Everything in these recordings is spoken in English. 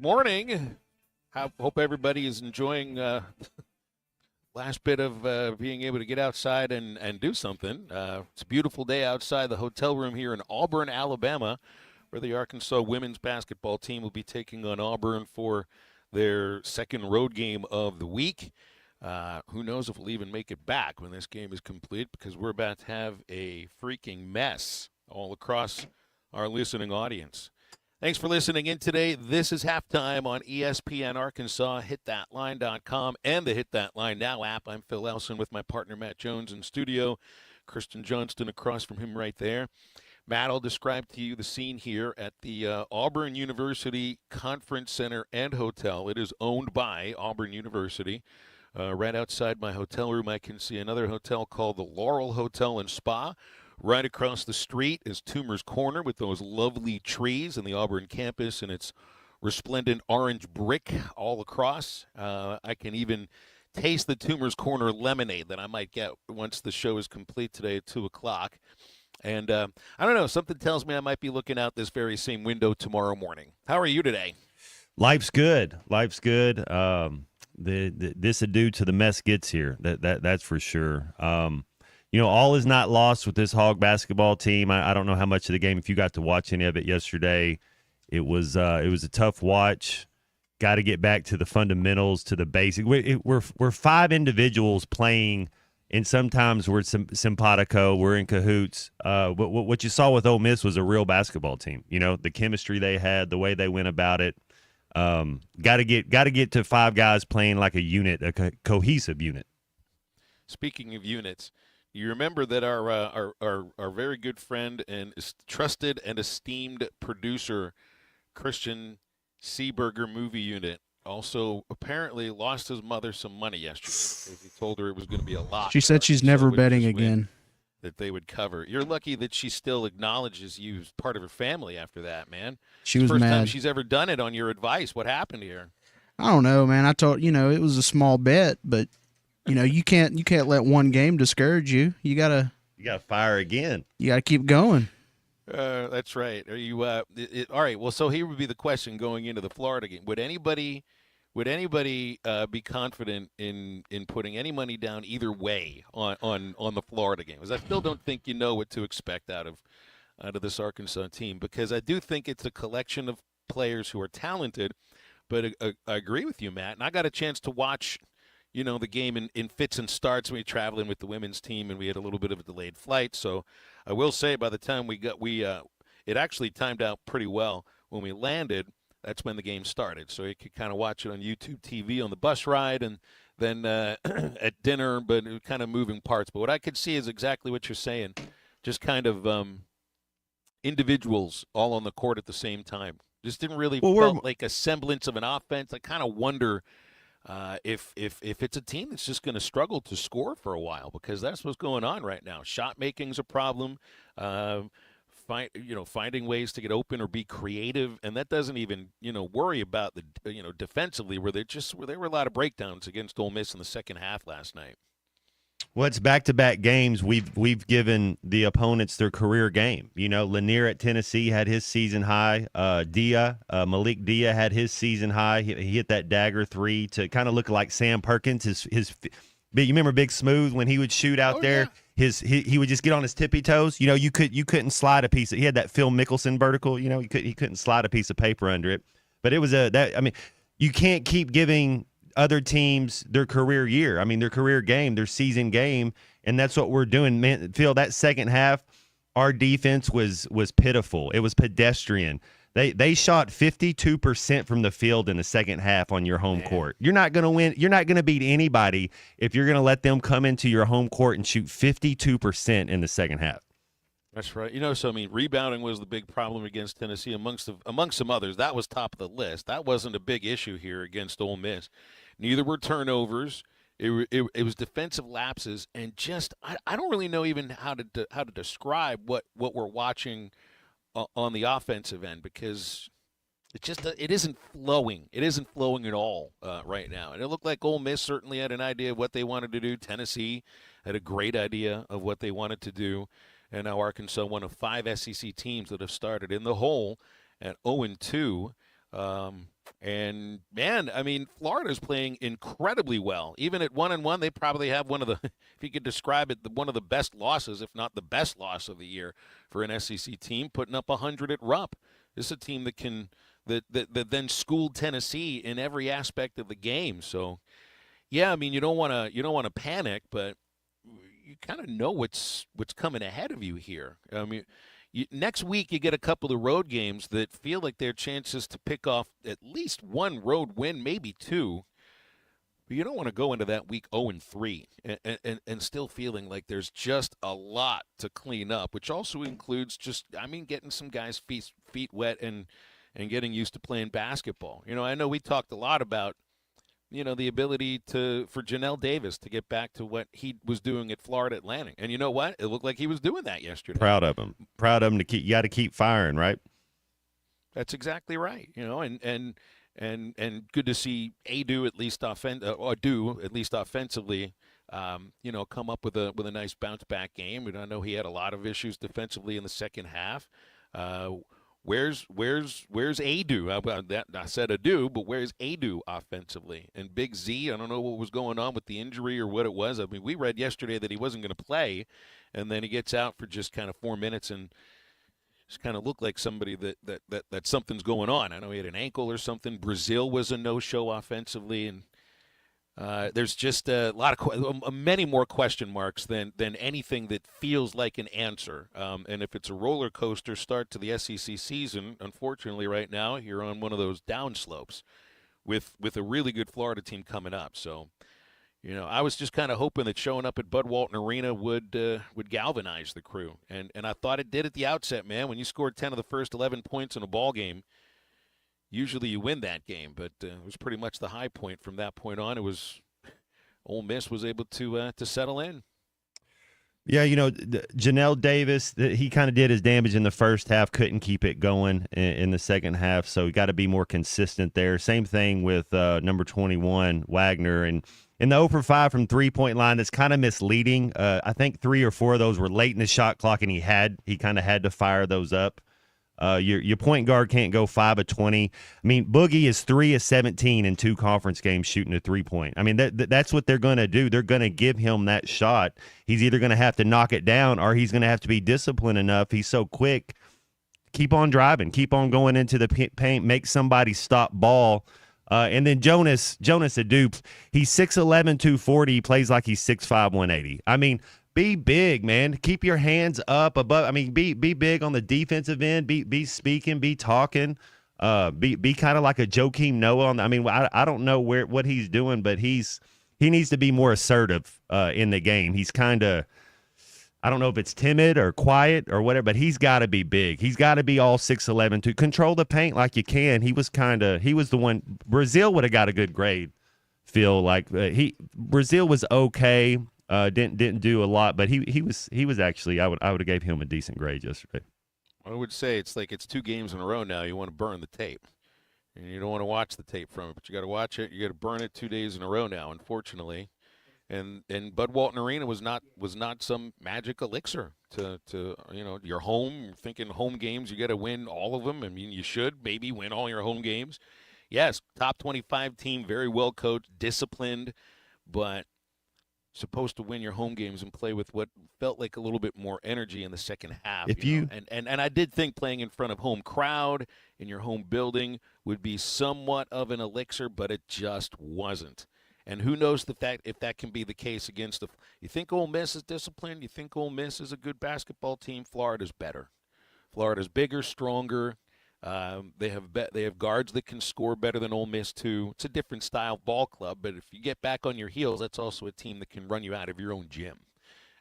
morning. Hope everybody is enjoying last bit of being able to get outside and do something. It's a beautiful day outside the hotel room here in Auburn, Alabama, where the Arkansas women's basketball team will be taking on Auburn for their second road game of the week. Who knows if we'll even make it back when this game is complete, because we're about to have a freaking mess all across our listening audience. Thanks for listening in today. This is Halftime on ESPN Arkansas, hitthatline.com, and the Hit That Line Now app. I'm Phil Elson with my partner Matt Jones in studio. Kristen Johnston across from him right there. Matt, I'll describe to you the scene here at the Auburn University Conference Center and Hotel. It is owned by Auburn University. Right outside my hotel room, I can see another hotel called the Laurel Hotel and Spa. Right across the street is Toomer's Corner with those lovely trees and the Auburn campus and its resplendent orange brick all across. I can even taste the Toomer's Corner lemonade that I might get once the show is complete today at 2 o'clock. And I don't know, something tells me I might be looking out this very same window tomorrow morning. How are you today? Life's good. Life's good. This ado to the mess gets here. That's for sure. All is not lost with this Hog basketball team. I don't know how much of the game, if you got to watch any of it yesterday, it was a tough watch. Got to get back to the fundamentals, to the basic. We're five individuals playing, and sometimes we're simpatico. We're in cahoots. What you saw with Ole Miss was a real basketball team. You know, the chemistry they had, the way they went about it. Got to get to five guys playing like a unit, a cohesive unit. Speaking of units, you remember that our very good friend and trusted and esteemed producer, Christian Seeberger Movie Unit, also apparently lost his mother some money yesterday because he told her it was going to be a lot. She said she's never betting again. That they would cover. You're lucky that she still acknowledges you as part of her family after that, man. She was First mad. time she's ever done it on your advice. What happened here? I don't know, man. I told it was a small bet, but you can't let one game discourage you. You gotta fire again. You gotta keep going. That's right. Are you? All right. Well, so here would be the question going into the Florida game: Would anybody be confident in putting any money down either way on the Florida game? Because I still don't think you know what to expect out of this Arkansas team, because I do think it's a collection of players who are talented. But I agree with you, Matt. And I got a chance to watch, the game in fits and starts when we were traveling with the women's team, and we had a little bit of a delayed flight. So I will say, by the time it actually timed out pretty well when we landed. That's when the game started. So you could kind of watch it on YouTube TV on the bus ride and then at dinner, but it was kind of moving parts. But what I could see is exactly what you're saying, just kind of individuals all on the court at the same time. Just didn't really felt like a semblance of an offense. I kind of wonder if it's a team that's just going to struggle to score for a while, because that's what's going on right now. Shot making's a problem. Finding ways to get open or be creative, and that doesn't even worry about the defensively, where there were a lot of breakdowns against Ole Miss in the second half last night. Well, it's back-to-back games. We've given the opponents their career game. Lanier at Tennessee had his season high. Malik Dia had his season high. He hit that dagger three to kind of look like Sam Perkins. You remember Big Smooth when he would shoot out there? Yeah. He would just get on his tippy toes. You couldn't slide a piece. He had that Phil Mickelson vertical. He couldn't slide a piece of paper under it. But it was you can't keep giving other teams their career year. Their career game, their season game, and that's what we're doing. Man, Phil, that second half, our defense was pitiful. It was pedestrian. They shot 52% from the field in the second half on your home court. You're not going to win. You're not going to beat anybody if you're going to let them come into your home court and shoot 52% in the second half. That's right. Rebounding was the big problem against Tennessee amongst some others. That was top of the list. That wasn't a big issue here against Ole Miss. Neither were turnovers. It was defensive lapses, and just I don't really know even how to describe what we're watching on the offensive end, because it isn't flowing. It isn't flowing at all right now. And it looked like Ole Miss certainly had an idea of what they wanted to do. Tennessee had a great idea of what they wanted to do. And now Arkansas, one of 5 SEC teams that have started in the hole at 0-2. And man, I mean, Florida's playing incredibly well. Even at 1-1, they probably have one of the, if you could describe it, one of the best losses, if not the best loss of the year for an SEC team, putting up 100 at Rupp. This is a team that can that then schooled Tennessee in every aspect of the game. So, yeah, I mean, you don't want to panic, but you kind of know what's coming ahead of you here. I mean, next week you get a couple of road games that feel like they're chances to pick off at least one road win, maybe two. But you don't want to go into that week 0-3 and still feeling like there's just a lot to clean up, which also includes getting some guys' feet wet and getting used to playing basketball. I know we talked a lot about the ability for Janelle Davis to get back to what he was doing at Florida Atlantic. And you know what? It looked like he was doing that yesterday. Proud of him. Proud of him you got to keep firing, right? That's exactly right. And good to see Adu at least offensively, come up with a nice bounce back game. And I know he had a lot of issues defensively in the second half. Where's Adu? I said Adu, but where's Adu offensively? And Big Z, I don't know what was going on with the injury or what it was. I mean, we read yesterday that he wasn't going to play, and then he gets out for just kind of 4 minutes and just kind of looked like somebody that something's going on. I know he had an ankle or something. Brazil was a no-show offensively, and there's just a lot of many more question marks than anything that feels like an answer. And if it's a roller coaster start to the SEC season, unfortunately, right now you're on one of those down slopes with a really good Florida team coming up. So, I was just kind of hoping that showing up at Bud Walton Arena would galvanize the crew, and I thought it did at the outset, man. When you scored 10 of the first 11 points in a ball game, usually you win that game, but it was pretty much the high point from that point on. It was Ole Miss was able to settle in. Yeah, Janelle Davis, he kind of did his damage in the first half, couldn't keep it going in the second half, so you got to be more consistent there. Same thing with number 21, Wagner, and in the 0 for 5 from three-point line, that's kind of misleading. I think 3 or 4 of those were late in the shot clock, and he kind of had to fire those up. Your point guard can't go 5 of 20. I mean, Boogie is 3 of 17 in 2 conference games shooting a 3-point. I mean, that's what they're going to do. They're going to give him that shot. He's either going to have to knock it down or he's going to have to be disciplined enough. He's so quick. Keep on driving. Keep on going into the paint. Make somebody stop ball. And then Jonas Adu, he's 6'11", 240. He plays like he's 6'5", 180. I mean, be big, man. Keep your hands up above. I mean, be big on the defensive end. Be speaking. Be talking. Be kind of like a Joakim Noah. I don't know what he's doing, but he needs to be more assertive in the game. He's kind of, I don't know if it's timid or quiet or whatever, but he's got to be big. He's got to be all 6'11" to control the paint like you can. He was the one. Brazil would have got a good grade. Feel like Brazil was okay. Didn't do a lot, but he was actually, I would have gave him a decent grade yesterday. I would say it's 2 games in a row now. You want to burn the tape, and you don't want to watch the tape from it, but you got to watch it. You got to burn it 2 days in a row now, unfortunately. And Bud Walton Arena was not some magic elixir to your home. Thinking home games, you got to win all of them. I mean, you should maybe win all your home games. Yes, top 25 team, very well coached, disciplined, but supposed to win your home games and play with what felt like a little bit more energy in the second half. And I did think playing in front of home crowd in your home building would be somewhat of an elixir, but it just wasn't. And who knows if that can be the case against you think Ole Miss is disciplined? You think Ole Miss is a good basketball team? Florida's better. Florida's bigger, stronger. They have guards that can score better than Ole Miss too. It's a different style ball club, but if you get back on your heels, that's also a team that can run you out of your own gym.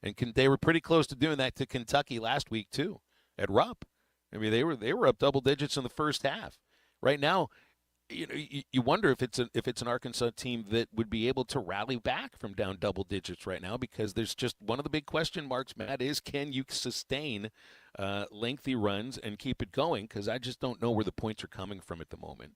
And they were pretty close to doing that to Kentucky last week too at Rupp. I mean, they were up double digits in the first half. Right now, you wonder if it's an Arkansas team that would be able to rally back from down double digits right now, because there's just one of the big question marks, Matt, is can you sustain lengthy runs and keep it going? Because I just don't know where the points are coming from at the moment.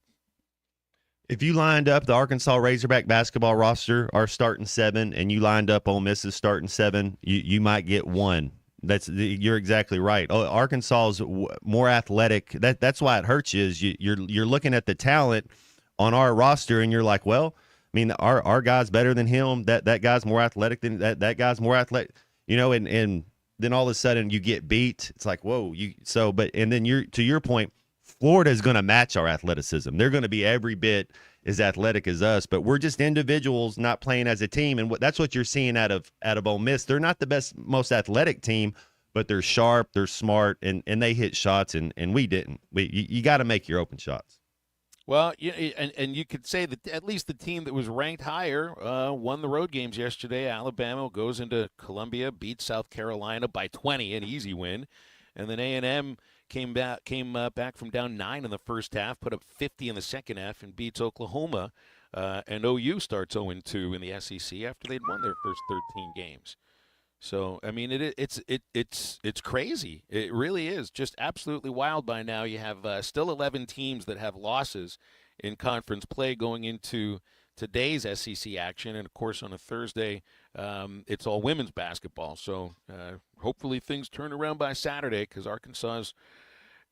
If you lined up the Arkansas Razorback basketball roster, our starting 7, and you lined up Ole Miss's starting 7, you might get 1. You're exactly right. Arkansas is more athletic. That's why it hurts you. Is you're looking at the talent, on our roster, and you're like, well, I mean, our guy's better than him. That guy's more athletic than that guy's more athletic. And then all of a sudden you get beat. It's like, whoa, and then to your point, Florida is going to match our athleticism. They're going to be every bit as athletic as us, but we're just individuals not playing as a team, and that's what you're seeing out of Ole Miss. They're not the best, most athletic team, but they're sharp, they're smart, and they hit shots, and we didn't. You got to make your open shots. Well, and you could say that at least the team that was ranked higher won the road games yesterday. Alabama goes into Columbia, beats South Carolina by 20, an easy win, and then A&M came back from down 9 in the first half, put up 50 in the second half, and beats Oklahoma. And OU starts 0-2 in the SEC after they'd won their first 13 games. So I mean, it's crazy. It really is just absolutely wild. By now, you have still 11 teams that have losses in conference play going into today's SEC action, and of course on a Thursday, it's all women's basketball. So hopefully things turn around by Saturday, because Arkansas's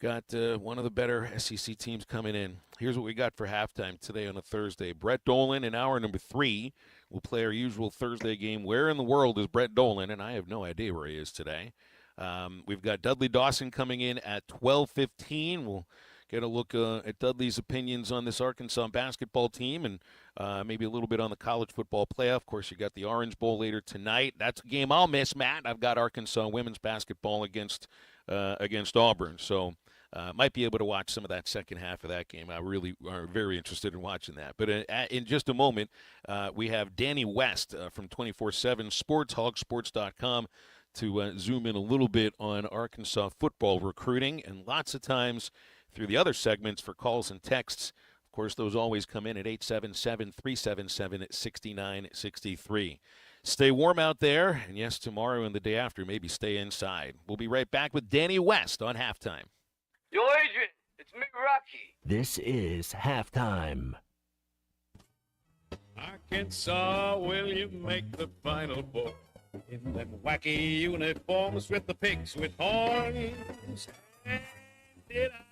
got one of the better SEC teams coming in. Here's what we got for halftime today on a Thursday. Brett Dolan in hour number 3 will play our usual Thursday game. Where in the world is Brett Dolan? And I have no idea where he is today. We've got Dudley Dawson coming in at 12:15. We'll get a look at Dudley's opinions on this Arkansas basketball team, and maybe a little bit on the college football playoff. Of course, you got the Orange Bowl later tonight. That's a game I'll miss, Matt. I've got Arkansas women's basketball against Auburn, so might be able to watch some of that second half of that game. I really are very interested in watching that. But in just a moment, we have Danny West from 24/7 Sports, hogsports.com, to zoom in a little bit on Arkansas football recruiting, and lots of times through the other segments for calls and texts. Of course, those always come in at 877-377-6963. Stay warm out there, and yes, tomorrow and the day after, maybe stay inside. We'll be right back with Danny West on Halftime. Yo, Adrian, it's me, Rocky. This is Halftime. Arkansas, will you make the Final Four? In them wacky uniforms with the pigs with horns. And did I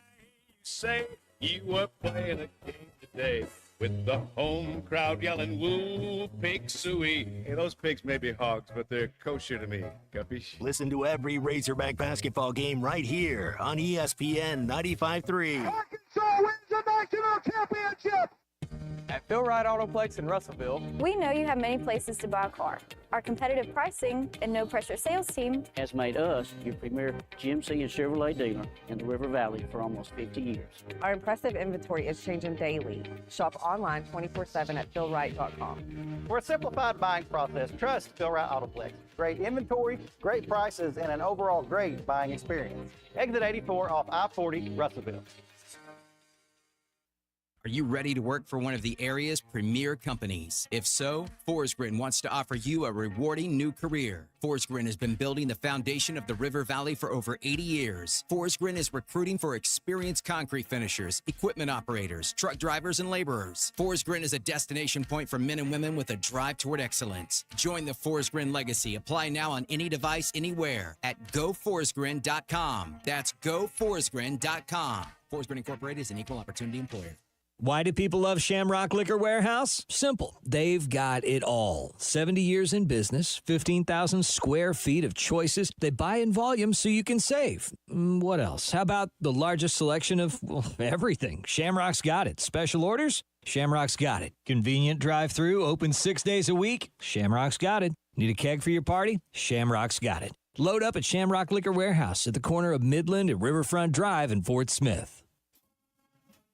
say you were playing a game today with the home crowd yelling, woo, pig suey? Hey, those pigs may be hogs, but they're kosher to me. Capiche? Listen to every Razorback basketball game right here on ESPN 95.3. Arkansas wins the national championship. At Phil Wright Autoplex in Russellville, we know you have many places to buy a car. Our competitive pricing and no-pressure sales team has made us your premier GMC and Chevrolet dealer in the River Valley for almost 50 years. Our impressive inventory is changing daily. Shop online 24/7 at philwright.com. for a simplified buying process, trust Phil Wright Autoplex. Great inventory, great prices, and an overall great buying experience. Exit 84 off I-40, Russellville. Are you ready to work for one of the area's premier companies? If so, Forsgren wants to offer you a rewarding new career. Forsgren has been building the foundation of the River Valley for over 80 years. Forsgren is recruiting for experienced concrete finishers, equipment operators, truck drivers, and laborers. Forsgren is a destination point for men and women with a drive toward excellence. Join the Forsgren legacy. Apply now on any device, anywhere at goforsgren.com. That's goforsgren.com. Forsgren Incorporated is an equal opportunity employer. Why do people love Shamrock Liquor Warehouse? Simple. They've got it all. 70 years in business, 15,000 square feet of choices. They buy in volume so you can save. What else? How about the largest selection of everything? Shamrock's got it. Special orders? Shamrock's got it. Convenient drive-through, open 6 days a week? Shamrock's got it. Need a keg for your party? Shamrock's got it. Load up at Shamrock Liquor Warehouse at the corner of Midland and Riverfront Drive in Fort Smith.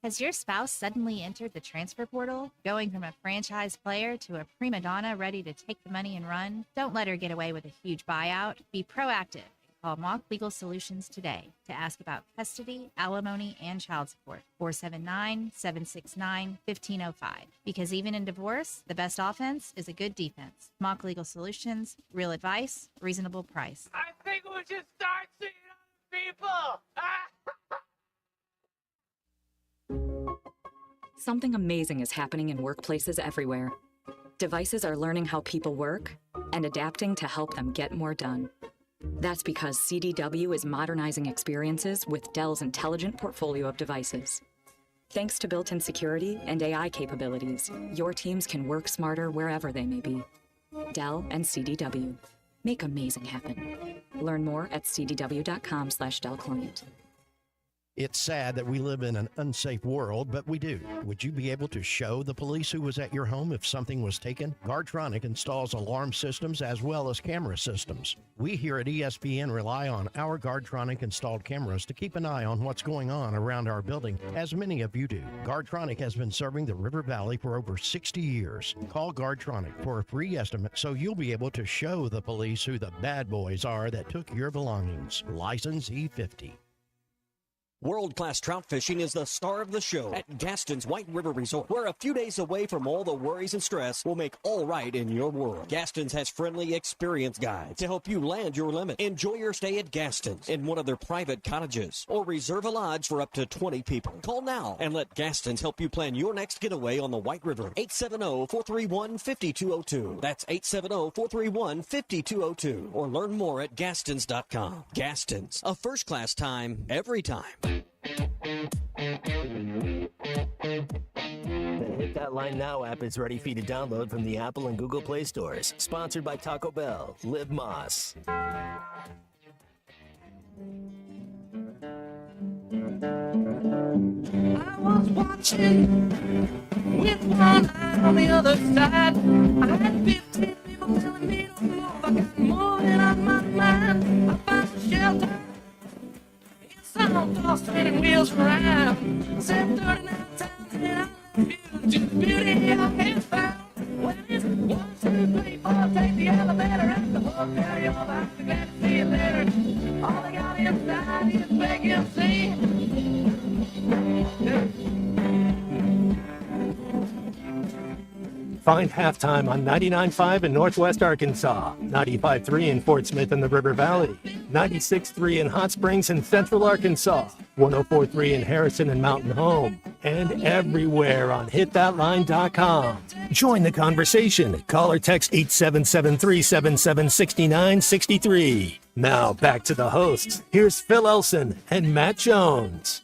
Has your spouse suddenly entered the transfer portal, going from a franchise player to a prima donna ready to take the money and run? Don't let her get away with a huge buyout. Be proactive and call Mock Legal Solutions today to ask about custody, alimony, and child support. 479-769-1505. Because even in divorce, the best offense is a good defense. Mock Legal Solutions, real advice, reasonable price. I think we should start seeing other people. Something amazing is happening in workplaces everywhere. Devices are learning how people work and adapting to help them get more done. That's because CDW is modernizing experiences with Dell's intelligent portfolio of devices. Thanks to built-in security and AI capabilities, your teams can work smarter wherever they may be. Dell and CDW. Make amazing happen. Learn more at cdw.com/Dell Client. It's sad that we live in an unsafe world, but we do. Would you be able to show the police who was at your home if something was taken? Guardtronic installs alarm systems as well as camera systems. We here at ESPN rely on our Guardtronic installed cameras to keep an eye on what's going on around our building, as many of you do. Guardtronic has been serving the River Valley for over 60 years. Call Guardtronic for a free estimate so you'll be able to show the police who the bad boys are that took your belongings. License E50. World-class trout fishing is the star of the show at Gaston's White River Resort. We're a few days away from all the worries and stress will make all right in your world. Gaston's has friendly, experienced guides to help you land your limit. Enjoy your stay at Gaston's in one of their private cottages or reserve a lodge for up to 20 people. Call now and let Gaston's help you plan your next getaway on the White River. 870-431-5202. That's 870-431-5202. Or learn more at Gastons.com. Gaston's, a first-class time, every time. The Hit That Line Now app is ready for you to download from the Apple and Google Play stores. Sponsored by Taco Bell. Live Moss. I was watching with one eye on the other side. I had 15 people telling me to move. I got more than on my mind. I found a shelter. I'm tossing wheels around. Said 39 times and I love you to the beauty I have found. When it's 1, 2, 3, 4, take the elevator at the hotel. You're back to glad to see you later. All I got inside is big MC. Find Halftime on 99.5 in Northwest Arkansas, 95.3 in Fort Smith and the River Valley, 96.3 in Hot Springs and Central Arkansas, 104.3 in Harrison and Mountain Home, and everywhere on hitthatline.com. Join the conversation. Call or text 877-377-6963. Now back to the hosts. Here's Phil Elson and Matt Jones.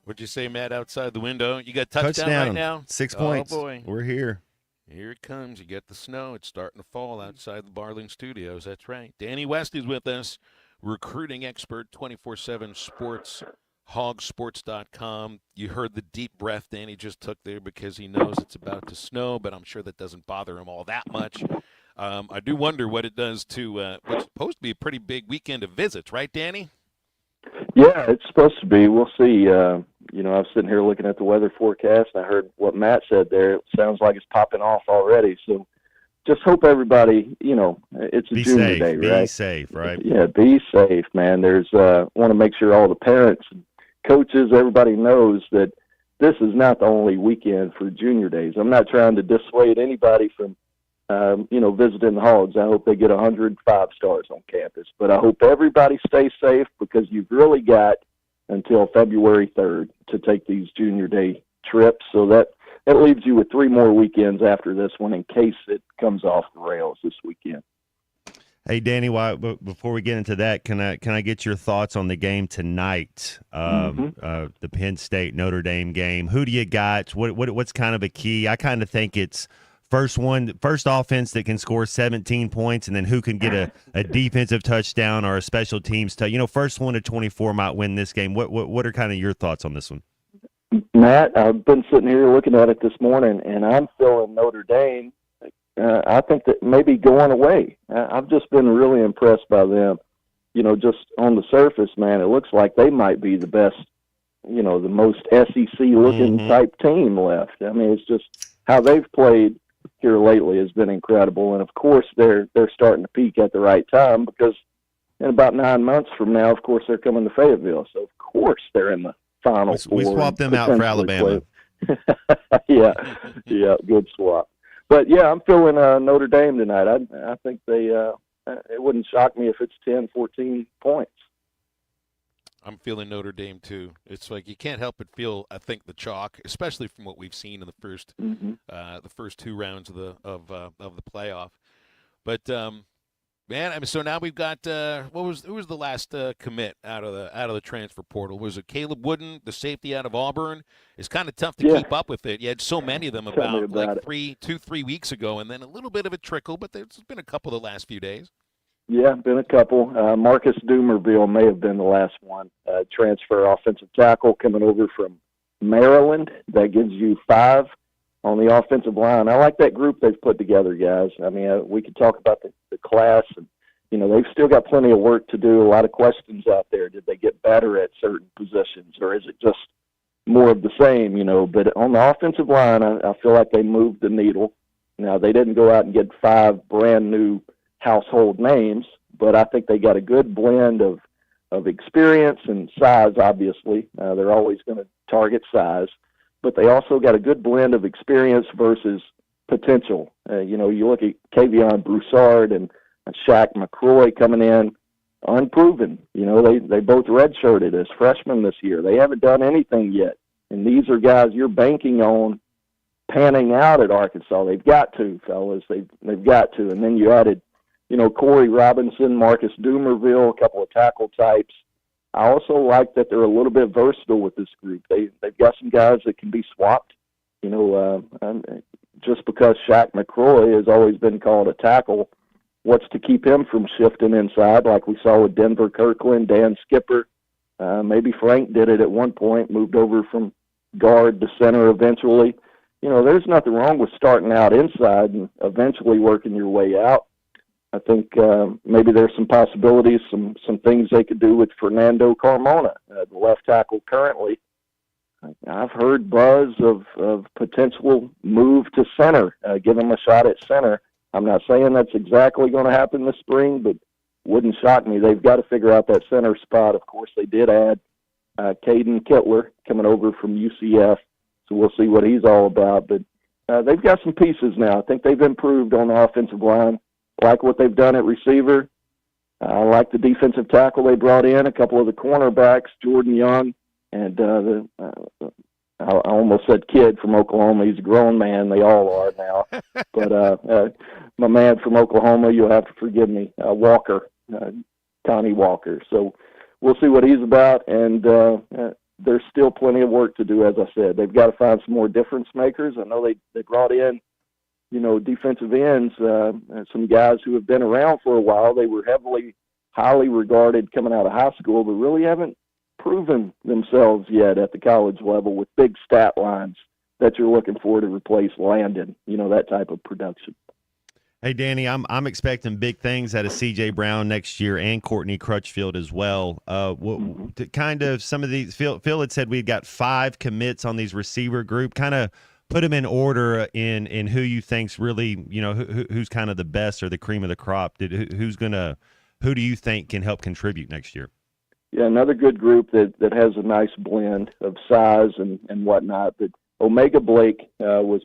What'd you say, Matt, outside the window? You got touchdown right now? 6 points. Oh, boy. We're here. Here it comes. You get the snow. It's starting to fall outside the Barling Studios. That's right. Danny West is with us, recruiting expert, 24/7 sports, hogsports.com. You heard the deep breath Danny just took there because he knows it's about to snow, but I'm sure that doesn't bother him all that much. I do wonder what it does to what's supposed to be a pretty big weekend of visits, right, Danny? Yeah, it's supposed to be. We'll see. I was sitting here looking at the weather forecast, and I heard what Matt said there. It sounds like it's popping off already. So just hope everybody, it's a junior day, right? Be safe, right? Yeah, be safe, man. Want to make sure all the parents and coaches, everybody knows that this is not the only weekend for junior days. I'm not trying to dissuade anybody from, visiting the Hogs. I hope they get 105 stars on campus. But I hope everybody stays safe because you've really got until February 3rd to take these junior day trips. So that leaves you with 3 more weekends after this one in case it comes off the rails this weekend. Hey, Danny, before we get into that, can I get your thoughts on the game tonight, the Penn State Notre Dame game? Who do you got? What's kind of a key? I kind of think it's first offense that can score 17 points, and then who can get a defensive touchdown or a special teams first one to 24 might win this game. What are kind of your thoughts on this one? Matt, I've been sitting here looking at it this morning, and I'm feeling Notre Dame. I think that maybe going away. I've just been really impressed by them. Just on the surface, man, it looks like they might be the best, the most SEC-looking type team left. I mean, it's just how they've played here lately has been incredible. And, of course, they're starting to peak at the right time because in about 9 months from now, of course, they're coming to Fayetteville. So, of course, they're in the Final Four. We swapped them out for Alabama. Yeah, good swap. But, yeah, I'm feeling Notre Dame tonight. I think it wouldn't shock me if it's 10, 14 points. I'm feeling Notre Dame too. It's like you can't help but feel, I think, the chalk, especially from what we've seen in the first 2 rounds of the playoff. But man. I mean, so now we've got who was the last commit out of the transfer portal? Was it Caleb Wooden, the safety out of Auburn? It's kind of tough to keep up with it. You had so many of them about like 3 weeks ago, and then a little bit of a trickle, but there's been a couple the last few days. Yeah, been a couple. Marcus Dumerville may have been the last one. Transfer offensive tackle coming over from Maryland. That gives you 5 on the offensive line. I like that group they've put together, guys. I mean, we could talk about the class, and they've still got plenty of work to do. A lot of questions out there. Did they get better at certain positions, or is it just more of the same? But on the offensive line, I feel like they moved the needle. Now, they didn't go out and get 5 brand new household names, but I think they got a good blend of experience and size. Obviously, they're always going to target size, but they also got a good blend of experience versus potential. You look at Kavion Broussard and Shaq McCroy coming in, unproven. They both redshirted as freshmen this year. They haven't done anything yet, and these are guys you're banking on panning out at Arkansas. They've got to, fellas. They've got to. And then you added Corey Robinson, Marcus Dumerville, a couple of tackle types. I also like that they're a little bit versatile with this group. They've got some guys that can be swapped. Just because Shaq McCroy has always been called a tackle, what's to keep him from shifting inside like we saw with Denver Kirkland, Dan Skipper? Maybe Frank did it at one point, moved over from guard to center eventually. There's nothing wrong with starting out inside and eventually working your way out. I think maybe there's some possibilities, some things they could do with Fernando Carmona, the left tackle currently. I've heard buzz of potential move to center, give him a shot at center. I'm not saying that's exactly going to happen this spring, but wouldn't shock me. They've got to figure out that center spot. Of course, they did add Caden Kittler coming over from UCF, so we'll see what he's all about. But they've got some pieces now. I think they've improved on the offensive line. Like what they've done at receiver. I like the defensive tackle they brought in, a couple of the cornerbacks, Jordan Young, and I almost said kid from Oklahoma. He's a grown man. They all are now. But my man from Oklahoma, you'll have to forgive me, Walker, Connie Walker. So we'll see what he's about, and there's still plenty of work to do, as I said. They've got to find some more difference makers. I know they brought in defensive ends, some guys who have been around for a while. They were highly regarded coming out of high school, but really haven't proven themselves yet at the college level with big stat lines that you're looking for to replace Landon, that type of production. Hey, Danny, I'm expecting big things out of C.J. Brown next year and Courtney Crutchfield as well. Kind of some of these, Phil had said we've got 5 commits on these receiver group. Kind of put them in order in who you think's really, who's kind of the best or the cream of the crop. Who do you think can help contribute next year? Yeah, another good group that has a nice blend of size and whatnot. But Omega Blake was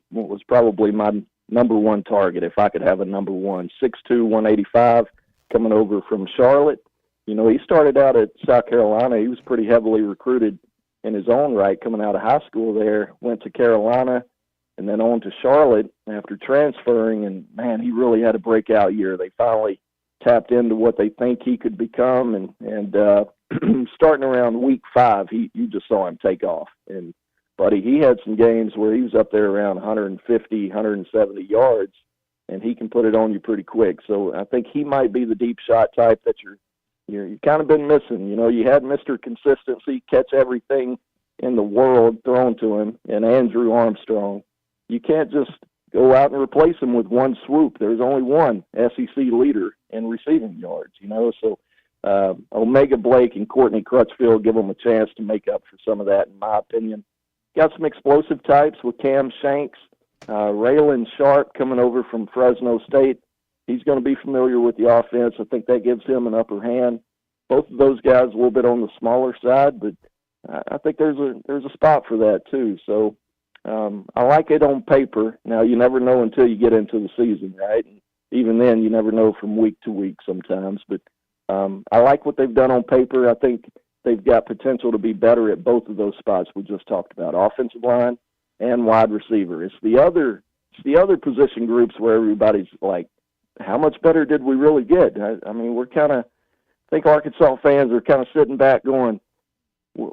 probably my number one target if I could have a number one. 6'2", 185, coming over from Charlotte. He started out at South Carolina. He was pretty heavily recruited in his own right coming out of high school there, went to Carolina, and then on to Charlotte after transferring, and, man, he really had a breakout year. They finally tapped into what they think he could become, and starting around week 5, you just saw him take off. And, buddy, he had some games where he was up there around 150, 170 yards, and he can put it on you pretty quick. So I think he might be the deep shot type that you've kind of been missing. You had Mr. Consistency, catch everything in the world thrown to him, and Andrew Armstrong. You can't just go out and replace him with one swoop. There's only one SEC leader in receiving yards, So Omega Blake and Courtney Crutchfield give them a chance to make up for some of that, in my opinion. Got some explosive types with Cam Shanks, Raylan Sharp coming over from Fresno State. He's going to be familiar with the offense. I think that gives him an upper hand. Both of those guys a little bit on the smaller side, but I think there's a spot for that too. So I like it on paper. Now, you never know until you get into the season, right? And even then, you never know from week to week sometimes. But I like what they've done on paper. I think they've got potential to be better at both of those spots we just talked about, offensive line and wide receiver. It's the other position groups where everybody's like, how much better did we really get? I mean, we're kind of, I think Arkansas fans are kind of sitting back going,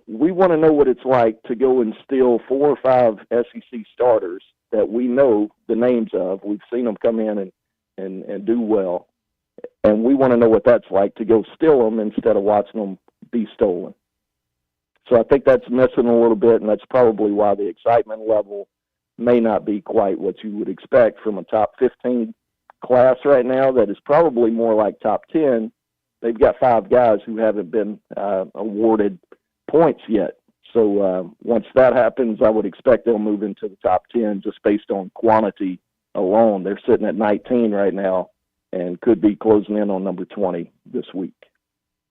we want to know what it's like to go and steal 4 or 5 SEC starters that we know the names of. We've seen them come in and do well. And we want to know what that's like to go steal them instead of watching them be stolen. So I think that's missing a little bit, and that's probably why the excitement level may not be quite what you would expect from a top 15 class right now. That is probably more like top 10. They've got 5 guys who haven't been awarded points yet. So once that happens, I would expect they'll move into the top 10 just based on quantity alone. They're sitting at 19 right now and could be closing in on number 20 this week.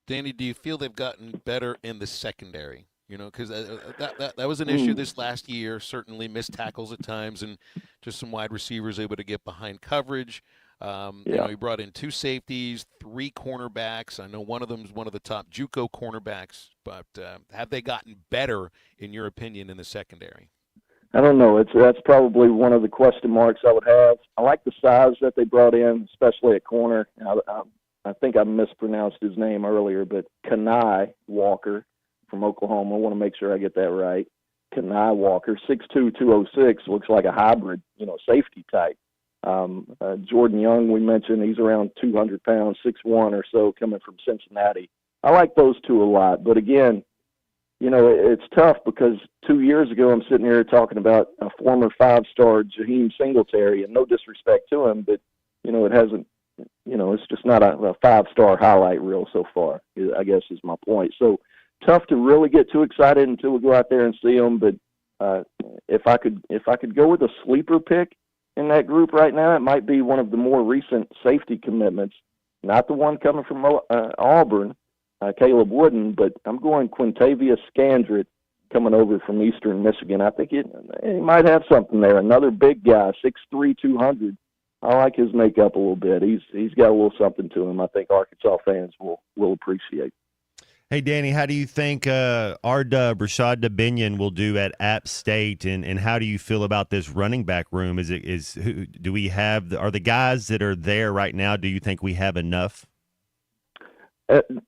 Danny, do you feel they've gotten better in the secondary? You know, because that was an issue this last year. Certainly missed tackles at times, and just some wide receivers able to get behind coverage. You know, he brought in 2 safeties, 3 cornerbacks. I know one of them is one of the top JUCO cornerbacks. But have they gotten better, in your opinion, in the secondary? I don't know. That's probably one of the question marks I would have. I like the size that they brought in, especially at corner. I think I mispronounced his name earlier, but Kenai Walker from Oklahoma. I want to make sure I get that right. Kenai Walker, 6'2", 206, looks like a hybrid, safety type. Jordan Young, we mentioned, he's around 200 pounds, 6'1" or so, coming from Cincinnati. I like those 2 a lot. But again, it's tough because 2 years ago I'm sitting here talking about a former 5-star Jaheim Singletary, and no disrespect to him, but, it hasn't, it's just not a 5-star highlight reel so far, I guess is my point. So tough to really get too excited until we go out there and see them. But if I could go with a sleeper pick in that group right now, it might be one of the more recent safety commitments, not the one coming from Auburn, Caleb Wooden, but I'm going Quintavious Scandrett coming over from Eastern Michigan. I think he might have something there. Another big guy, 6'3", 200. I like his makeup a little bit. He's got a little something to him. I think Arkansas fans will appreciate. Hey, Danny, how do you think R-Dub, Rashad Dubinion will do at App State, and how do you feel about this running back room? Are the guys that are there right now, do you think we have enough?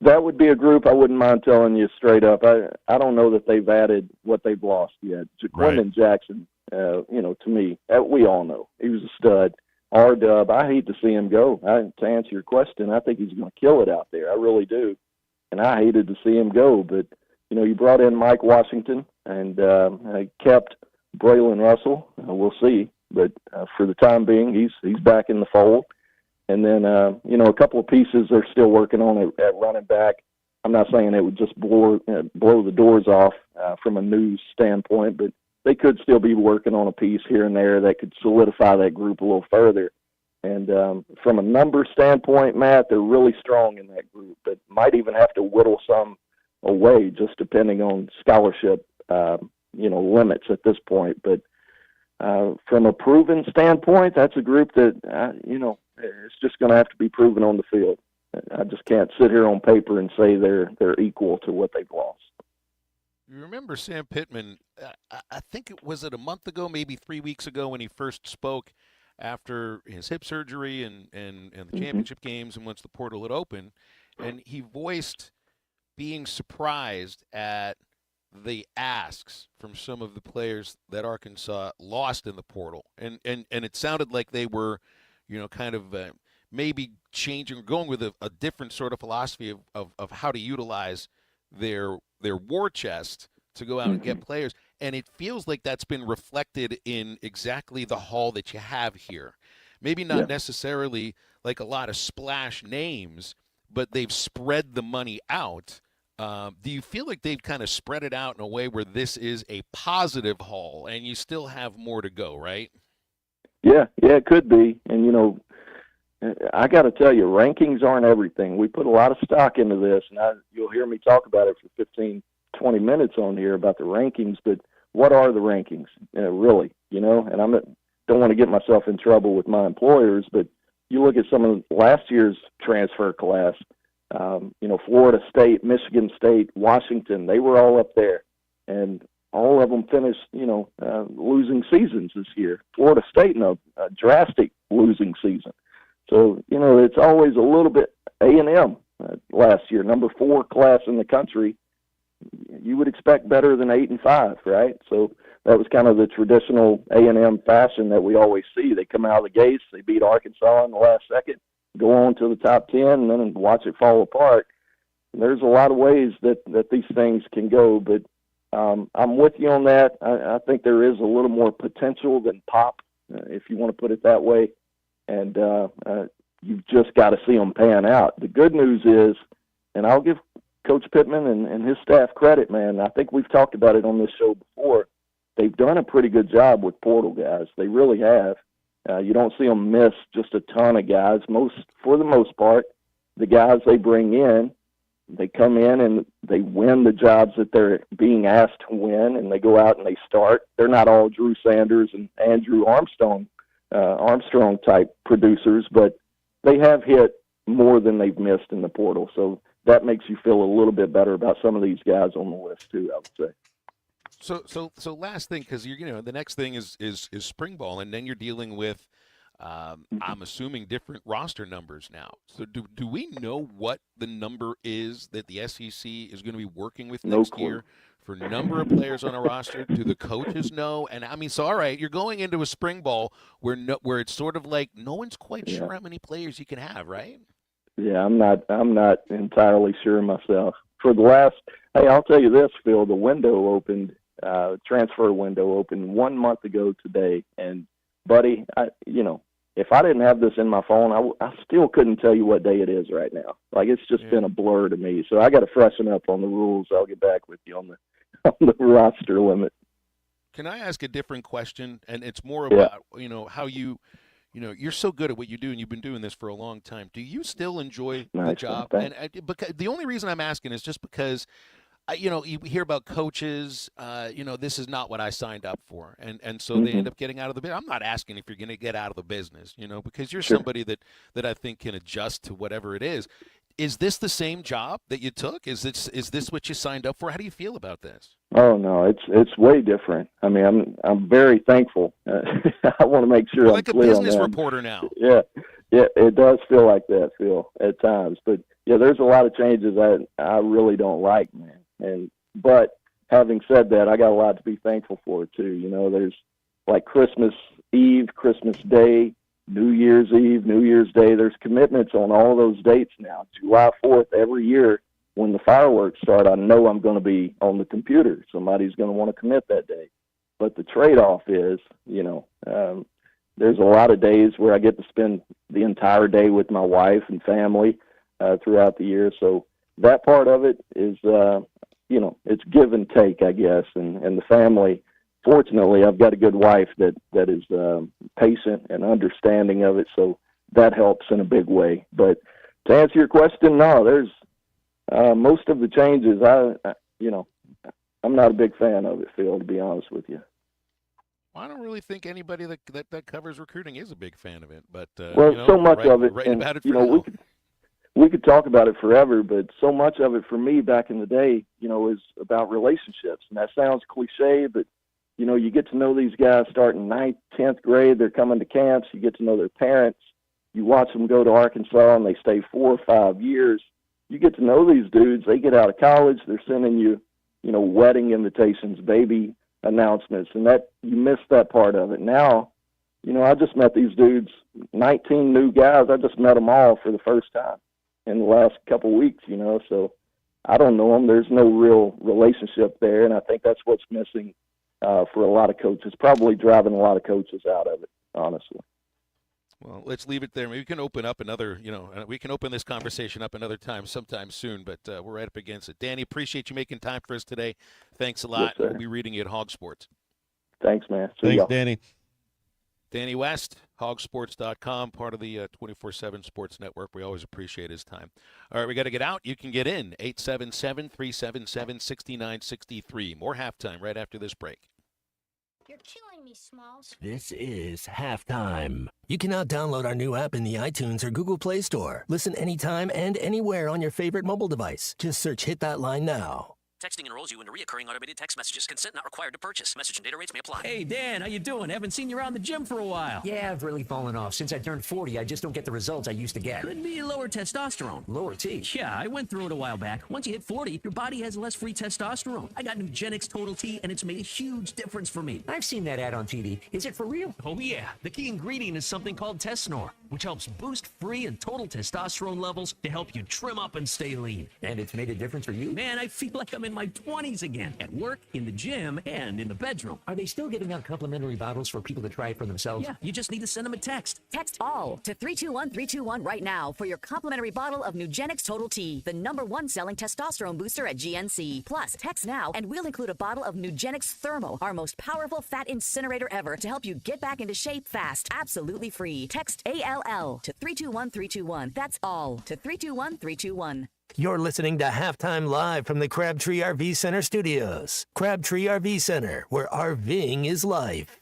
That would be a group I wouldn't mind telling you straight up. I don't know that they've added what they've lost yet. Jaquindon Jackson, to me, we all know he was a stud. R-Dub, I hate to see him go. To answer your question, I think he's going to kill it out there. I really do. And I hated to see him go. But, you brought in Mike Washington and kept Braylon Russell. We'll see. But for the time being, he's back in the fold. And then, a couple of pieces they're still working on at running back. I'm not saying it would just blow the doors off from a news standpoint, but they could still be working on a piece here and there that could solidify that group a little further. And from a number standpoint, Matt, they're really strong in that group, but might even have to whittle some away just depending on scholarship, limits at this point. But from a proven standpoint, that's a group that, it's just going to have to be proven on the field. I just can't sit here on paper and say they're equal to what they've lost. You remember Sam Pittman, I think it was a month ago, maybe 3 weeks ago, when he first spoke after his hip surgery and the championship games and once the portal had opened, and he voiced being surprised at the asks from some of the players that Arkansas lost in the portal. And it sounded like they were, kind of maybe changing, going with a different sort of philosophy of how to utilize their war chest to go out and get players. And it feels like that's been reflected in exactly the haul that you have here. Maybe not necessarily like a lot of splash names, but they've spread the money out. Do you feel like they've kind of spread it out in a way where this is a positive haul and you still have more to go, right? Yeah, it could be. And, I got to tell you, rankings aren't everything. We put a lot of stock into this, and you'll hear me talk about it for 15, 20 minutes on here about the rankings, but what are the rankings, really? And I don't want to get myself in trouble with my employers, but you look at some of last year's transfer class, Florida State, Michigan State, Washington, they were all up there. And all of them finished, losing seasons this year. Florida State in a drastic losing season. So, it's always a little bit A&M last year, number 4 class in the country. You would expect better than 8 and 5, right? So that was kind of the traditional A&M fashion that we always see. They come out of the gates, they beat Arkansas in the last second, go on to the top 10, and then watch it fall apart. There's a lot of ways that these things can go, but I'm with you on that. I think there is a little more potential than pop, if you want to put it that way, and you've just got to see them pan out. The good news is, and I'll give Coach Pittman and his staff credit, man. I think we've talked about it on this show before. They've done a pretty good job with portal guys. They really have. You don't see them miss just a ton of guys. For the most part, the guys they bring in, they come in and they win the jobs that they're being asked to win, and they go out and they start. They're not all Drew Sanders and Andrew Armstrong type producers, but they have hit more than they've missed in the portal. So that makes you feel a little bit better about some of these guys on the list too, I would say. So last thing, because the next thing is spring ball, and then you're dealing with, I'm assuming, different roster numbers now. So do we know what the number is that the SEC is going to be working with next year for number of players on a roster? Do the coaches know? And I mean, so all right, you're going into a spring ball where it's sort of like no one's quite sure how many players you can have, right? Yeah, I'm not entirely sure myself. For the last, hey, I'll tell you this, Phil, the window opened. Transfer window opened 1 month ago today, and buddy, if I didn't have this in my phone, I still couldn't tell you what day it is right now. Like, it's just been a blur to me. So I got to freshen up on the rules. I'll get back with you on the roster limit. Can I ask a different question? And it's more about how you're so good at what you do, and you've been doing this for a long time. Do you still enjoy the job? And because the only reason I'm asking is just because you hear about coaches, this is not what I signed up for. And so they end up getting out of the business. I'm not asking if you're going to get out of the business, because you're somebody that I think can adjust to whatever it is. Is this the same job that you took? Is this what you signed up for? How do you feel about this? Oh, no, it's way different. I mean, I'm very thankful. I want to make sure I'm like a clear business on that. reporter now. Yeah, it does feel like that, Phil, at times. But, yeah, there's a lot of changes I really don't like, man. But having said that, I got a lot to be thankful for too. There's like Christmas Eve, Christmas Day, New Year's Eve, New Year's Day. There's commitments on all those dates now. July 4th every year when the fireworks start, I know I'm going to be on the computer. Somebody's going to want to commit that day. But the trade-off is, there's a lot of days where I get to spend the entire day with my wife and family throughout the year. So that part of it is, it's give and take, I guess. And the family, fortunately, I've got a good wife that is patient and understanding of it. So that helps in a big way. But to answer your question, no, there's most of the changes. I'm not a big fan of it, Phil, to be honest with you. Well, I don't really think anybody that covers recruiting is a big fan of it. But so much of it, and, about it for now. We could talk about it forever, but so much of it for me back in the day, is about relationships. And that sounds cliche, but, you get to know these guys starting 9th, 10th grade. They're coming to camps. You get to know their parents. You watch them go to Arkansas, and they stay 4 or 5 years. You get to know these dudes. They get out of college. They're sending you, wedding invitations, baby announcements, and that you miss that part of it. Now, I just met these dudes, 19 new guys. I just met them all for the first time in the last couple of weeks, so I don't know them. There's no real relationship there, and I think that's what's missing for a lot of coaches, probably driving a lot of coaches out of it, honestly. Well, let's leave it there. Maybe we can open up another, we can open this conversation up another time sometime soon, but we're right up against it. Danny, appreciate you making time for us today. Thanks a lot. Yes, we'll be reading you at Hog Sports. Thanks, man. Thanks, Danny. Danny West, hogsports.com, part of the 24/7 Sports Network. We always appreciate his time. All right, we got to get out. You can get in, 877-377-6963. More halftime right after this break. You're killing me, Smalls. This is Halftime. You can now download our new app in the iTunes or Google Play Store. Listen anytime and anywhere on your favorite mobile device. Just search Hit That Line Now. Texting enrolls you into recurring automated text messages. Consent not required to purchase. Message and data rates may apply. Hey, Dan, how you doing? Haven't seen you around the gym for a while. Yeah, I've really fallen off. Since I turned 40, I just don't get the results I used to get. Could be lower testosterone. Lower T? Yeah, I went through it a while back. Once you hit 40, your body has less free testosterone. I got Nugenix Total T, and it's made a huge difference for me. I've seen that ad on TV. Is it for real? Oh, yeah. The key ingredient is something called Tesnor, which helps boost free and total testosterone levels to help you trim up and stay lean. And it's made a difference for you? Man, I feel like I'm in my 20s again. At work, in the gym, and in the bedroom. Are they still giving out complimentary bottles for people to try it for themselves? Yeah, you just need to send them a text. Text ALL to 321321 right now for your complimentary bottle of Nugenix Total T, the #1 selling testosterone booster at GNC. Plus, text now and we'll include a bottle of Nugenix Thermo, our most powerful fat incinerator ever, to help you get back into shape fast. Absolutely free. Text ALL to 321321. That's all to 321321. You're listening to Halftime Live from the Crabtree RV Center studios. Crabtree RV Center, where RVing is life.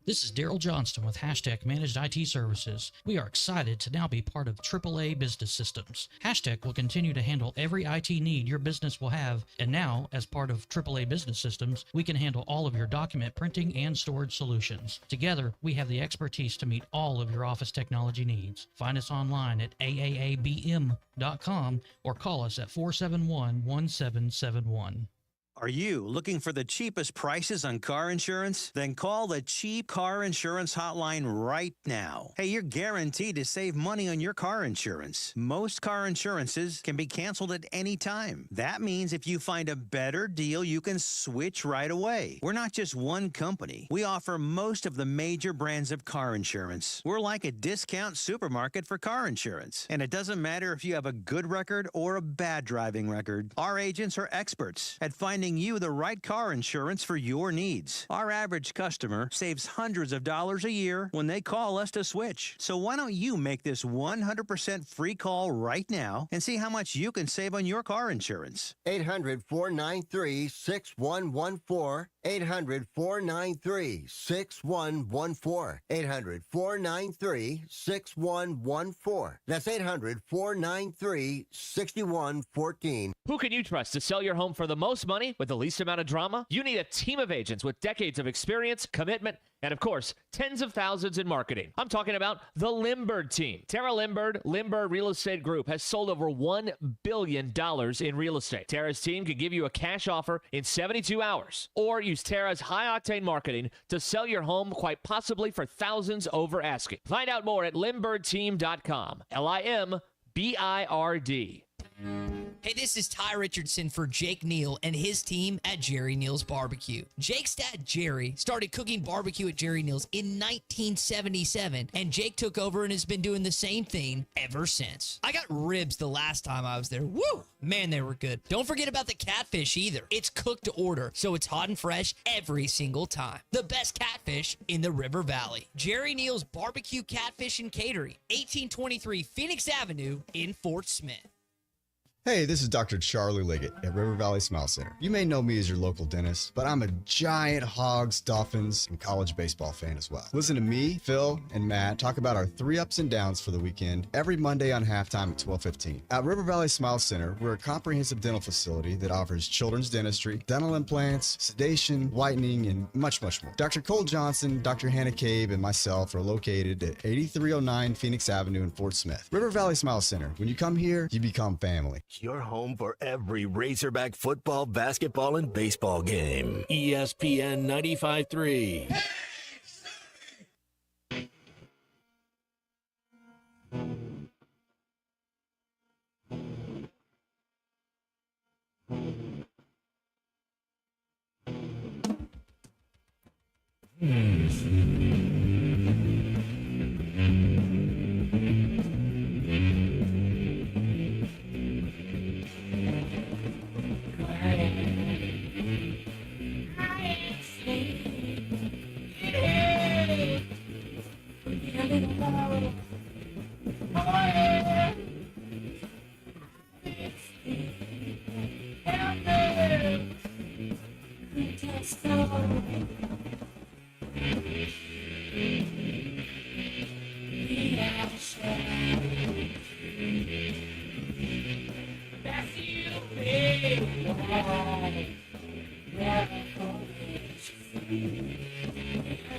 This is Daryl Johnston with Hashtag Managed IT Services. We are excited to now be part of AAA Business Systems. Hashtag will continue to handle every IT need your business will have, and now, as part of AAA Business Systems, we can handle all of your document printing and storage solutions. Together, we have the expertise to meet all of your office technology needs. Find us online at aaabm.com or call us at 471-1771. Are you looking for the cheapest prices on car insurance? Then call the Cheap Car Insurance Hotline right now. Hey, you're guaranteed to save money on your car insurance. Most car insurances can be canceled at any time. That means if you find a better deal, you can switch right away. We're not just one company. We offer most of the major brands of car insurance. We're like a discount supermarket for car insurance. And it doesn't matter if you have a good record or a bad driving record. Our agents are experts at finding you the right car insurance for your needs. Our average customer saves hundreds of dollars a year when they call us to switch. So why don't you make this 100% free call right now and see how much you can save on your car insurance? 800-493-6114. 800-493-6114. 800-493-6114. That's 800-493-6114. Who can you trust to sell your home for the most money with the least amount of drama? You need a team of agents with decades of experience, commitment, and of course, tens of thousands in marketing. I'm talking about the Limbird team. Tara Limbird, Limbird Real Estate Group, has sold over $1 billion in real estate. Tara's team can give you a cash offer in 72 hours, or use Tara's high-octane marketing to sell your home, quite possibly for thousands over asking. Find out more at LimbirdTeam.com. LIMBIRD. Hey, this is Ty Richardson for Jake Neal and his team at Jerry Neal's Barbecue. Jake's dad, Jerry, started cooking barbecue at Jerry Neal's in 1977, and Jake took over and has been doing the same thing ever since. I got ribs the last time I was there. Woo! Man, they were good. Don't forget about the catfish either. It's cooked to order, so it's hot and fresh every single time. The best catfish in the River Valley. Jerry Neal's Barbecue, Catfish, and Catering, 1823 Phoenix Avenue in Fort Smith. Hey, this is Dr. Charlie Liggett at River Valley Smile Center. You may know me as your local dentist, but I'm a giant Hogs, Dolphins, and college baseball fan as well. Listen to me, Phil, and Matt talk about our 3 ups and downs for the weekend every Monday on halftime at 12:15. At River Valley Smile Center, we're a comprehensive dental facility that offers children's dentistry, dental implants, sedation, whitening, and much, much more. Dr. Cole Johnson, Dr. Hannah Cabe, and myself are located at 8309 Phoenix Avenue in Fort Smith. River Valley Smile Center. When you come here, you become family. Your home for every Razorback football, basketball, and baseball game. ESPN 95.3.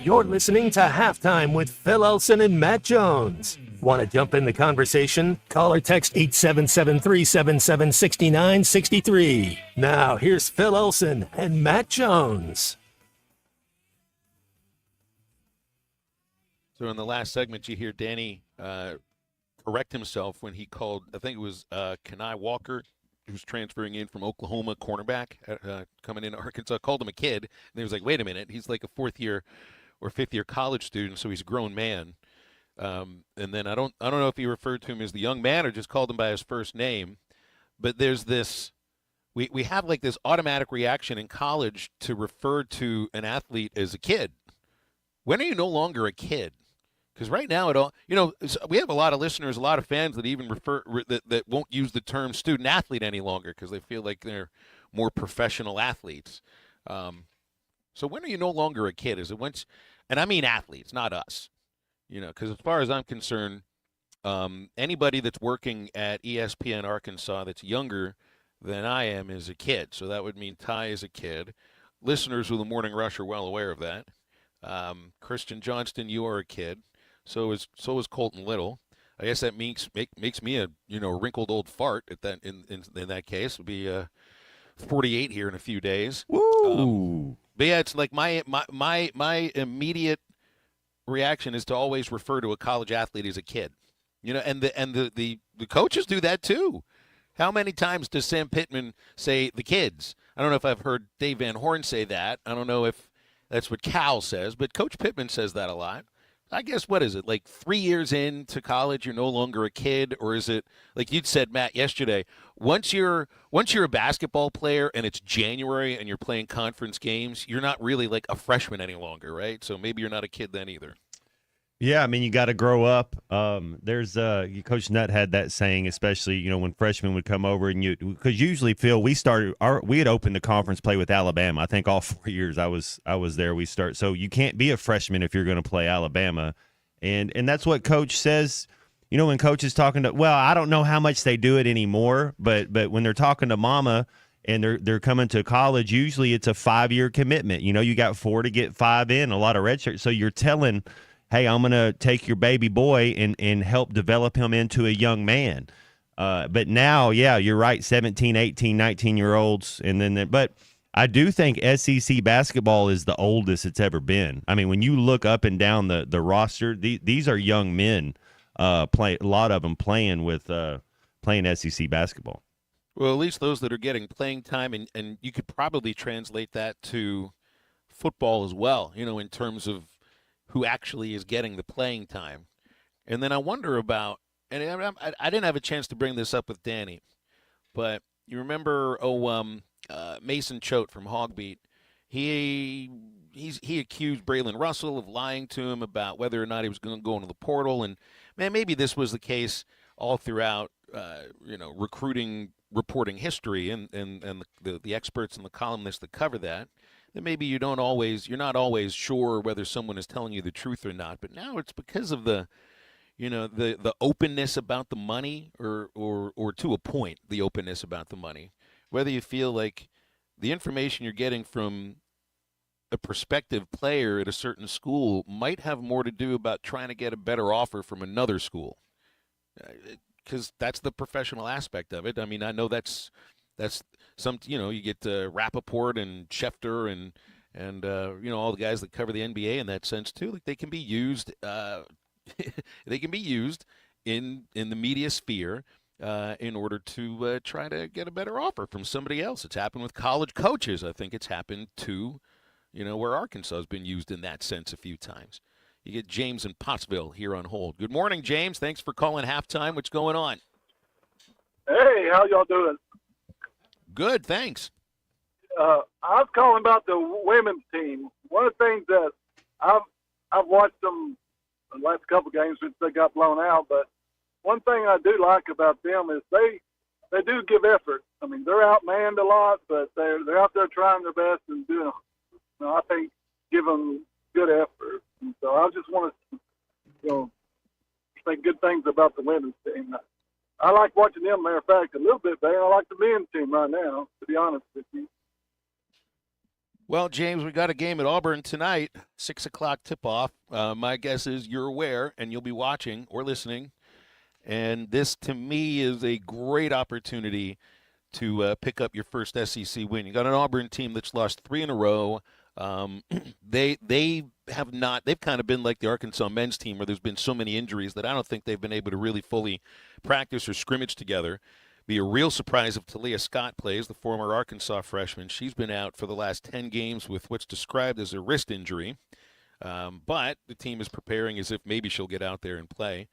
You're listening to Halftime with Phil Elson and Matt Jones. Want to jump in the conversation? Call or text 877-377-6963. Now, here's Phil Elson and Matt Jones. So in the last segment, you hear Danny correct himself when he called, I think it was Kenai Walker, who's transferring in from Oklahoma, cornerback, coming into Arkansas, called him a kid. And he was like, wait a minute, he's like a fourth-year or fifth-year college student, so he's a grown man. And then I don't know if he referred to him as the young man or just called him by his first name. But there's this, we have like this automatic reaction in college to refer to an athlete as a kid. When are you no longer a kid? Because right now, we have a lot of listeners, a lot of fans that even that won't use the term student athlete any longer because they feel like they're more professional athletes. So when are you no longer a kid? Is it once? And I mean athletes, not us. Because as far as I'm concerned, anybody that's working at ESPN Arkansas that's younger than I am is a kid. So that would mean Ty is a kid. Listeners of the Morning Rush are well aware of that. Christian Johnston, you are a kid. So is Colton Little. I guess that makes me a wrinkled old fart at that in that case. It'll be 48 here in a few days. Woo! But yeah, it's like my immediate reaction is to always refer to a college athlete as a kid. And the coaches do that too. How many times does Sam Pittman say the kids? I don't know if I've heard Dave Van Horn say that. I don't know if that's what Cal says, but Coach Pittman says that a lot. I guess, what is it, like 3 years into college, you're no longer a kid? Or is it, like you'd said, Matt, yesterday, once you're a basketball player and it's January and you're playing conference games, you're not really like a freshman any longer, right? So maybe you're not a kid then either. Yeah, I mean, you got to grow up. There's Coach Nutt had that saying, especially when freshmen would come over and because usually, Phil, we had opened the conference play with Alabama. I think all 4 years I was there. We start, so you can't be a freshman if you're going to play Alabama, and that's what Coach says. When Coach is talking to, well, I don't know how much they do it anymore, but when they're talking to Mama and they're coming to college, usually it's a 5-year commitment. You got 4 to get 5 in, a lot of redshirts. So you're telling, hey, I'm going to take your baby boy and help develop him into a young man. But now, yeah, you're right, 17, 18, 19-year-olds. But I do think SEC basketball is the oldest it's ever been. I mean, when you look up and down the roster, these are young men, a lot of them playing SEC basketball. Well, at least those that are getting playing time, and you could probably translate that to football as well, in terms of who actually is getting the playing time. And then I wonder about, and I didn't have a chance to bring this up with Danny, but you remember Mason Choate from Hogbeat. He accused Braylon Russell of lying to him about whether or not he was going to go into the portal. And man, maybe this was the case all throughout recruiting reporting history and the experts and the columnists that cover that. That maybe you're not always sure whether someone is telling you the truth or not. But now it's because of the openness about the money, or to a point, the openness about the money. Whether you feel like the information you're getting from a prospective player at a certain school might have more to do about trying to get a better offer from another school, because that's the professional aspect of it. I mean, I know that's some, you get Rappaport and Schefter and all the guys that cover the NBA in that sense too. Like they can be used, they can be used in the media sphere in order to try to get a better offer from somebody else. It's happened with college coaches. I think it's happened to, where Arkansas has been used in that sense a few times. You get James in Pottsville here on hold. Good morning, James. Thanks for calling Halftime. What's going on? Hey, how y'all doing? Good, thanks. I was calling about the women's team. One of the things that I've watched them the last couple games since they got blown out, but one thing I do like about them is they do give effort. I mean, they're outmanned a lot, but they're out there trying their best and doing, I think, give them good effort. And so I just want to, say good things about the women's team. I like watching them, matter of fact, a little bit better. I like the men's team right now, to be honest with you. Well, James, we got a game at Auburn tonight, 6 o'clock tip-off. My guess is you're aware, and you'll be watching or listening. And this, to me, is a great opportunity to pick up your first SEC win. You got an Auburn team that's lost 3 in a row. They have not. They've kind of been like the Arkansas men's team, where there's been so many injuries that I don't think they've been able to really fully practice or scrimmage together. Be a real surprise if Talia Scott plays, the former Arkansas freshman. She's been out for the last 10 games with what's described as a wrist injury. But the team is preparing as if maybe she'll get out there and play.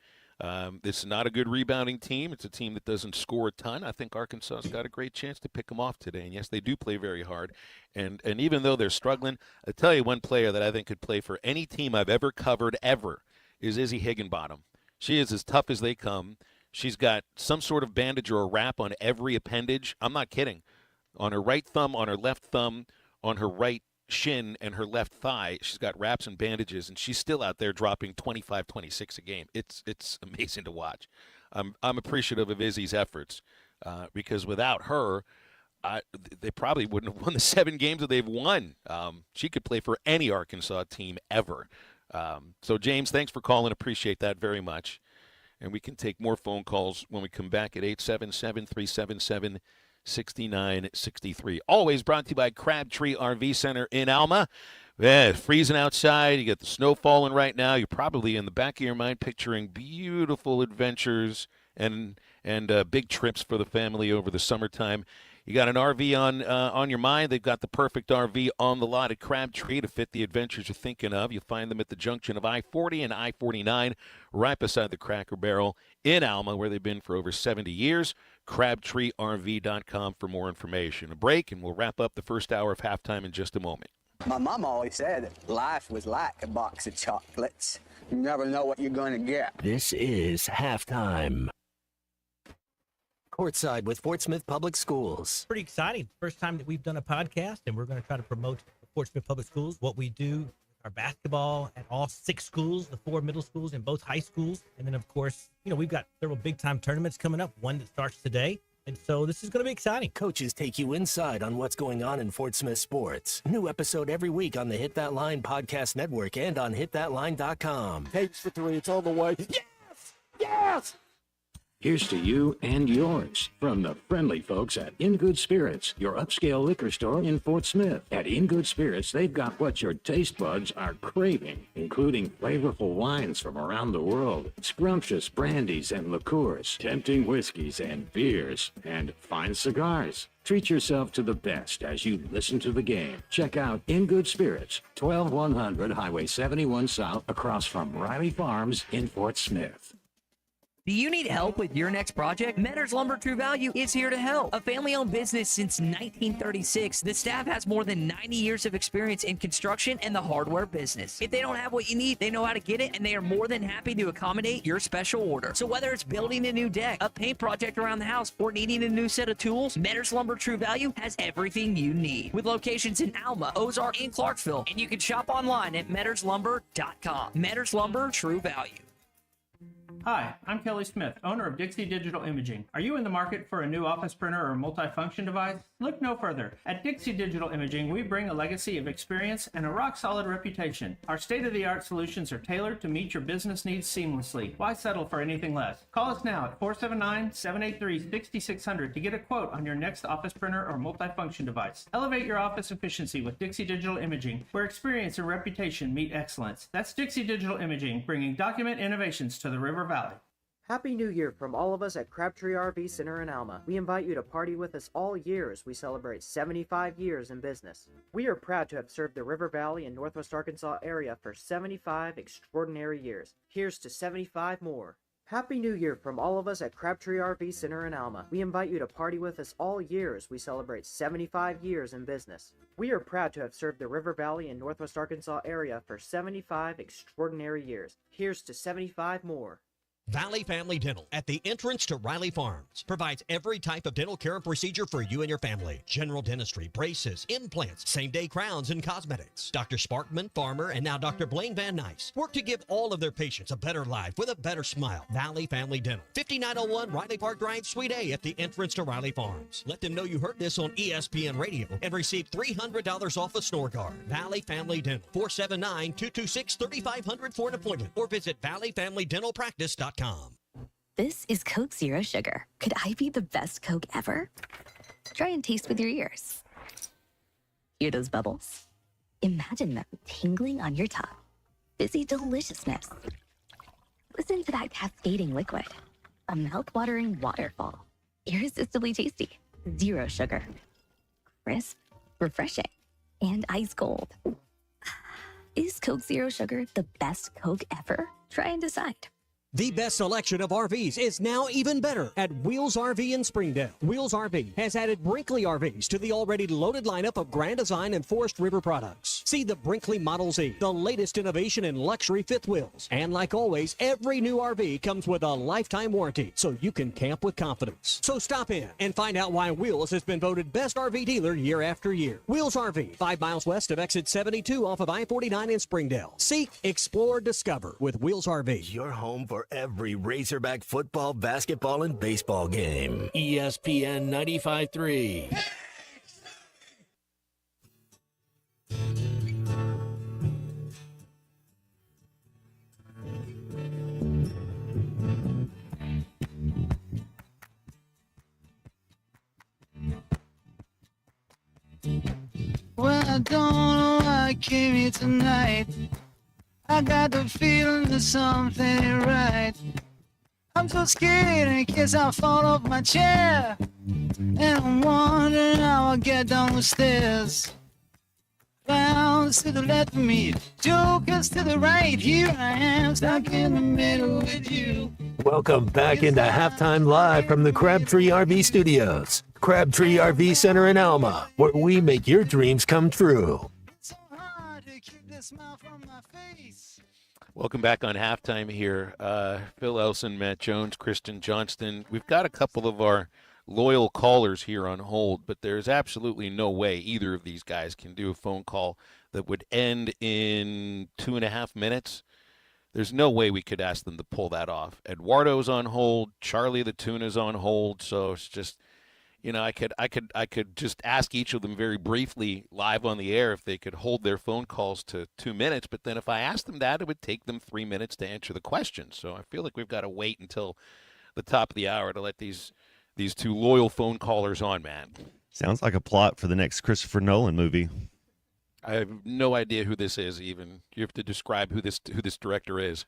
It's not a good rebounding team. It's a team that doesn't score a ton. I think Arkansas's got a great chance to pick them off today. And, yes, they do play very hard. And even though they're struggling, I'll tell you one player that I think could play for any team I've ever covered ever is Izzy Higginbottom. She is as tough as they come. She's got some sort of bandage or a wrap on every appendage. I'm not kidding. On her right thumb, on her left thumb, on her right shin, and her left thigh, she's got wraps and bandages, and she's still out there dropping 25, 26 a game. It's amazing to watch. I'm appreciative of Izzy's efforts because without her, they probably wouldn't have won the 7 games that they've won. She could play for any Arkansas team ever. So, James, thanks for calling. Appreciate that very much. And we can take more phone calls when we come back at 877-377-6963. Always brought to you by Crabtree RV Center in Alma. Yeah, freezing outside. You got the snow falling right now. You're probably in the back of your mind picturing beautiful adventures and big trips for the family over the summertime. You got an RV on your mind. They've got the perfect RV on the lot at Crabtree to fit the adventures you're thinking of. You'll find them at the junction of I-40 and I-49, right beside the Cracker Barrel in Alma, where they've been for over 70 years. CrabtreeRV.com for more information. A break, and we'll wrap up the first hour of halftime in just a moment. My mom always said that life was like a box of chocolates. You never know what you're going to get. This is halftime. Courtside with Fort Smith Public Schools. Pretty exciting. First time that we've done a podcast, and we're going to try to promote Fort Smith Public Schools, what we do with our basketball at all 6 schools, the 4 middle schools and both high schools. And then, of course, we've got several big-time tournaments coming up, one that starts today. And so this is going to be exciting. Coaches take you inside on what's going on in Fort Smith sports. New episode every week on the Hit That Line podcast network and on hitthatline.com. Takes for 3. It's all the way. Yes! Yes! Here's to you and yours from the friendly folks at In Good Spirits, your upscale liquor store in Fort Smith. At In Good Spirits, they've got what your taste buds are craving, including flavorful wines from around the world, scrumptious brandies and liqueurs, tempting whiskeys and beers, and fine cigars. Treat yourself to the best as you listen to the game. Check out In Good Spirits, 12100 Highway 71 South, across from Riley Farms in Fort Smith. Do you need help with your next project? Metters Lumber True Value is here to help. A family-owned business since 1936, the staff has more than 90 years of experience in construction and the hardware business. If they don't have what you need, they know how to get it, and they are more than happy to accommodate your special order. So whether it's building a new deck, a paint project around the house, or needing a new set of tools, Metters Lumber True Value has everything you need. With locations in Alma, Ozark, and Clarksville, and you can shop online at metterslumber.com. Metters Lumber True Value. Hi, I'm Kelly Smith, owner of Dixie Digital Imaging. Are you in the market for a new office printer or multifunction device? Look no further. At Dixie Digital Imaging, we bring a legacy of experience and a rock-solid reputation. Our state-of-the-art solutions are tailored to meet your business needs seamlessly. Why settle for anything less? Call us now at 479-783-6600 to get a quote on your next office printer or multifunction device. Elevate your office efficiency with Dixie Digital Imaging, where experience and reputation meet excellence. That's Dixie Digital Imaging, bringing document innovations to the River Valley. Happy New Year from all of us at Crabtree RV Center in Alma. We invite you to party with us all year as we celebrate 75 years in business. We are proud to have served the River Valley and Northwest Arkansas area for 75 extraordinary years. Here's to 75 more. Happy New Year from all of us at Crabtree RV Center in Alma. We invite you to party with us all year as we celebrate 75 years in business. We are proud to have served the River Valley and Northwest Arkansas area for 75 extraordinary years. Here's to 75 more. Valley Family Dental, at the entrance to Riley Farms, provides every type of dental care and procedure for you and your family. General dentistry, braces, implants, same-day crowns, and cosmetics. Dr. Sparkman, Farmer, and now Dr. Blaine Van Nice work to give all of their patients a better life with a better smile. Valley Family Dental, 5901 Riley Park Drive, Suite A, at the entrance to Riley Farms. Let them know you heard this on ESPN Radio and receive $300 off a snore guard. Valley Family Dental, 479-226-3500 for an appointment, or visit valleyfamilydentalpractice.com. This is Coke Zero Sugar. Could I be the best Coke ever? Try and taste with your ears. Hear those bubbles? Imagine them tingling on your tongue. Fizzy deliciousness. Listen to that cascading liquid. A mouth-watering waterfall. Irresistibly tasty. Zero sugar. Crisp, refreshing, and ice cold. Is Coke Zero Sugar the best Coke ever? Try and decide. The best selection of RVs is now even better at Wheels RV in Springdale. Wheels RV has added Brinkley RVs to the already loaded lineup of Grand Design and Forest River products. See the Brinkley Model Z, the latest innovation in luxury fifth wheels. And like always, every new RV comes with a lifetime warranty, so you can camp with confidence. So stop in and find out why Wheels has been voted best RV dealer year after year. Wheels RV, 5 miles west of exit 72 off of I-49 in Springdale. Seek, explore, discover with Wheels RV. Your home for every Razorback football, basketball, and baseball game. ESPN 95.3. Well, I don't know why I came here tonight. I got the feeling that something ain't right. I'm so scared in case I fall off my chair. And I'm wondering how I'll get down the stairs. Clowns to the left of me, jokers to the right. Here I am, stuck in the middle with you. Welcome back into Halftime Live from the Crabtree RV Studios. Crabtree RV Center in Alma, where we make your dreams come true. Welcome back on halftime here. Phil Elson, Matt Jones, Kristen Johnston. We've got a couple of our loyal callers here on hold, but there's absolutely no way either of these guys can do a phone call that would end in 2.5 minutes. There's no way we could ask them to pull that off. Eduardo's on hold. Charlie the Tuna's on hold. So it's just, you know, I could just ask each of them very briefly live on the air if they could hold their phone calls to 2 minutes. But then if I asked them that, it would take them 3 minutes to answer the question. So I feel like we've got to wait until the top of the hour to let these two loyal phone callers on, man. Sounds like a plot for the next Christopher Nolan movie. I have no idea who this is even. You have to describe who this director is.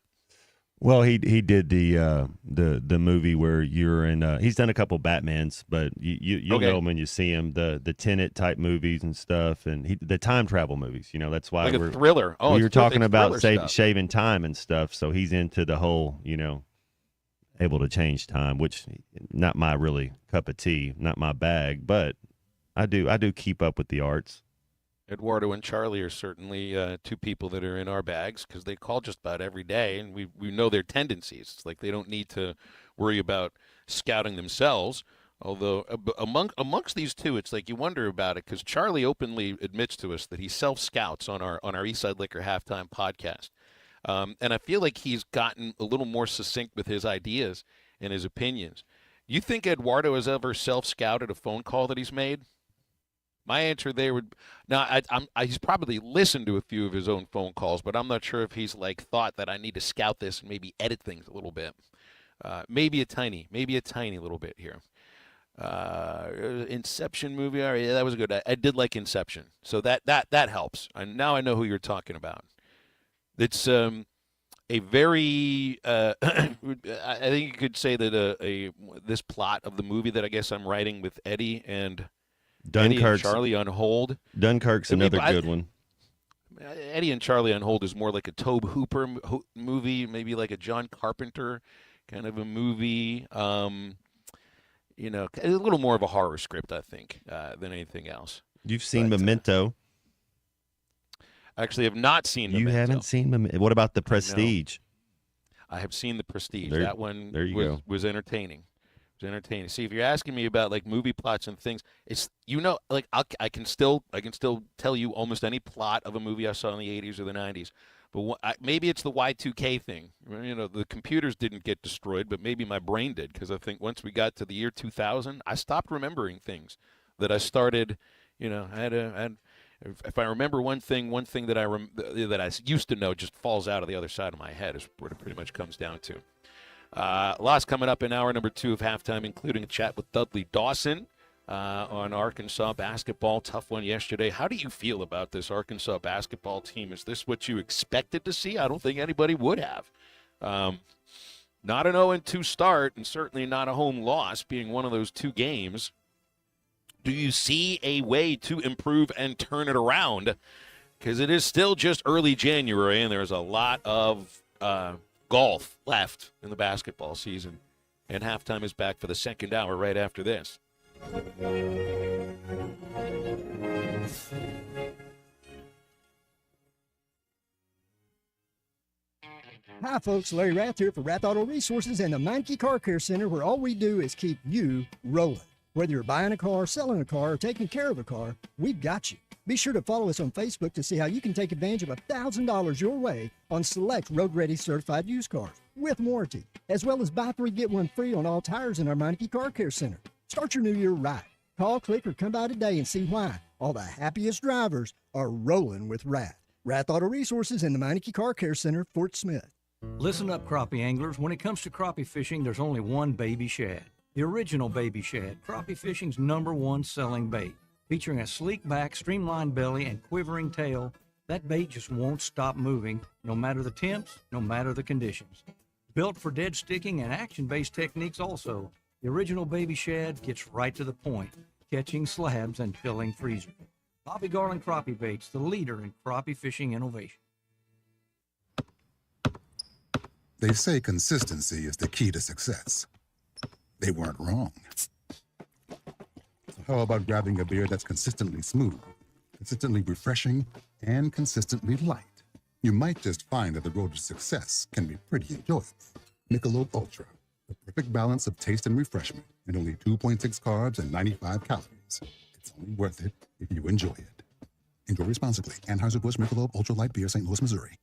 Well, he did the movie where you're in. He's done a couple Batmans, but you'll Okay. know him when you see him. The Tenet type movies and stuff, and the time travel movies. You know, that's why Like a we're thriller. Oh, we it's were talking terrific about thriller stuff. shaving time and stuff. So he's into the whole, you know, able to change time, which not my really cup of tea, not my bag, but I do keep up with the arts. Eduardo and Charlie are certainly two people that are in our bags because they call just about every day, and we know their tendencies. It's like they don't need to worry about scouting themselves. Although amongst these two, it's like you wonder about it because Charlie openly admits to us that he self-scouts on our Eastside Liquor Halftime podcast. And I feel like he's gotten a little more succinct with his ideas and his opinions. You think Eduardo has ever self-scouted a phone call that he's made? My answer there would he's probably listened to a few of his own phone calls, but I'm not sure if he's like thought that I need to scout this and maybe edit things a little bit. Maybe a tiny little bit here. Inception movie. All right, yeah, that was good. I did like Inception, so that helps. Now I know who you're talking about. It's a very I think you could say that this plot of the movie that I guess I'm writing with Eddie and Charlie on hold. Dunkirk's another good one. Eddie and Charlie on hold is more like a Tobe Hooper movie, maybe like a John Carpenter kind of a movie. You know, a little more of a horror script, I think, than anything else. You've seen Memento. Actually, have not seen Memento. You haven't seen Memento. What about The Prestige? I have seen The Prestige. There that one you was, go. was entertaining. It was entertaining. See, if you're asking me about like movie plots and things, it's like I can still tell you almost any plot of a movie I saw in the 80s or the 90s. But maybe it's the Y2K thing. The computers didn't get destroyed, but maybe my brain did, because I think once we got to the year 2000, I stopped remembering things that I started. If I remember one thing that I used to know just falls out of the other side of my head is what it pretty much comes down to. Lots coming up in hour number 2 of Halftime, including a chat with Dudley Dawson on Arkansas basketball. Tough one yesterday. How do you feel about this Arkansas basketball team? Is this what you expected to see? I don't think anybody would have. Not an 0-2 start, and certainly not a home loss, being one of those 2 games. Do you see a way to improve and turn it around? Because it is still just early January, and there's a lot of golf left in the basketball season. And Halftime is back for the second hour right after this. Hi, folks. Larry Rath here for Rath Auto Resources and the Meineke Car Care Center, where all we do is keep you rolling. Whether you're buying a car, selling a car, or taking care of a car, we've got you. Be sure to follow us on Facebook to see how you can take advantage of $1,000 your way on select road-ready certified used cars with warranty, as well as buy 3, get 1 free on all tires in our Meineke Car Care Center. Start your new year right. Call, click, or come by today and see why all the happiest drivers are rolling with Rath. Rath Auto Resources and the Meineke Car Care Center, Fort Smith. Listen up, crappie anglers. When it comes to crappie fishing, there's only one baby shad. The original baby shad, crappie fishing's #1 selling bait. Featuring a sleek back, streamlined belly, and quivering tail, that bait just won't stop moving, no matter the temps, no matter the conditions. Built for dead sticking and action-based techniques also, the original baby shad gets right to the point, catching slabs and filling freezers. Bobby Garland Crappie Baits, the leader in crappie fishing innovation. They say consistency is the key to success. They weren't wrong. So how about grabbing a beer that's consistently smooth, consistently refreshing, and consistently light? You might just find that the road to success can be pretty enjoyable. Michelob Ultra, the perfect balance of taste and refreshment, and only 2.6 carbs and 95 calories. It's only worth it if you enjoy it. Enjoy responsibly. Anheuser-Busch Michelob Ultra Light Beer, St. Louis, Missouri.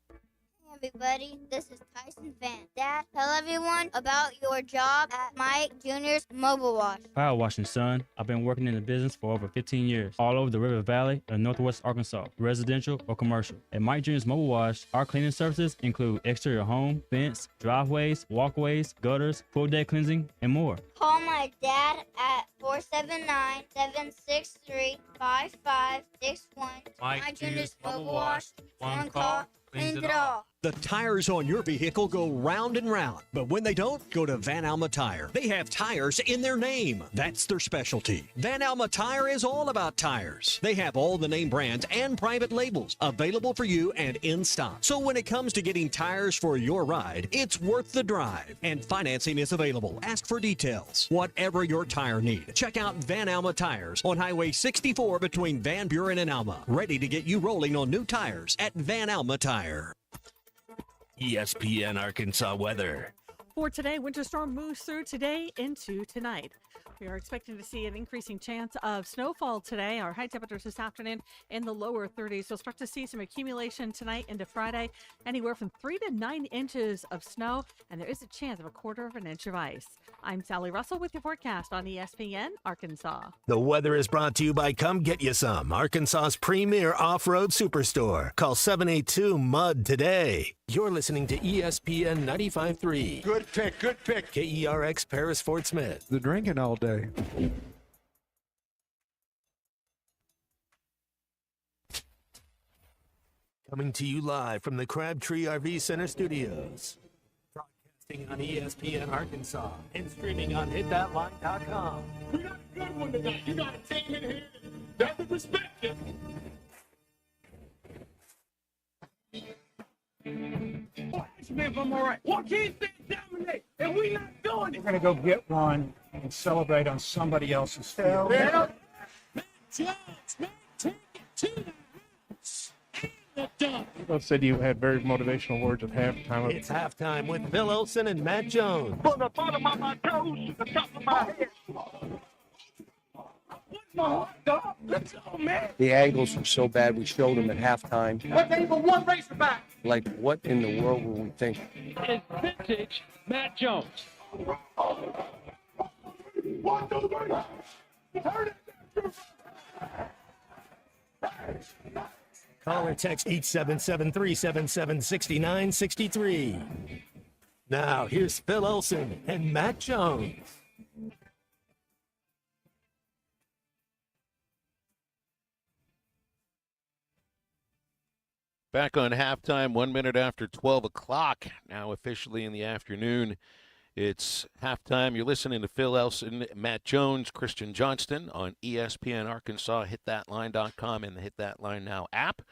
Everybody, this is Tyson Van. Dad, tell everyone about your job at Mike Jr.'s Mobile Wash. Power washing, son. I've been working in the business for over 15 years, all over the River Valley and Northwest Arkansas, residential or commercial. At Mike Jr.'s Mobile Wash, our cleaning services include exterior home, fence, driveways, walkways, gutters, pool deck cleansing, and more. Call my dad at 479-763-5561. Mike Jr.'s Mobile Wash. One call, cleans it all. The tires on your vehicle go round and round, but when they don't, go to Van Alma Tire. They have tires in their name. That's their specialty. Van Alma Tire is all about tires. They have all the name brands and private labels available for you and in stock. So when it comes to getting tires for your ride, it's worth the drive. And financing is available. Ask for details. Whatever your tire need, check out Van Alma Tires on Highway 64 between Van Buren and Alma. Ready to get you rolling on new tires at Van Alma Tire. ESPN Arkansas weather. For today, winter storm moves through today into tonight. We are expecting to see an increasing chance of snowfall today. Our high temperatures this afternoon in the lower 30s. You'll start to see some accumulation tonight into Friday, anywhere from 3 to 9 inches of snow, and there is a chance of a 1/4 inch of ice. I'm Sally Russell with your forecast on ESPN Arkansas. The weather is brought to you by Come Get You Some, Arkansas's premier off-road superstore. Call 782-MUD today. You're listening to ESPN 95.3. Good pick, good pick. KERX Paris, Fort Smith. The drinking all day. Coming to you live from the Crabtree RV Center studios. Broadcasting on ESPN Arkansas and streaming on hitthatline.com. We got a good one tonight. You got a team in here that doesn't respect it. Ask me if I'm all right. Why can't they dominate? And we not doing it. We're going to go get one and celebrate on somebody else's field. Yeah. Matt Jones, take it to the house. And the shot. You said you had very motivational words at halftime. It's halftime with Phil Olsen and Matt Jones. From the bottom of my toes to the top of my head. My heart, dog. Let's go, man. The angles were so bad, we showed them at halftime. What's even one Razorback? Like, what in the world were we thinking? It's vintage Matt Jones. 1, 2, 3. Turn it. Call or text 877-377-6963. Now, here's Phil Olsen and Matt Jones. Back on halftime, 1 minute after 12 o'clock, now officially in the afternoon. It's halftime. You're listening to Phil Elson, Matt Jones, Christian Johnston on ESPN Arkansas, hitthatline.com, and the Hit That Line Now app.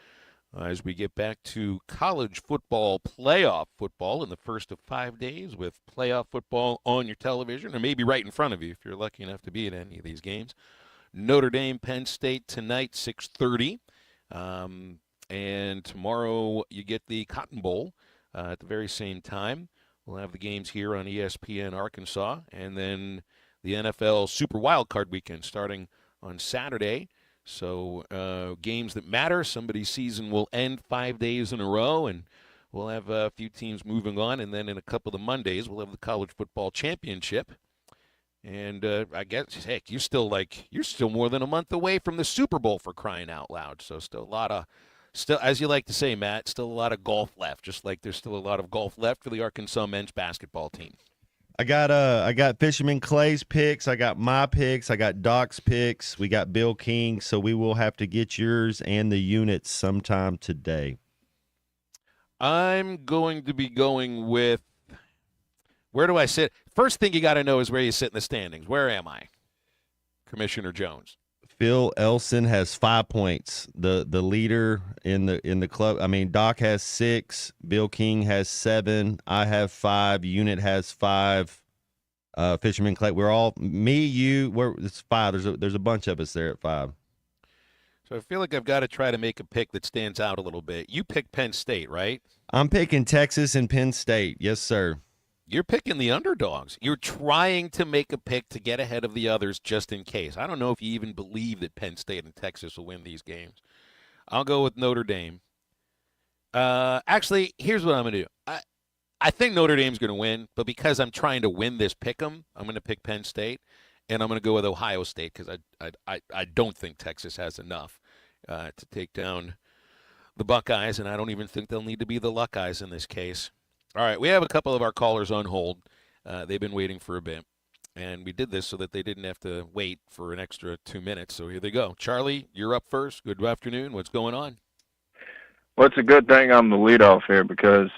As we get back to college football, playoff football in the first of 5 days with playoff football on your television, or maybe right in front of you if you're lucky enough to be at any of these games. Notre Dame, Penn State tonight, 6:30. And tomorrow you get the Cotton Bowl at the very same time. We'll have the games here on ESPN Arkansas, and then the NFL Super Wildcard Weekend starting on Saturday. So games that matter. Somebody's season will end 5 days in a row, and we'll have a few teams moving on. And then in a couple of Mondays, we'll have the College Football Championship. And I guess, heck, you're still more than a month away from the Super Bowl, for crying out loud. So still, as you like to say, Matt, still a lot of golf left, just like there's still a lot of golf left for the Arkansas men's basketball team. I got Fisherman Clay's picks. I got my picks. I got Doc's picks. We got Bill King. So we will have to get yours and the units sometime today. I'm going to be going with, where do I sit? First thing you got to know is where you sit in the standings. Where am I, Commissioner Jones? Phil Elson has 5 points. The leader in the club. I mean, Doc has 6. Bill King has 7. I have 5. Unit has 5. Fisherman Clay. We're all it's 5. There's a bunch of us there at 5. So I feel like I've got to try to make a pick that stands out a little bit. You picked Penn State, right? I'm picking Texas and Penn State. Yes, sir. You're picking the underdogs. You're trying to make a pick to get ahead of the others just in case. I don't know if you even believe that Penn State and Texas will win these games. I'll go with Notre Dame. Actually, here's what I'm going to do. I think Notre Dame's going to win, but because I'm trying to win this pick'em, I'm going to pick Penn State, and I'm going to go with Ohio State because I don't think Texas has enough to take down the Buckeyes, and I don't even think they'll need to be the Luckeyes in this case. All right, we have a couple of our callers on hold. They've been waiting for a bit, and we did this so that they didn't have to wait for an extra 2 minutes. So here they go. Charlie, you're up first. Good afternoon. What's going on? Well, it's a good thing I'm the leadoff here because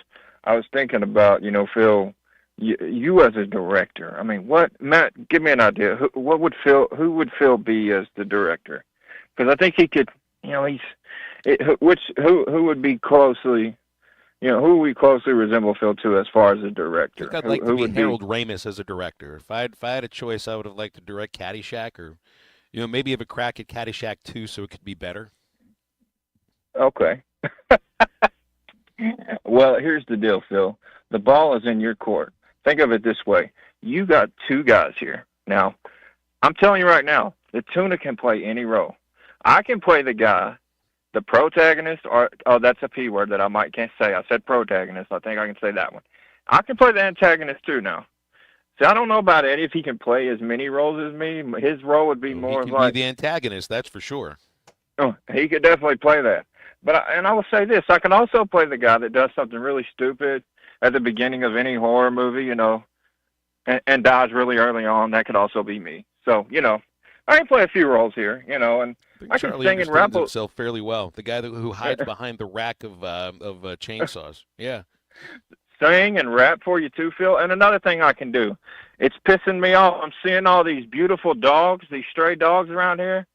I was thinking about, Phil, you as a director. I mean, Matt, give me an idea. Who would Phil be as the director? Because I think he could, who would be closely. Who we closely resemble Phil to as far as a director? I think I'd like to be Harold Ramis as a director. If I had a choice, I would have liked to direct Caddyshack, or maybe have a crack at Caddyshack 2 so it could be better. Okay. Well, here's the deal, Phil. The ball is in your court. Think of it this way: you got 2 guys here. Now, I'm telling you right now, the tuna can play any role. I can play the guy. The protagonist, that's a P word that I can't say. I said protagonist. I think I can say that one. I can play the antagonist too now. See, I don't know about Eddie if he can play as many roles as me. His role would be more he of like be the antagonist. That's for sure. Oh, he could definitely play that. But I will say this: I can also play the guy that does something really stupid at the beginning of any horror movie, and dies really early on. That could also be me. So, I can play a few roles here, and I can Charlie sing and rap himself fairly well. The guy who hides behind the rack of chainsaws. Yeah. Sing and rap for you too, Phil. And another thing I can do, it's pissing me off. I'm seeing all these beautiful dogs, these stray dogs around here.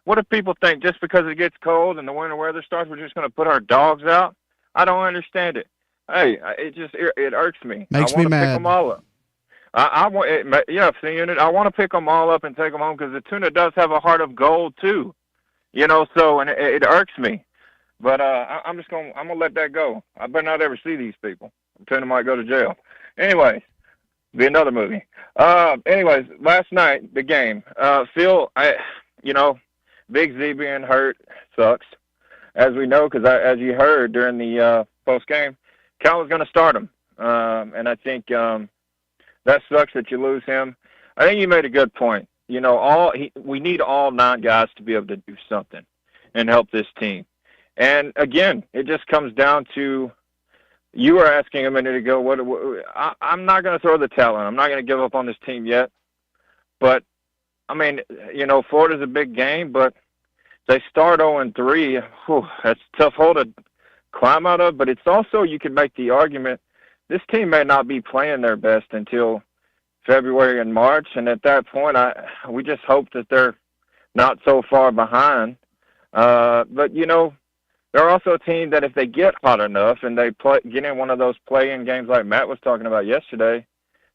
What if people think just because it gets cold and the winter weather starts, we're just going to put our dogs out? I don't understand it. Hey, it irks me. Makes I want me to pick mad. them all up. I want to pick them all up and take them home because the tuna does have a heart of gold too. So, and it irks me. But I'm gonna let that go. I better not ever see these people. I'm telling them I might go to jail. Anyways, be another movie. Anyways, last night the game. Phil, Big Z being hurt sucks, as we know, because as you heard during the post game, Cal was going to start him, and I think that sucks that you lose him. I think you made a good point. We need all 9 guys to be able to do something and help this team. And again, it just comes down to, you were asking a minute ago, I'm not going to throw the towel in. I'm not going to give up on this team yet. But, I mean, Florida's a big game, but they start 0-3. That's a tough hole to climb out of. But it's also, you can make the argument, this team may not be playing their best until February and March. And at that point, we just hope that they're not so far behind. But, they're also a team that if they get hot enough and they get in one of those play-in games like Matt was talking about yesterday,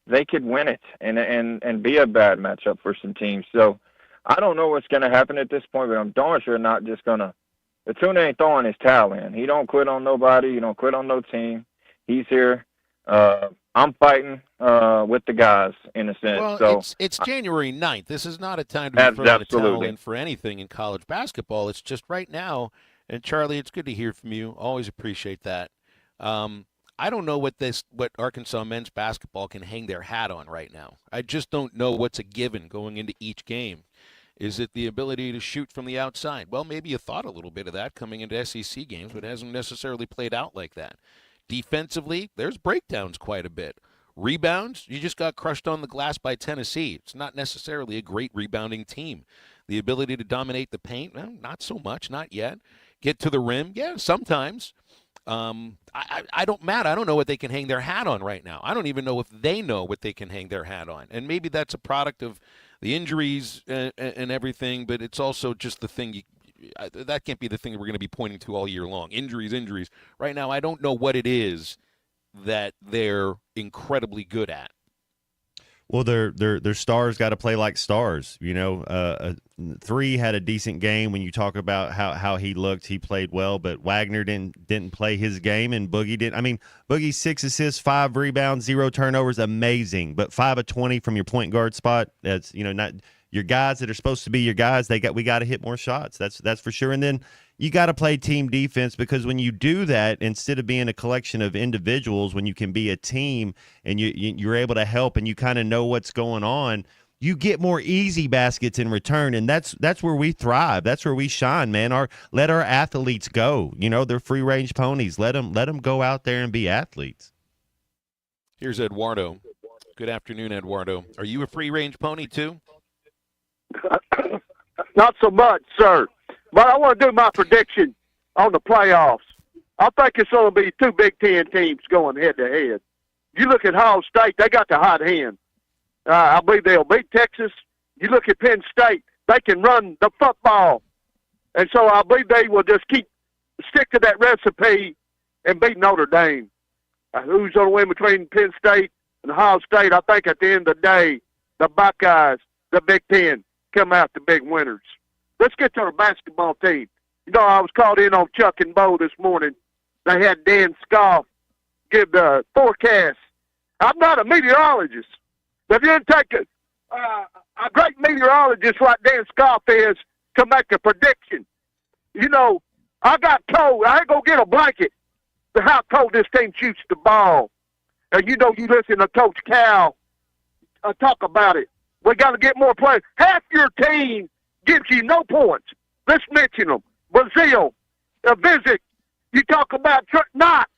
they could win it and be a bad matchup for some teams. So I don't know what's going to happen at this point, but I'm darn sure not just going to – the Tuna ain't throwing his towel in. He don't quit on nobody. He don't quit on no team. He's here. I'm fighting with the guys in a sense. Well, so it's January 9th. This is not a time to be throwing a towel in for anything in college basketball. It's just right now – and Charlie, it's good to hear from you. Always appreciate that. I don't know what Arkansas men's basketball can hang their hat on right now. I just don't know what's a given going into each game. Is it the ability to shoot from the outside? Well, maybe you thought a little bit of that coming into SEC games, but it hasn't necessarily played out like that. Defensively, there's breakdowns quite a bit. Rebounds, you just got crushed on the glass by Tennessee. It's not necessarily a great rebounding team. The ability to dominate the paint, well, not so much, not yet. Get to the rim, yeah, sometimes. I don't know what they can hang their hat on right now. I don't even know if they know what they can hang their hat on. And maybe that's a product of the injuries and everything, but it's also just the thing that can't be the thing we're going to be pointing to all year long. Injuries. Right now, I don't know what it is that they're incredibly good at. Well, their stars got to play like stars. 3 had a decent game. When you talk about how he looked, he played well. But Wagner didn't play his game, and Boogie didn't. I mean, Boogie 6 assists, 5 rebounds, 0 turnovers, amazing. But 5 of 20 from your point guard spot. That's not your guys that are supposed to be your guys. We got to hit more shots. That's for sure. And then you got to play team defense, because when you do that, instead of being a collection of individuals, when you can be a team and you're able to help and you kind of know what's going on, you get more easy baskets in return, and that's where we thrive. That's where we shine, man. Let our athletes go. They're free range ponies. Let them go out there and be athletes. Here's Eduardo. Good afternoon, Eduardo. Are you a free range pony too? Not so much, sir. But I want to do my prediction on the playoffs. I think it's going to be 2 Big Ten teams going head-to-head. You look at Ohio State, they got the hot hand. I believe they'll beat Texas. You look at Penn State, they can run the football. And so I believe they will just stick to that recipe and beat Notre Dame. Who's going to win between Penn State and Ohio State? I think at the end of the day, the Buckeyes, the Big Ten, come out the big winners. Let's get to our basketball team. I was called in on Chuck and Bo this morning. They had Dan Scoff give the forecast. I'm not a meteorologist. But if you didn't take a great meteorologist like Dan Scoff is to make a prediction, I got cold. I ain't going to get a blanket to how cold this team shoots the ball. And you listen to Coach Cal talk about it. We got to get more players. Half your team gives you no points. Let's mention them. Brazil, Vizic. You talk about Knox.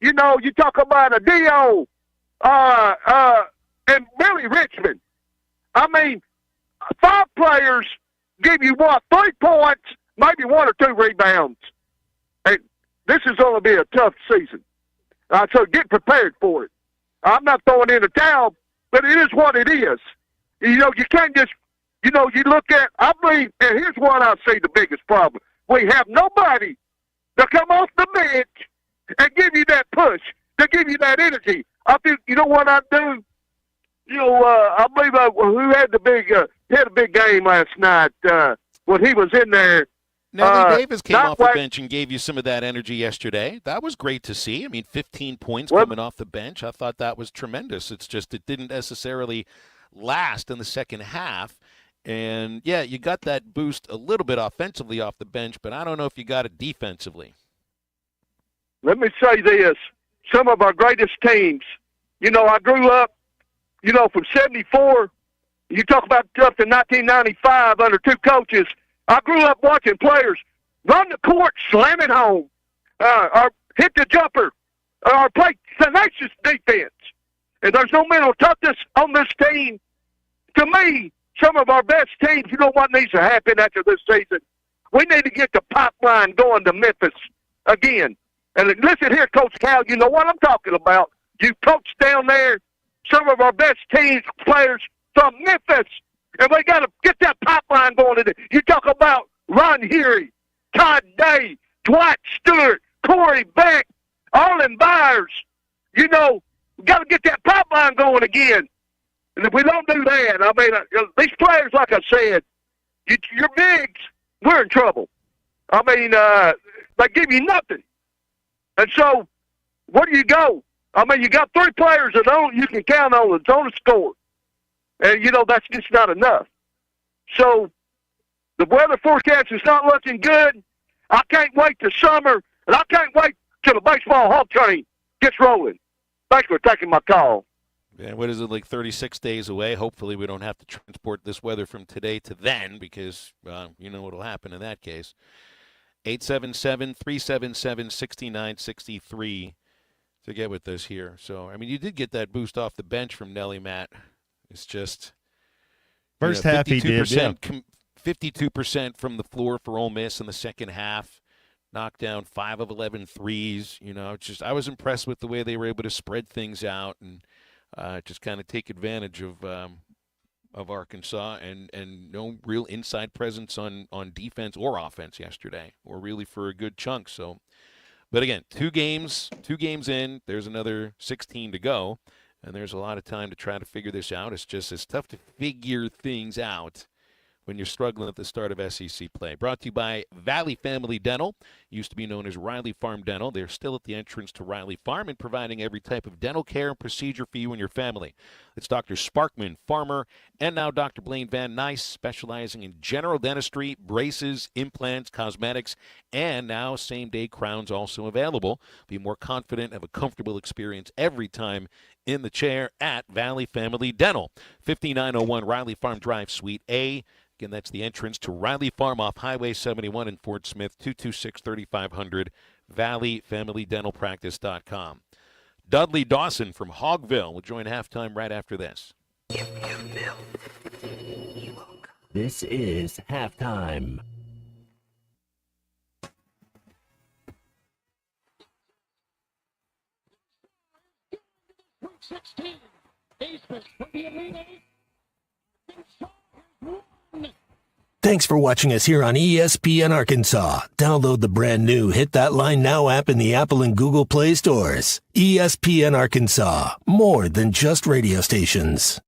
You talk about Adio, and Billy Richmond. I mean, 5 players give you 3 points, maybe 1 or 2 rebounds. And this is going to be a tough season. So get prepared for it. I'm not throwing in a towel, but it is what it is. You can't just, you look at, I believe, and here's what I see the biggest problem. We have nobody to come off the bench and give you that push, to give you that energy. I think, you know what I do? I believe who had the big, had a big game last night when he was in there. Nelly Davis came not off the wait- bench and gave you some of that energy yesterday. That was great to see. I mean, 15 points coming off the bench. I thought that was tremendous. It's just it didn't necessarily last in the second half. And, yeah, you got that boost a little bit offensively off the bench, but I don't know if you got it defensively. Let me say this. Some of our greatest teams, you know, I grew up, you know, from 74, you talk about up to 1995 under two coaches. I grew up watching players run the court, slam it home, or hit the jumper, or play tenacious defense. And there's no mental toughness on this team. To me, some of our best teams, you know what needs to happen after this season? We need to get the pipeline going to Memphis again. And listen here, Coach Cal, you know what I'm talking about. You coached down there some of our best teams, players from Memphis. And we got to get that pipeline going. You talk about Ron Heary, Todd Day, Dwight Stewart, Corey Beck, Arlen Byers. You know, we got to get that pipeline going again. And if we don't do that, I mean, these players, like I said, you're bigs, we're in trouble. I mean, they give you nothing. And so, where do you go? I mean, you got three players that you can count on that's on the score. And, you know, that's just not enough. So, the weather forecast is not looking good. I can't wait till summer, and I can't wait till the baseball hog train gets rolling. Thanks for taking my call. Yeah, what is it, like 36 days away? Hopefully we don't have to transport this weather from today to then because you know what will happen in that case. 877-377-6963 to get with us here. So, I mean, you did get that boost off the bench from Nelly, Matt. It's just First half he did, yeah. 52% from the floor for Ole Miss in the second half. Knocked down 5 of 11 threes. You know, it's just I was impressed with the way they were able to spread things out and just kind of take advantage of Arkansas and no real inside presence on defense or offense yesterday, or really for a good chunk. So, but again, two games in. There's another 16 to go, and there's a lot of time to try to figure this out. It's tough to figure things out when you're struggling at the start of SEC play. Brought to you by Valley Family Dental. Used to be known as Riley Farm Dental. They're still at the entrance to Riley Farm and providing every type of dental care and procedure for you and your family. It's Dr. Sparkman, Farmer, and now Dr. Blaine Van Nice, specializing in general dentistry, braces, implants, cosmetics, and now same-day crowns also available. Be more confident, have a comfortable experience every time in the chair at Valley Family Dental. 5901 Riley Farm Drive, Suite A. Again, that's the entrance to Riley Farm off Highway 71 in Fort Smith, 226-3500, valleyfamilydentalpractice.com. Dudley Dawson from Hogville will join halftime right after this. This is halftime. Thanks for watching us here on ESPN Arkansas. Download the brand new Hit That Line Now app in the Apple and Google Play stores. ESPN Arkansas, more than just radio stations.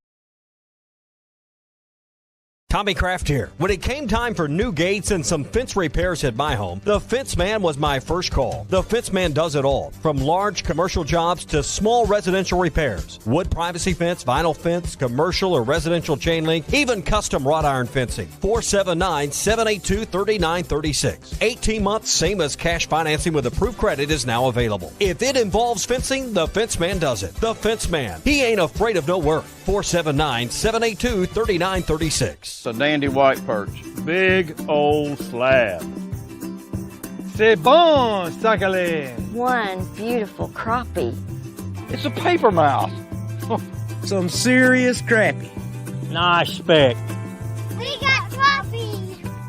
Tommy Kraft here. When it came time for new gates and some fence repairs at my home, the Fence Man was my first call. The Fence Man does it all, from large commercial jobs to small residential repairs. Wood privacy fence, vinyl fence, commercial or residential chain link, even custom wrought iron fencing. 479-782-3936. 18 months, same as cash financing with approved credit is now available. If it involves fencing, the Fence Man does it. The Fence Man. He ain't afraid of no work. 479-782-3936. A dandy white perch. Big old slab. C'est bon, sacalé. One beautiful crappie. It's a paper mouth. Some serious crappie. Nice speck. We got coffee.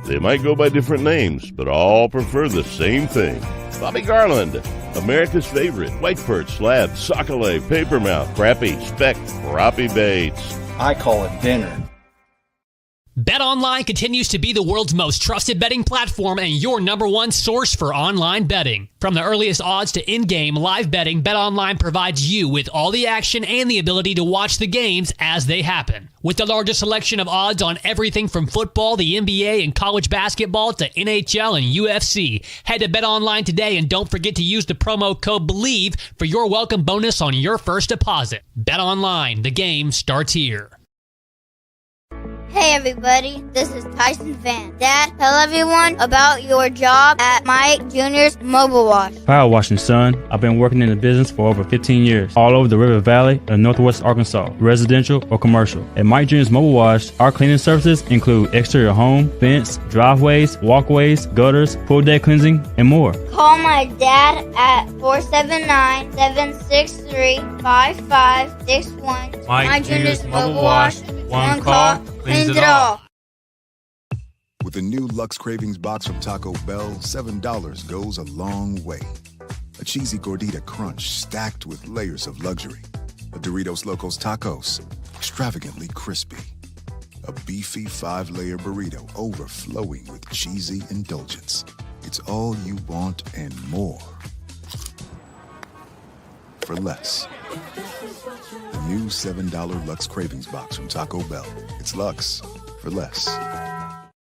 They might go by different names, but all prefer the same thing. Bobby Garland, America's favorite white perch, slab, sockeye, papermouth, crappie, speck, crappie baits. I call it dinner. BetOnline continues to be the world's most trusted betting platform and your number one source for online betting. From the earliest odds to in-game live betting, BetOnline provides you with all the action and the ability to watch the games as they happen. With the largest selection of odds on everything from football, the NBA, and college basketball to NHL and UFC, head to BetOnline today and don't forget to use the promo code BELIEVE for your welcome bonus on your first deposit. BetOnline, the game starts here. Hey everybody, this is Tyson Van. Dad, tell everyone about your job at Mike Jr.'s Mobile Wash. Power washing, son. I've been working in the business for over 15 years, all over the River Valley and Northwest Arkansas, residential or commercial. At Mike Jr.'s Mobile Wash, our cleaning services include exterior home, fence, driveways, walkways, gutters, pool deck cleansing, and more. Call my dad at 479-763-5561. Mike Jr.'s Mobile Wash. One call cleans it all. With a new Lux Cravings box from Taco Bell, $7 goes a long way. A cheesy gordita crunch stacked with layers of luxury. A Doritos Locos Tacos, extravagantly crispy. A beefy 5-layer burrito overflowing with cheesy indulgence. It's all you want and more. For less. The new $7 Lux Cravings box from Taco Bell. It's Lux for less.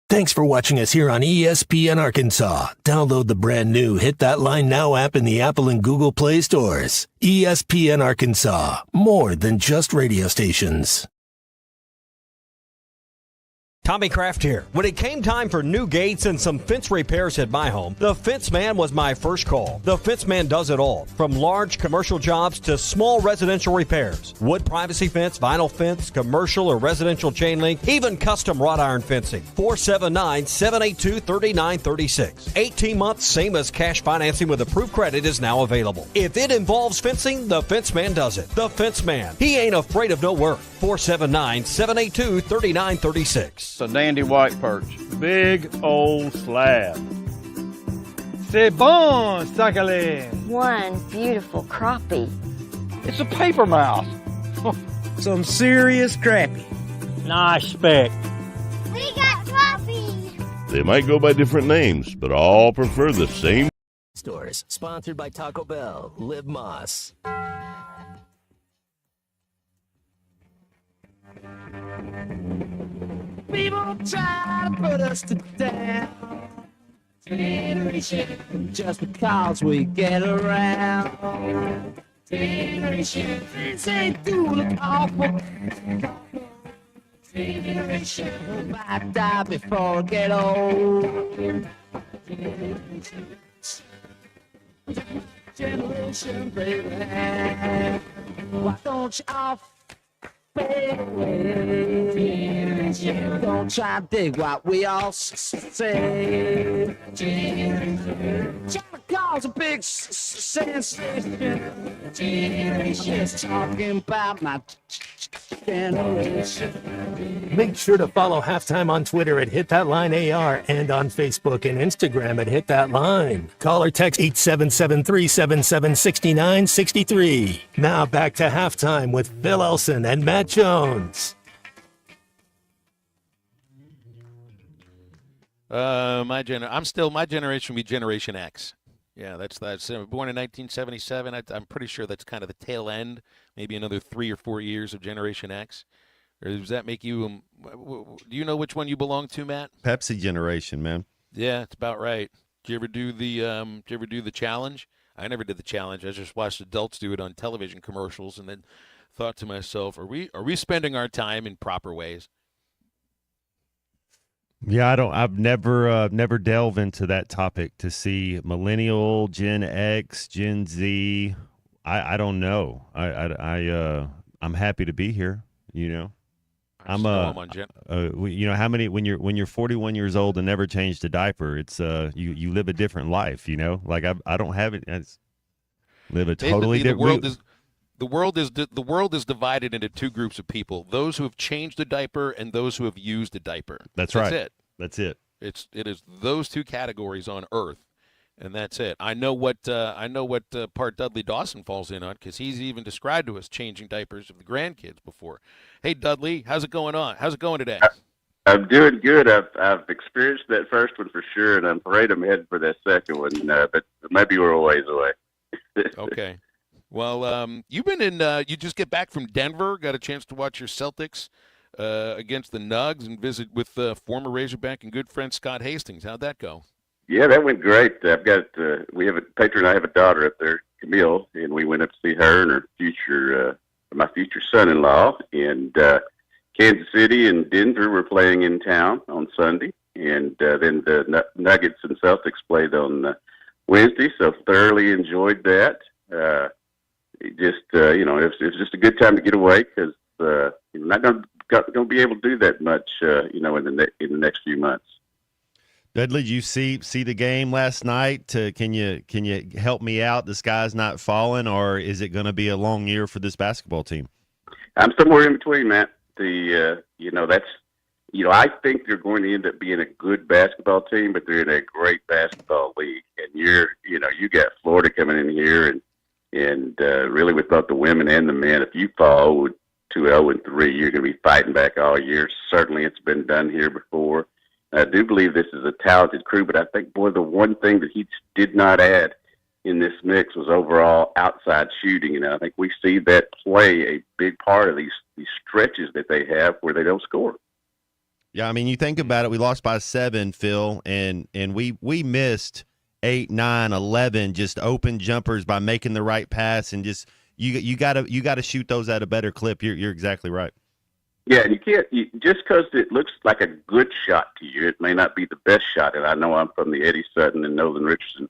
Thanks for watching us here on ESPN Arkansas. Download the brand new Hit That Line Now app in the Apple and Google Play stores. ESPN Arkansas, more than just radio stations. Tommy Kraft here. When it came time for new gates and some fence repairs at my home, the Fence Man was my first call. The Fence Man does it all, from large commercial jobs to small residential repairs. Wood privacy fence, vinyl fence, commercial or residential chain link, even custom wrought iron fencing. 479-782-3936. 18 months, same as cash financing with approved credit is now available. If it involves fencing, the Fence Man does it. The Fence Man. He ain't afraid of no work. 479-782-3936. It's a dandy white perch. Big old slab. C'est bon, sacalé. One beautiful crappie. It's a paper mouse. Some serious crappie. Nice speck. We got coffee. They might go by different names, but all prefer the same. Stores, sponsored by Taco Bell. Live Moss. People try to put us to down. Generation, just because we get around. Generation, things ain't do look awful. Generation, might die before I get old. Generation, baby, why don't you off? Don't try to dig what we all say. Trying to cause a big sensation. Just talking about my generation. Make sure to follow Halftime on Twitter at Hit That Line AR and on Facebook and Instagram at Hit That Line. Call or text 877-377-6963. Now back to Halftime with Phil Elson and Matt Jones. My generation would be Generation X. Yeah, that's born in 1977. I'm pretty sure that's kind of the tail end, maybe another 3 or 4 years of Generation X. Or does that make you? Do you know which one you belong to, Matt? Pepsi generation, man. Yeah, that's about right. Did you ever do the challenge? I never did the challenge. I just watched adults do it on television commercials, and then thought to myself, are we spending our time in proper ways? Yeah, I've never delved into that topic to see millennial, Gen X, Gen Z. I don't know. I'm happy to be here. You know, you know how many when you're 41 years old and never changed a diaper, it's you live a different life. You know, like I don't have it. I live a totally different. The world is divided into two groups of people: those who have changed a diaper and those who have used a diaper. That's right. That's it. It is those two categories on Earth, and that's it. I know what part Dudley Dawson falls in on, because he's even described to us changing diapers of the grandkids before. Hey Dudley, how's it going today? I'm doing good. I've experienced that first one for sure, and I'm afraid I'm heading for that second one. But maybe we're a ways away. Okay. Well, you've been in. You just get back from Denver. Got a chance to watch your Celtics against the Nugs and visit with former Razorback and good friend Scott Hastings. How'd that go? Yeah, that went great. I've got Patriot and I have a daughter up there, Camille, and we went up to see her and her my future son-in-law. And Kansas City and Denver were playing in town on Sunday, and then the Nuggets and Celtics played on Wednesday. So thoroughly enjoyed that. It was just a good time to get away because you're not going to be able to do that much, in the next few months. Dudley, did you see the game last night? Can you help me out? The sky's not falling, or is it going to be a long year for this basketball team? I'm somewhere in between, Matt. I think they're going to end up being a good basketball team, but they're in a great basketball league. And you got Florida coming in here, and really with both the women and the men, if you fall 2-0-3, you're going to be fighting back all year. Certainly, it's been done here before. I do believe this is a talented crew, but I think, boy, the one thing that he did not add in this mix was overall outside shooting. And I think we see that play a big part of these stretches that they have where they don't score. Yeah, I mean, you think about it, we lost by 7, Phil, and we missed 8, 9, 11 just open jumpers by making the right pass, and just you got to shoot those at a better clip. You're exactly right. Yeah, and just because it looks like a good shot to you, it may not be the best shot. And I know I'm from the Eddie Sutton and Nolan Richardson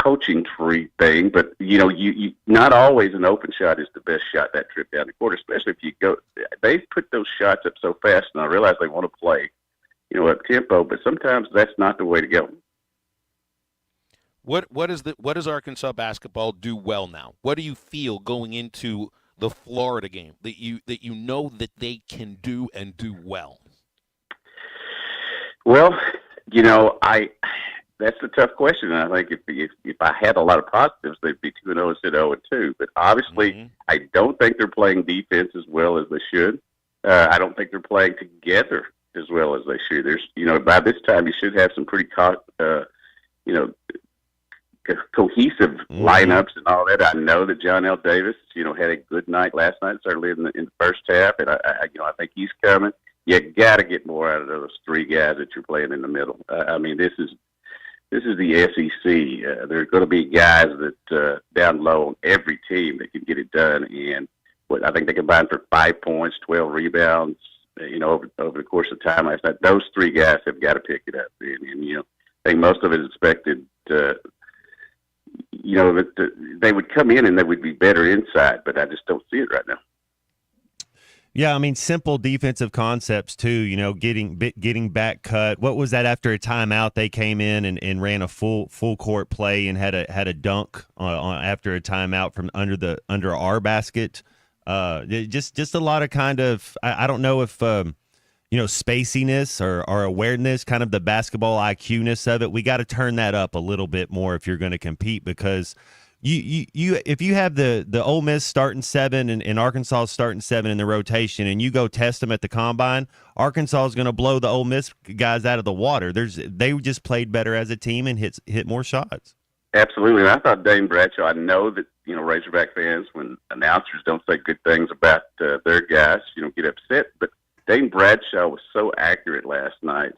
coaching tree thing, but you not always an open shot is the best shot that trip down the court, especially if you go. They put those shots up so fast, and I realize they want to play, up tempo, but sometimes that's not the way to go. What does Arkansas basketball do well now? What do you feel going into the Florida game that you know that they can do and do well? Well, that's a tough question. And I think if I had a lot of positives, they'd be 2-0 instead of 0-2. But obviously, I don't think they're playing defense as well as they should. I don't think they're playing together as well as they should. There's, by this time, you should have some pretty, cohesive lineups and all that. I know that John L. Davis, had a good night last night, certainly in the first half, and I think he's coming. You got to get more out of those 3 guys that you're playing in the middle. This is the SEC. There are going to be guys that down low on every team that can get it done, and I think they combined for 5 points, 12 rebounds. Over the course of time last night, those 3 guys have got to pick it up, and I think most of it is expected. That they would come in and they would be better inside, but I just don't see it right now. Yeah, I mean, simple defensive concepts too. Getting back cut. What was that after a timeout? They came in and ran a full court play and had a dunk after a timeout from under our basket. Just a lot of kind of I don't know if spaciness or awareness, kind of the basketball IQ-ness of it. We got to turn that up a little bit more if you're going to compete, because you if you have the Ole Miss starting 7 and Arkansas starting 7 in the rotation, and you go test them at the combine, Arkansas is going to blow the Ole Miss guys out of the water. They just played better as a team and hit more shots. Absolutely. And I thought Dane Bradshaw, I know that, Razorback fans, when announcers don't say good things about their guys, get upset, but Dane Bradshaw was so accurate last night.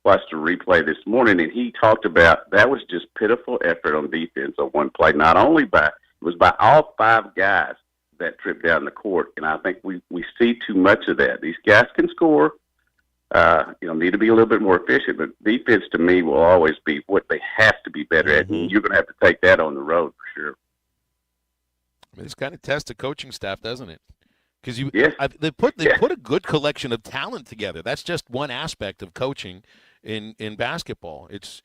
Watched a replay this morning, and he talked about that was just pitiful effort on defense on one play. Not only it was by all 5 guys that trip down the court, and I think we see too much of that. These guys can score, need to be a little bit more efficient, but defense to me will always be what they have to be better at, and you're going to have to take that on the road for sure. This kind of tests the coaching staff, doesn't it? Because they put a good collection of talent together. That's just one aspect of coaching in basketball. It's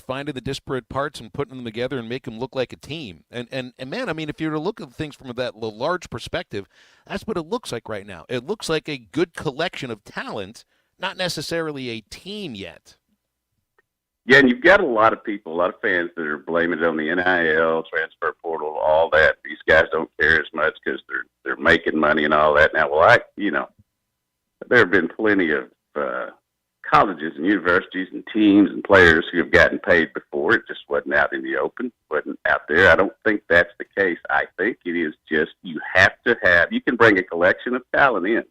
finding the disparate parts and putting them together and make them look like a team. And man, I mean, if you were to look at things from that large perspective, that's what it looks like right now. It looks like a good collection of talent, not necessarily a team yet. Yeah, and you've got a lot of people, a lot of fans that are blaming it on the NIL, transfer portal, all that. These guys don't care as much because they're making money and all that. Now, there have been plenty of colleges and universities and teams and players who have gotten paid before. It just wasn't out in the open, wasn't out there. I don't think that's the case. I think it is just you can bring a collection of talent in,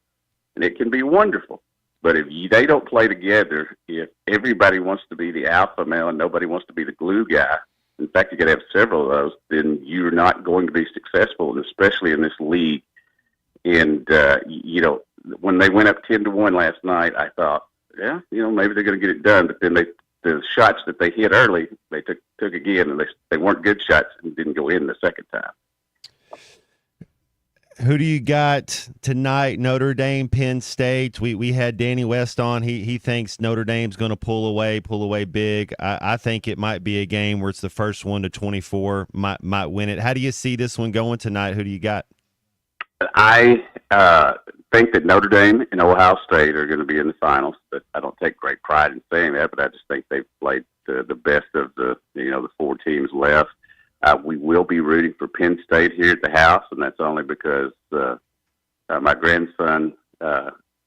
and it can be wonderful. But if they don't play together, if everybody wants to be the alpha male and nobody wants to be the glue guy, in fact, you got to have several of those, then you're not going to be successful, especially in this league. And, when they went up 10-1 last night, I thought, yeah, maybe they're going to get it done. But then the shots that they hit early, they took again, and they weren't good shots and didn't go in the second time. Who do you got tonight? Notre Dame, Penn State. We had Danny West on. He thinks Notre Dame's going to pull away big. I think it might be a game where it's the first one to 24 might win it. How do you see this one going tonight? Who do you got? I think that Notre Dame and Ohio State are going to be in the finals, but I don't take great pride in saying that. But I just think they've played the best of the four teams left. We will be rooting for Penn State here at the house, and that's only because my grandson,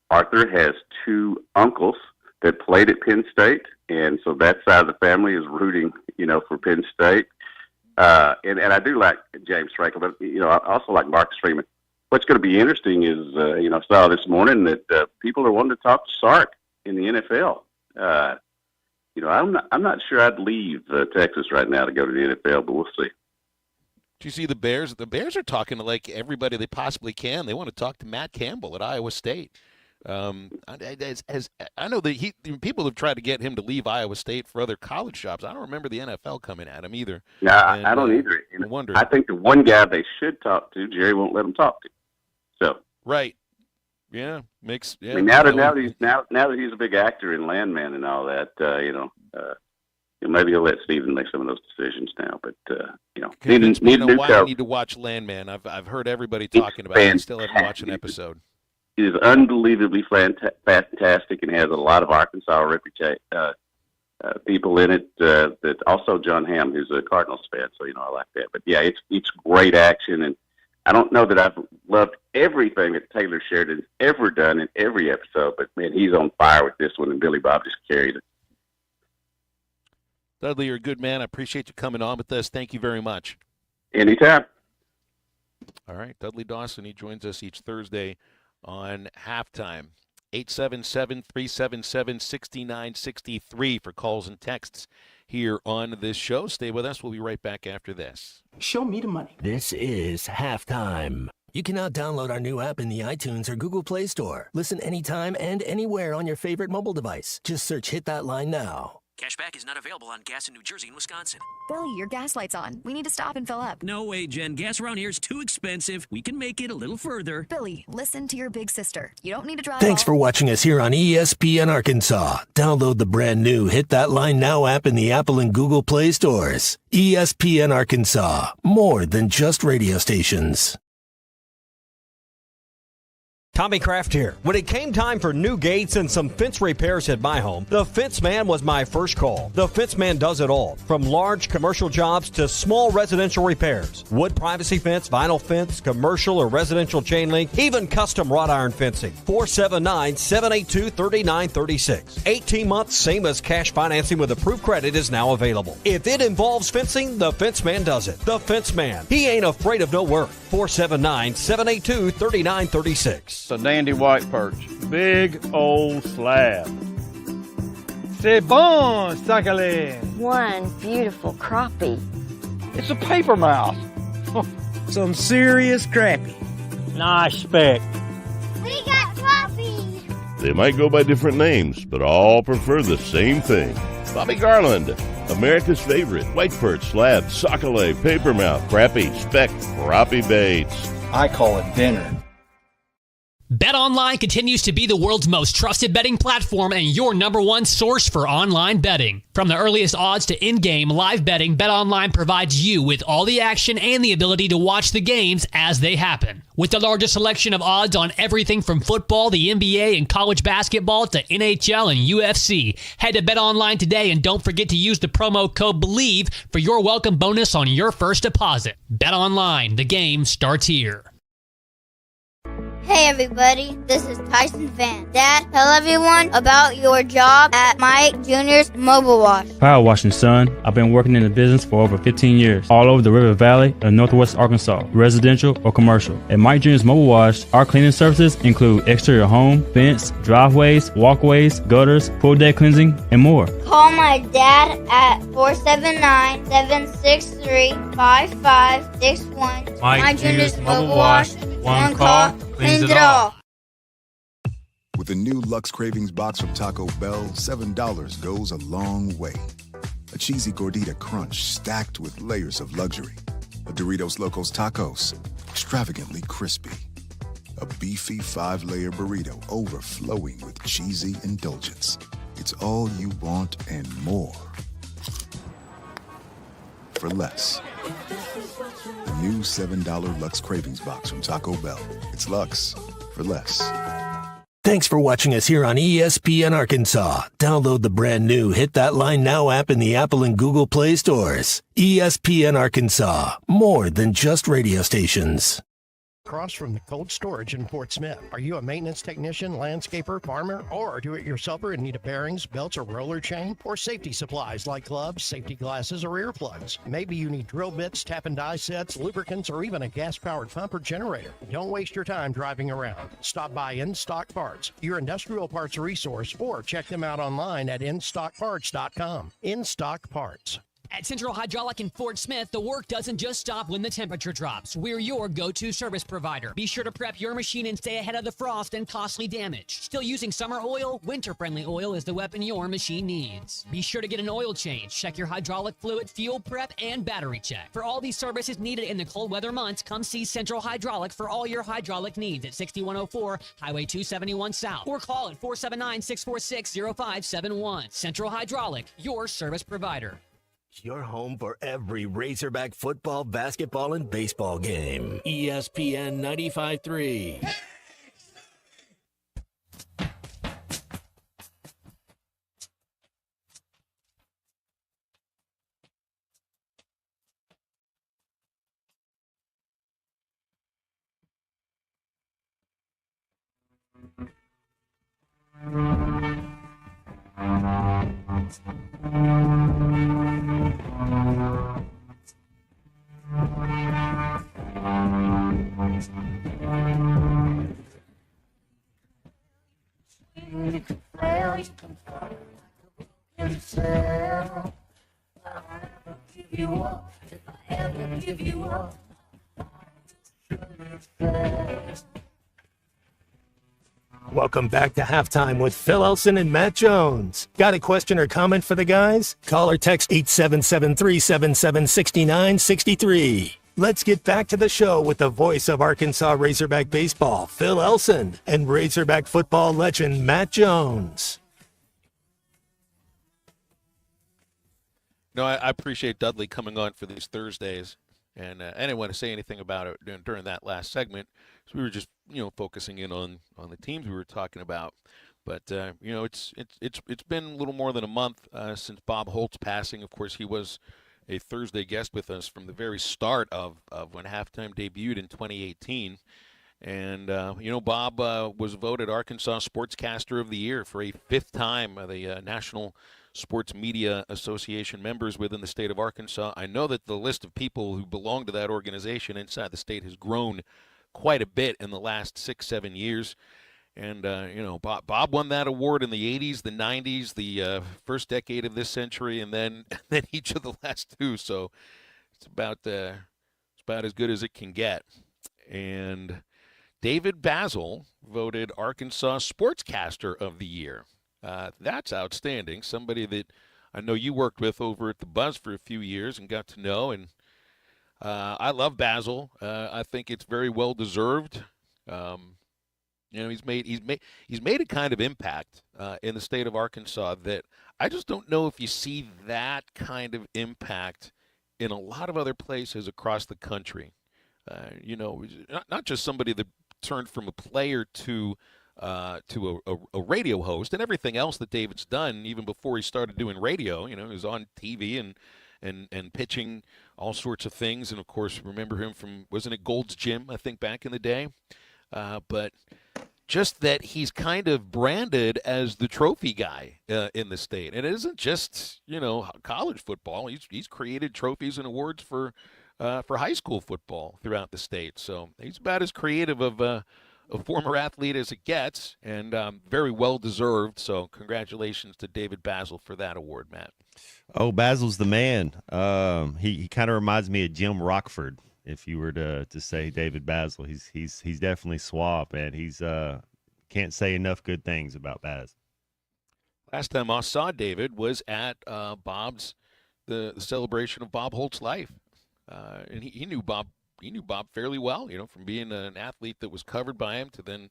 Arthur, has two uncles that played at Penn State, and so that side of the family is rooting, for Penn State. And I do like James Franklin, but, I also like Marcus Freeman. What's going to be interesting is, I saw this morning that people are wanting to talk to Sark in the NFL. I'm not sure I'd leave Texas right now to go to the NFL, but we'll see. Do you see the Bears? The Bears are talking to like everybody they possibly can. They want to talk to Matt Campbell at Iowa State. I know that people have tried to get him to leave Iowa State for other college jobs. I don't remember the NFL coming at him either. No, I don't either. I wonder. I think the one guy they should talk to, Jerry won't let him talk to. So right. Yeah, makes. Yeah, I mean, now that he's a big actor in Landman and all that, maybe he'll let Steven make some of those decisions now. But need to watch Landman. I've heard everybody talking about it. I still haven't watched an episode. It is unbelievably fantastic and has a lot of Arkansas people in it. That also John Hamm, who's a Cardinals fan, so I like that. But yeah, it's great action, and I don't know that I've loved everything that Taylor Sheridan's ever done in every episode, but man, he's on fire with this one, and Billy Bob just carried it. Dudley, you're a good man. I appreciate you coming on with us. Thank you very much. Anytime. All right, Dudley Dawson, he joins us each Thursday on Halftime. 877-377-6963 for calls and texts here on this show. Stay with us. We'll be right back after this. Show me the money. This is Halftime. You can now download our new app in the iTunes or Google Play Store. Listen anytime and anywhere on your favorite mobile device. Just search Hit That Line Now. Cashback is not available on gas in New Jersey and Wisconsin. Billy, your gas light's on. We need to stop and fill up. No way, Jen. Gas around here is too expensive. We can make it a little further. Billy, listen to your big sister. You don't need to drive. Thanks for watching us here on ESPN Arkansas. Download the brand new Hit That Line Now app in the Apple and Google Play stores. ESPN Arkansas. More than just radio stations. Tommy Kraft here. When it came time for new gates and some fence repairs at my home, the Fence Man was my first call. The Fence Man does it all, from large commercial jobs to small residential repairs. Wood privacy fence, vinyl fence, commercial or residential chain link, even custom wrought iron fencing. 479-782-3936. 18 months, same as cash financing with approved credit is now available. If it involves fencing, the Fence Man does it. The Fence Man. He ain't afraid of no work. 479-782-3936. A dandy white perch. Big old slab. C'est bon, sacalé. One beautiful crappie. It's a paper mouse. Some serious crappie. Nice speck. We got puppies. They might go by different names, but all prefer the same thing. Bobby Garland, America's favorite white perch, slab, sockeye, papermouth, crappie, speck, crappie baits. I call it dinner. BetOnline continues to be the world's most trusted betting platform and your number one source for online betting. From the earliest odds to in-game live betting, BetOnline provides you with all the action and the ability to watch the games as they happen. With the largest selection of odds on everything from football, the NBA, and college basketball to NHL and UFC. Head to BetOnline today and don't forget to use the promo code BELIEVE for your welcome bonus on your first deposit. BetOnline, the game starts here. Hey everybody, this is Tyson Van. Dad, tell everyone about your job at Mike Jr.'s Mobile Wash. Power washing, son. I've been working in the business for over 15 years, all over the River Valley and Northwest Arkansas, residential or commercial. At Mike Jr.'s Mobile Wash, our cleaning services include exterior home, fence, driveways, walkways, gutters, pool deck cleansing, and more. Call my dad at 479-763-5561. Mike Jr.'s Mobile Wash. One call, cleans it all. With the new Lux Cravings box from Taco Bell, $7 goes a long way. A cheesy gordita crunch stacked with layers of luxury. A Doritos Locos Tacos, extravagantly crispy. A beefy 5-layer burrito overflowing with cheesy indulgence. It's all you want and more. For less. The new $7 Lux Cravings box from Taco Bell. It's Lux for less. Thanks for watching us here on ESPN Arkansas. Download the brand new Hit That Line Now app in the Apple and Google Play stores. ESPN Arkansas, more than just radio stations. Across from the cold storage in Fort Smith. Are you a maintenance technician, landscaper, farmer, or do-it-yourselfer in need of bearings, belts, or roller chain? Or safety supplies like gloves, safety glasses, or earplugs? Maybe you need drill bits, tap and die sets, lubricants, or even a gas-powered pump or generator. Don't waste your time driving around. Stop by In Stock Parts, your industrial parts resource, or check them out online at InStockParts.com. In Stock Parts. At Central Hydraulic in Fort Smith, the work doesn't just stop when the temperature drops. We're your go-to service provider. Be sure to prep your machine and stay ahead of the frost and costly damage. Still using summer oil? Winter-friendly oil is the weapon your machine needs. Be sure to get an oil change. Check your hydraulic fluid, fuel prep, and battery check. For all these services needed in the cold weather months, come see Central Hydraulic for all your hydraulic needs at 6104 Highway 271 South or call at 479-646-0571. Central Hydraulic, your service provider. Your home for every Razorback football, basketball, and baseball game. ESPN 95.3. Welcome back to Halftime with Phil Elson and Matt Jones. Got a question or comment for the guys? Call or text 877-377-6963. Let's get back to the show with the voice of Arkansas Razorback baseball, Phil Elson, and Razorback football legend Matt Jones. No, I appreciate Dudley coming on for these Thursdays, and I didn't want to say anything about it during that last segment. So we were just, focusing in on the teams we were talking about. But it's been a little more than a month since Bob Holt's passing. Of course, he was a Thursday guest with us from the very start of when Halftime debuted in 2018. And, Bob was voted Arkansas Sportscaster of the Year for a fifth time by the National Sports Media Association members within the state of Arkansas. I know that the list of people who belong to that organization inside the state has grown quite a bit in the last 6-7 years. And, Bob won that award in the 80s, the 90s, the first decade of this century, and then each of the last two. So it's about as good as it can get. And David Basil voted Arkansas Sportscaster of the Year. That's outstanding. Somebody that I know you worked with over at the Buzz for a few years and got to know. And I love Basil. I think it's very well deserved. He's made a kind of impact in the state of Arkansas that I just don't know if you see that kind of impact in a lot of other places across the country. Not just somebody that turned from a player to a radio host and everything else that David's done even before he started doing radio. He was on TV and pitching all sorts of things. And, of course, remember him from, wasn't it Gold's Gym, I think, back in the day? but just that he's kind of branded as the trophy guy in the state. And it isn't just, college football. He's created trophies and awards for high school football throughout the state. So he's about as creative of a former athlete as it gets, and very well-deserved. So congratulations to David Basil for that award, Matt. Oh, Basil's the man. He kind of reminds me of Jim Rockford. If you were to say David Basil, he's definitely suave, man. He's can't say enough good things about Baz. Last time I saw David was at Bob's the celebration of Bob Holt's life, and he knew Bob. He knew Bob fairly well, from being an athlete that was covered by him to then,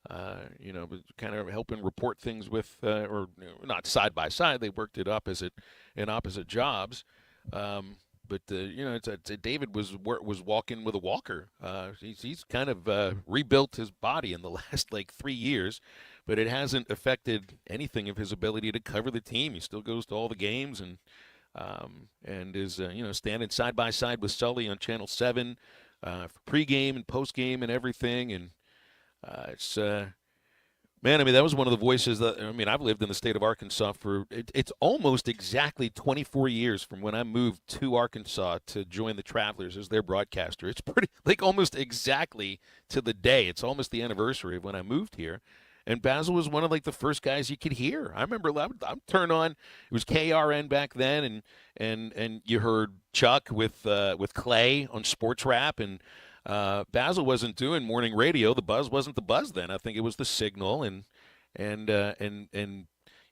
kind of helping report things with, or not side by side. They worked it opposite jobs. But David was walking with a walker. He's kind of rebuilt his body in the last 3 years, but it hasn't affected anything of his ability to cover the team. He still goes to all the games and is standing side by side with Sully on Channel 7 for pregame and postgame and everything. And it's. Man, that was one of the voices that, I've lived in the state of Arkansas for, it's almost exactly 24 years from when I moved to Arkansas to join the Travelers as their broadcaster. It's pretty, almost exactly to the day. It's almost the anniversary of when I moved here. And Basil was one of, the first guys you could hear. I remember I'd turn on, it was KRN back then, and you heard Chuck with Clay on Sports Rap, and Basil wasn't doing morning radio. The buzz wasn't the buzz then. I think it was the signal, and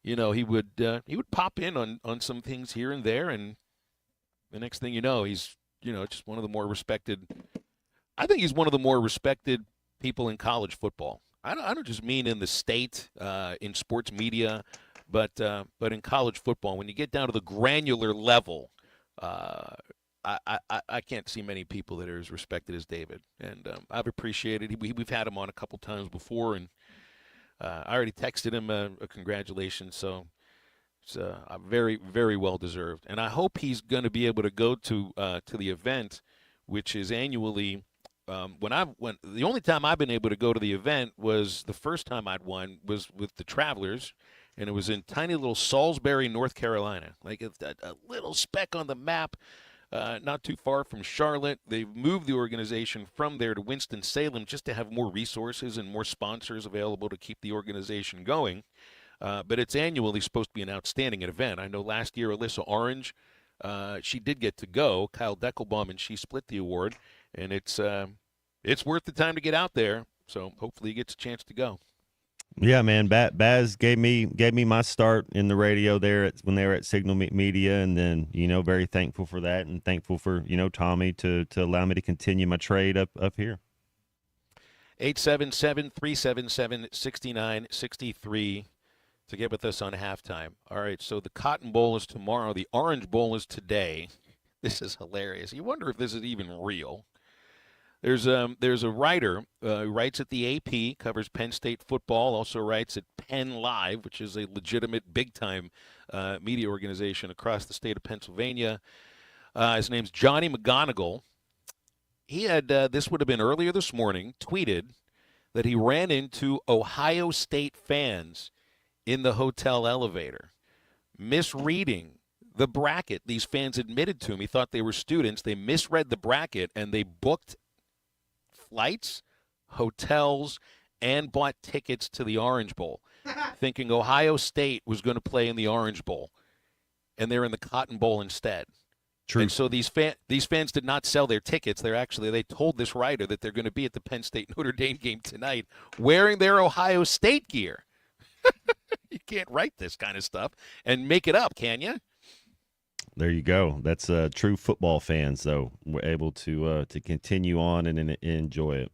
he would pop in on some things here and there, and the next thing you know, he's just one of the more respected. I think he's one of the more respected people in college football. I don't just mean in the state, in sports media, but in college football. When you get down to the granular level, I can't see many people that are as respected as David, and I've appreciated. We've had him on a couple times before, and I already texted him a congratulations. So it's very, very well deserved, and I hope he's going to be able to go to the event, which is annually. When the only time I've been able to go to the event was the first time I'd won was with the Travelers, and it was in tiny little Salisbury, North Carolina, a little speck on the map. Not too far from Charlotte. They've moved the organization from there to Winston-Salem just to have more resources and more sponsors available to keep the organization going. But it's annually supposed to be an outstanding event. I know last year Alyssa Orange, she did get to go. Kyle Deckelbaum and she split the award, and it's worth the time to get out there. So hopefully he gets a chance to go. Yeah, man. Baz gave me my start in the radio there when they were at Signal Media, and then very thankful for that, and thankful for Tommy to allow me to continue my trade up here. 877-377-6963 to get with us on halftime. All right, so the Cotton Bowl is tomorrow. The Orange Bowl is today. This is hilarious. You wonder if this is even real. There's a writer who writes at the AP, covers Penn State football, also writes at Penn Live, which is a legitimate big-time media organization across the state of Pennsylvania. His name's Johnny McGonigal. He had, this would have been earlier this morning, tweeted that he ran into Ohio State fans in the hotel elevator, misreading the bracket. These fans admitted to him. He thought they were students. They misread the bracket, and they booked flights, hotels, and bought tickets to the Orange Bowl, thinking Ohio State was going to play in the Orange Bowl, and they're in the Cotton Bowl instead. True. And so these fans did not sell their tickets. They told this writer that they're going to be at the Penn State Notre Dame game tonight wearing their Ohio State gear. You can't write this kind of stuff and make it up, can you? There you go. That's true football fans, though. We're able to continue on and enjoy it.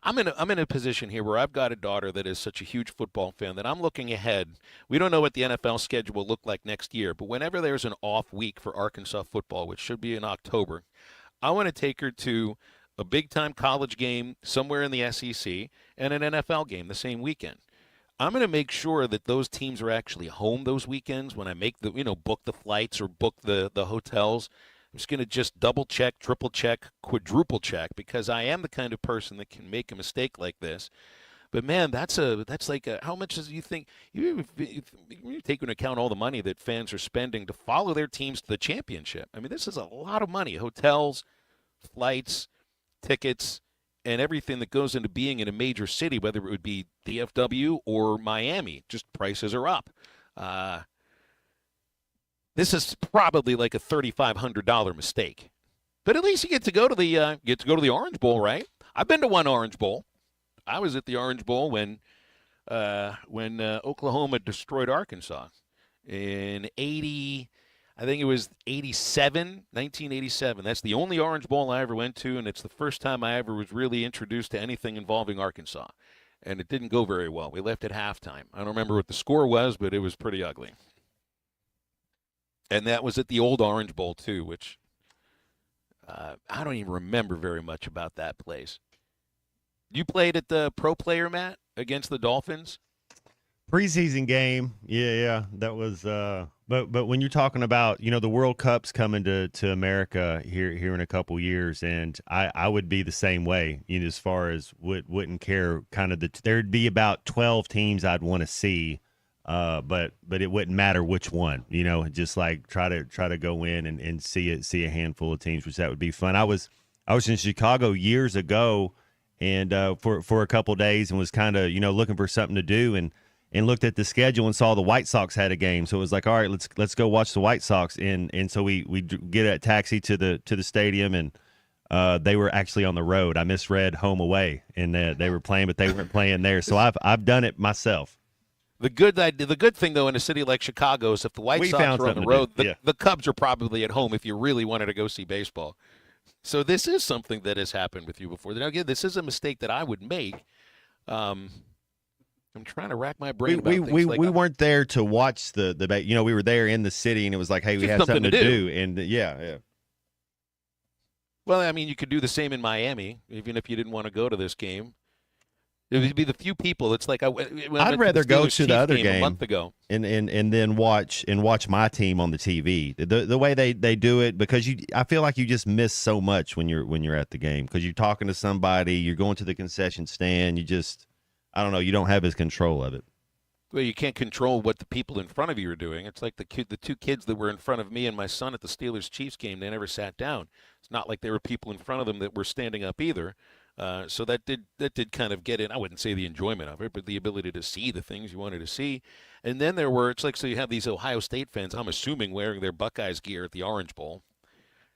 I'm in a position here where I've got a daughter that is such a huge football fan that I'm looking ahead. We don't know what the NFL schedule will look like next year, but whenever there's an off week for Arkansas football, which should be in October, I want to take her to a big-time college game somewhere in the SEC and an NFL game the same weekend. I'm going to make sure that those teams are actually home those weekends when I make book the flights or book the hotels. I'm just going to just double check, triple check, quadruple check, because I am the kind of person that can make a mistake like this. But man, that's like how much do you think you take into account all the money that fans are spending to follow their teams to the championship? I mean, this is a lot of money: hotels, flights, tickets, and everything that goes into being in a major city, whether it would be DFW or Miami. Just prices are up. This is probably like a $3,500 mistake, but at least you get to go to the Orange Bowl, right? I've been to one Orange Bowl. I was at the Orange Bowl when Oklahoma destroyed Arkansas in 1987. That's the only Orange Bowl I ever went to, and it's the first time I ever was really introduced to anything involving Arkansas. And it didn't go very well. We left at halftime. I don't remember what the score was, but it was pretty ugly. And that was at the old Orange Bowl, too, which I don't even remember very much about that place. You played at the Pro Player, Matt, against the Dolphins? Preseason game. Yeah. That was but when you're talking about, the World Cup's coming to America here in a couple years, and I would be the same way, as far as wouldn't care kind of there'd be about 12 teams I'd want to see. But it wouldn't matter which one, just like try to go in and see a handful of teams, which that would be fun. I was in Chicago years ago, and for a couple of days, and was kind of looking for something to do, and looked at the schedule and saw the White Sox had a game, so it was like, all right, let's go watch the White Sox, and so we get a taxi to the stadium, and they were actually on the road. I misread home away, and they were playing, but they weren't playing there. So I've done it myself. The good thing, though, in a city like Chicago is if the White Sox are on the road, the Cubs are probably at home if you really wanted to go see baseball. So this is something that has happened with you before. Now, again, this is a mistake that I would make. I'm trying to rack my brain about things we weren't there to watch the we were there in the city, and it was like, hey, we had something to do. And yeah. Well, I mean, you could do the same in Miami, even if you didn't want to go to this game. It would be the few people. It's like I'd rather go to the other game a month ago and then watch my team on the TV. The way they do it, because I feel like you just miss so much when you're at the game, because you're talking to somebody, you're going to the concession stand, I don't know, you don't have as control of it. Well, you can't control what the people in front of you are doing. It's like the two kids that were in front of me and my son at the Steelers-Chiefs game. They never sat down. It's not like there were people in front of them that were standing up either. So that did kind of get in. I wouldn't say the enjoyment of it, but the ability to see the things you wanted to see. And then so you have these Ohio State fans, I'm assuming, wearing their Buckeyes gear at the Orange Bowl.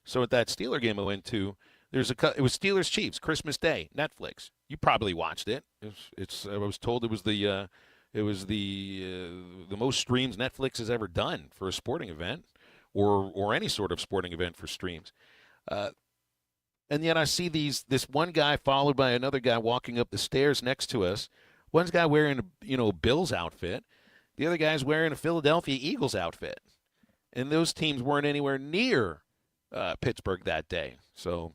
So at that Steeler game I went to, it was Steelers-Chiefs, Christmas Day, Netflix. You probably watched it. I was told it was the most streams Netflix has ever done for a sporting event, or any sort of sporting event for streams. And yet I see this one guy followed by another guy walking up the stairs next to us. One's guy wearing a Bills outfit. The other guy's wearing a Philadelphia Eagles outfit. And those teams weren't anywhere near Pittsburgh that day. So,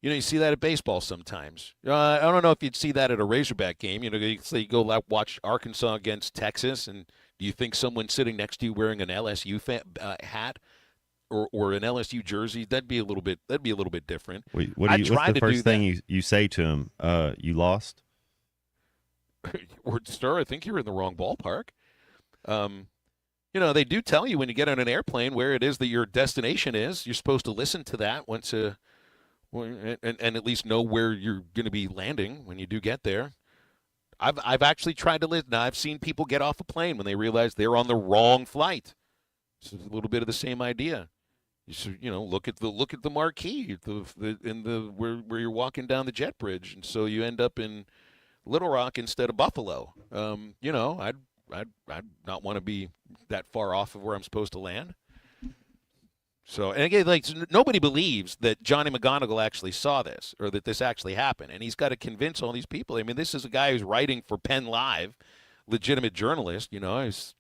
you see that at baseball sometimes. I don't know if you'd see that at a Razorback game. You go watch Arkansas against Texas, and do you think someone sitting next to you wearing an LSU hat or an LSU jersey, that'd be a little bit different. What's the first thing you say to him? You lost? Or, sir, I think you're in the wrong ballpark. They do tell you when you get on an airplane where it is that your destination is. You're supposed to listen to that and at least know where you're going to be landing when you do get there. I've actually tried to listen. Now, I've seen people get off a plane when they realize they're on the wrong flight. It's a little bit of the same idea. You should, look at the marquee, where you're walking down the jet bridge, and so you end up in Little Rock instead of Buffalo. I'd not want to be that far off of where I'm supposed to land. So, and again, nobody believes that Johnny McGonigal actually saw this or that this actually happened, and he's got to convince all these people. I mean, this is a guy who's writing for Penn Live, legitimate journalist. He's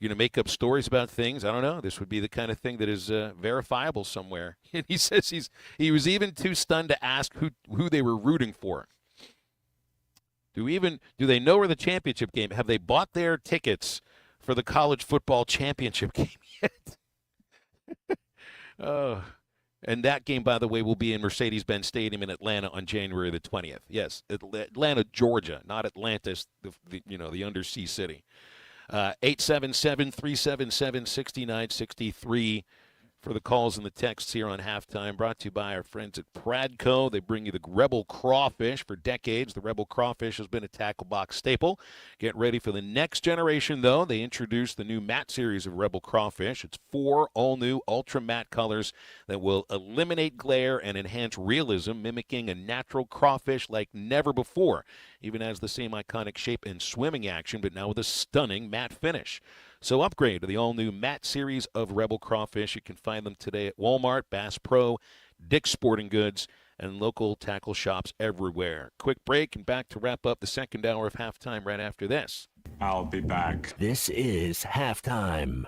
make up stories about things. I don't know. This would be the kind of thing that is verifiable somewhere. And he says he was even too stunned to ask who they were rooting for. Do they know where the championship game? Have they bought their tickets for the college football championship game yet? And that game, by the way, will be in Mercedes-Benz Stadium in Atlanta on January the 20th. Yes, Atlanta, Georgia, not Atlantis, the undersea city. 877-377-6963 for the calls and the texts here on Halftime. Brought to you by our friends at Pradco. They bring you the Rebel Crawfish. For decades, the Rebel Crawfish has been a tackle box staple. Get ready for the next generation, though. They introduced the new matte series of Rebel Crawfish. It's 4 all-new ultra matte colors that will eliminate glare and enhance realism, mimicking a natural crawfish like never before. Even has the same iconic shape and swimming action, but now with a stunning matte finish. So upgrade to the all-new matte series of Rebel Crawfish. You can find them today at Walmart, Bass Pro, Dick's Sporting Goods, and local tackle shops everywhere. Quick break and back to wrap up the second hour of Halftime right after this. I'll be back. This is Halftime.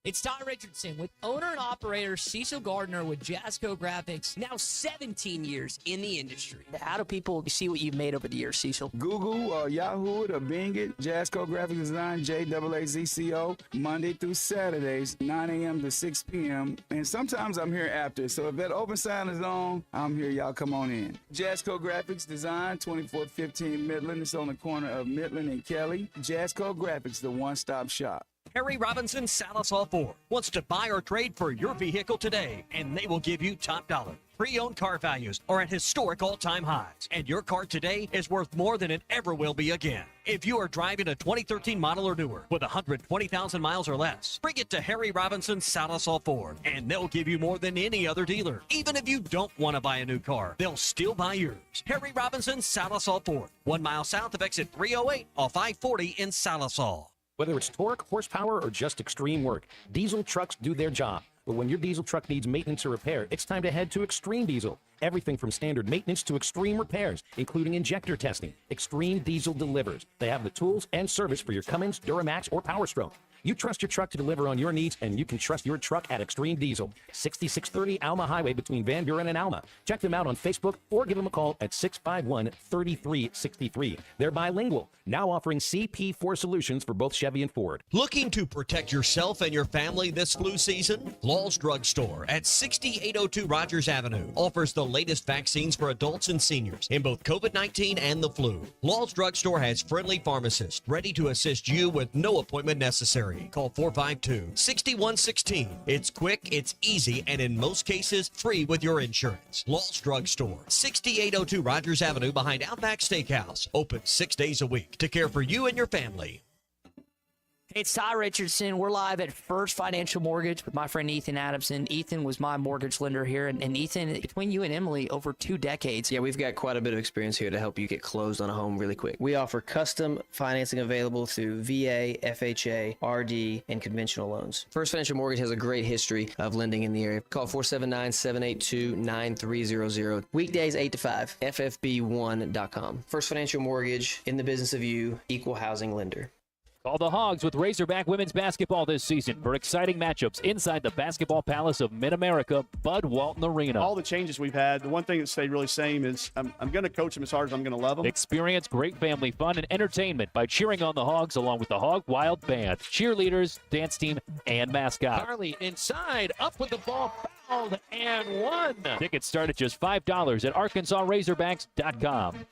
It's Ty Richardson with owner and operator Cecil Gardner with Jasco Graphics, now 17 years in the industry. How do people see what you've made over the years, Cecil? Google or Yahoo it or Bing it. Jasco Graphics Design, JAAZCO, Monday through Saturdays, 9 a.m. to 6 p.m. And sometimes I'm here after. So if that open sign is on, I'm here. Y'all come on in. Jasco Graphics Design, 2415 Midland. It's on the corner of Midland and Kelly. Jasco Graphics, the one-stop shop. Harry Robinson Salisaw Ford wants to buy or trade for your vehicle today, and they will give you top dollar. Pre-owned car values are at historic all-time highs, and your car today is worth more than it ever will be again. If you are driving a 2013 model or newer with 120,000 miles or less, bring it to Harry Robinson Salisaw Ford, and they'll give you more than any other dealer. Even if you don't want to buy a new car, they'll still buy yours. Harry Robinson Salisaw Ford, 1 mile south of exit 308 off I-40 in Salisaw. Whether it's torque, horsepower, or just extreme work, diesel trucks do their job. But when your diesel truck needs maintenance or repair, it's time to head to Extreme Diesel. Everything from standard maintenance to extreme repairs, including injector testing. Extreme Diesel delivers. They have the tools and service for your Cummins, Duramax, or Power Stroke. You trust your truck to deliver on your needs, and you can trust your truck at Extreme Diesel. 6630 Alma Highway between Van Buren and Alma. Check them out on Facebook or give them a call at 651-3363. They're bilingual, now offering CP4 solutions for both Chevy and Ford. Looking to protect yourself and your family this flu season? Law's Drug Store at 6802 Rogers Avenue offers the latest vaccines for adults and seniors in both COVID-19 and the flu. Law's Drug Store has friendly pharmacists ready to assist you with no appointment necessary. Call 452-6116. It's quick, it's easy, and in most cases, free with your insurance. Law's Drug Store, 6802 Rogers Avenue behind Outback Steakhouse. Open 6 days a week to care for you and your family. It's Ty Richardson. We're live at First Financial Mortgage with my friend Ethan Adamson. Ethan was my mortgage lender here. And Ethan, between you and Emily, over 2 decades. Yeah, we've got quite a bit of experience here to help you get closed on a home really quick. We offer custom financing available through VA, FHA, RD, and conventional loans. First Financial Mortgage has a great history of lending in the area. Call 479-782-9300. Weekdays 8 to 5. FFB1.com. First Financial Mortgage, in the business of you, equal housing lender. Call the Hogs with Razorback women's basketball this season for exciting matchups inside the Basketball Palace of Mid-America, Bud Walton Arena. All the changes we've had, the one thing that stayed really same is I'm going to coach them as hard as I'm going to love them. Experience great family fun and entertainment by cheering on the Hogs along with the Hog Wild Band, cheerleaders, dance team, and mascot. Carly inside, up with the ball, fouled, and one. Tickets start at just $5 at ArkansasRazorbacks.com.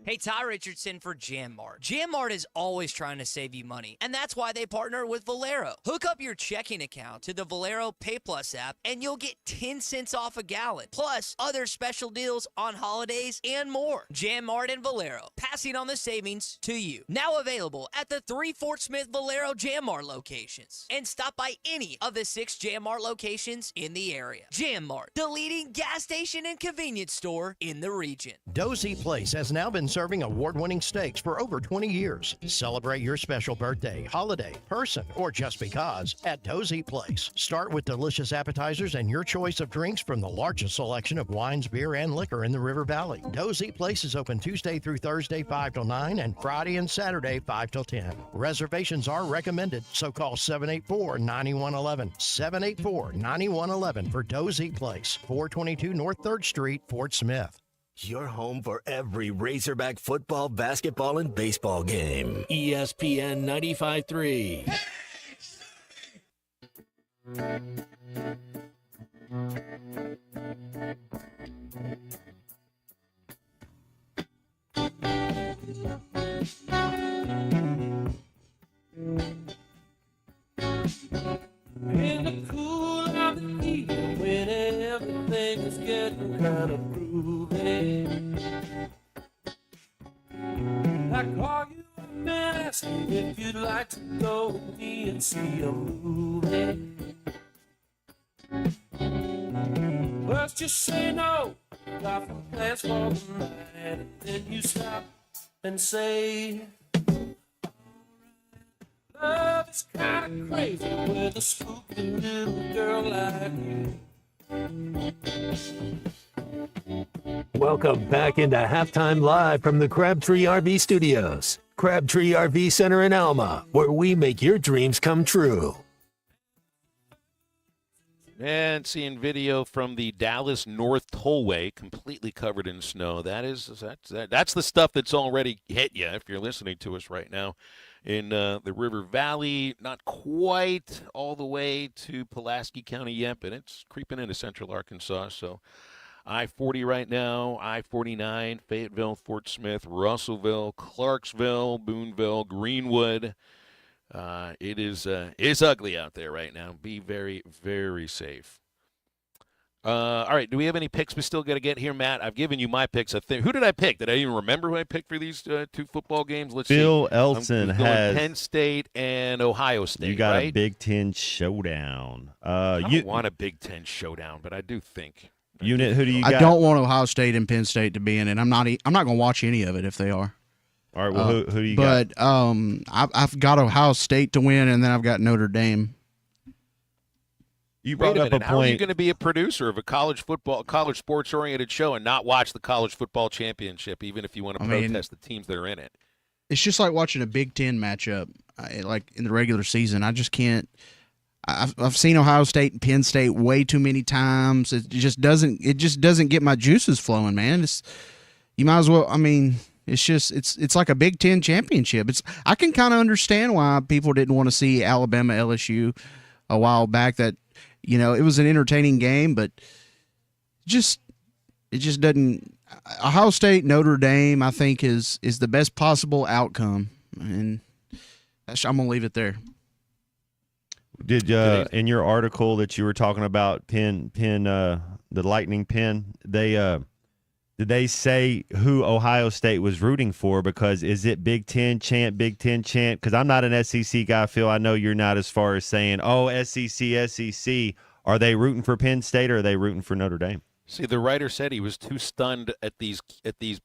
Hey, Ty Richardson for JamMart. JamMart is always trying to save you money, and that's why they partner with Valero. Hook up your checking account to the Valero Pay Plus app, and you'll get 10 cents off a gallon, plus other special deals on holidays and more. JamMart and Valero, passing on the savings to you. Now available at the 3 Fort Smith Valero JamMart locations. And stop by any of the 6 JamMart locations in the area. JamMart, the leading gas station and convenience store in the region. Dozy Place has now been serving award-winning steaks for over 20 years. Celebrate your special birthday, holiday, person, or just because at Dozy Place. Start with delicious appetizers and your choice of drinks from the largest selection of wines, beer, and liquor in the River Valley. Dozy Place is open Tuesday through Thursday 5 till 9 and Friday and Saturday 5 till 10. Reservations are recommended, so call 784-9111. 784-9111 for Dozy Place, 422 North 3rd Street, Fort Smith. Your home for every Razorback football, basketball, and baseball game. ESPN 95.3. In the cool of the evening, when everything is getting kind of groovy, I call you and ask you if you'd like to go with me and see a movie. First you say no, got some plans for the night, and then you stop and say, love is kind of crazy with a spooky little girl like you. Welcome back into Halftime Live from the Crabtree RV Studios. Crabtree RV Center in Alma, where we make your dreams come true. And seeing video from the Dallas North Tollway, completely covered in snow. That's the stuff that's already hit you if you're listening to us right now. In the River Valley, not quite all the way to Pulaski County yet, but it's creeping into central Arkansas. So I-40 right now, I-49, Fayetteville, Fort Smith, Russellville, Clarksville, Boonville, Greenwood. It is ugly out there right now. Be very, very safe. All right, do we have any picks we still got to get here, Matt? I've given you my picks. Who did I pick? Did I even remember who I picked for these two football games? Let's Phil see. Elson I'm has Penn State and Ohio State. You got right? a Big Ten showdown. I don't want a Big Ten showdown, but I do think. Unit, who do you got? I don't want Ohio State and Penn State to be in it. I'm not going to watch any of it if they are. All right, well, who do you got? But I've got Ohio State to win, and then I've got Notre Dame. You brought up a How are you point. going to be a producer of a college sports-oriented show and not watch the college football championship, even if you want to protest the teams that are in it? It's just like watching a Big Ten matchup, like in the regular season. I just can't. I've seen Ohio State and Penn State way too many times. It just doesn't get my juices flowing, man. You might as well. I mean, it's like a Big Ten championship. I can kind of understand why people didn't want to see Alabama LSU a while back. That it was an entertaining game, but it just doesn't. Ohio State Notre Dame, I think, is the best possible outcome, and I'm gonna leave it there. Did in your article that you were talking about the Lightning pin, did they say who Ohio State was rooting for? Because is it Big Ten chant? Because I'm not an SEC guy, Phil. I know you're not, as far as saying, oh, SEC. Are they rooting for Penn State or are they rooting for Notre Dame? See, the writer said he was too stunned at these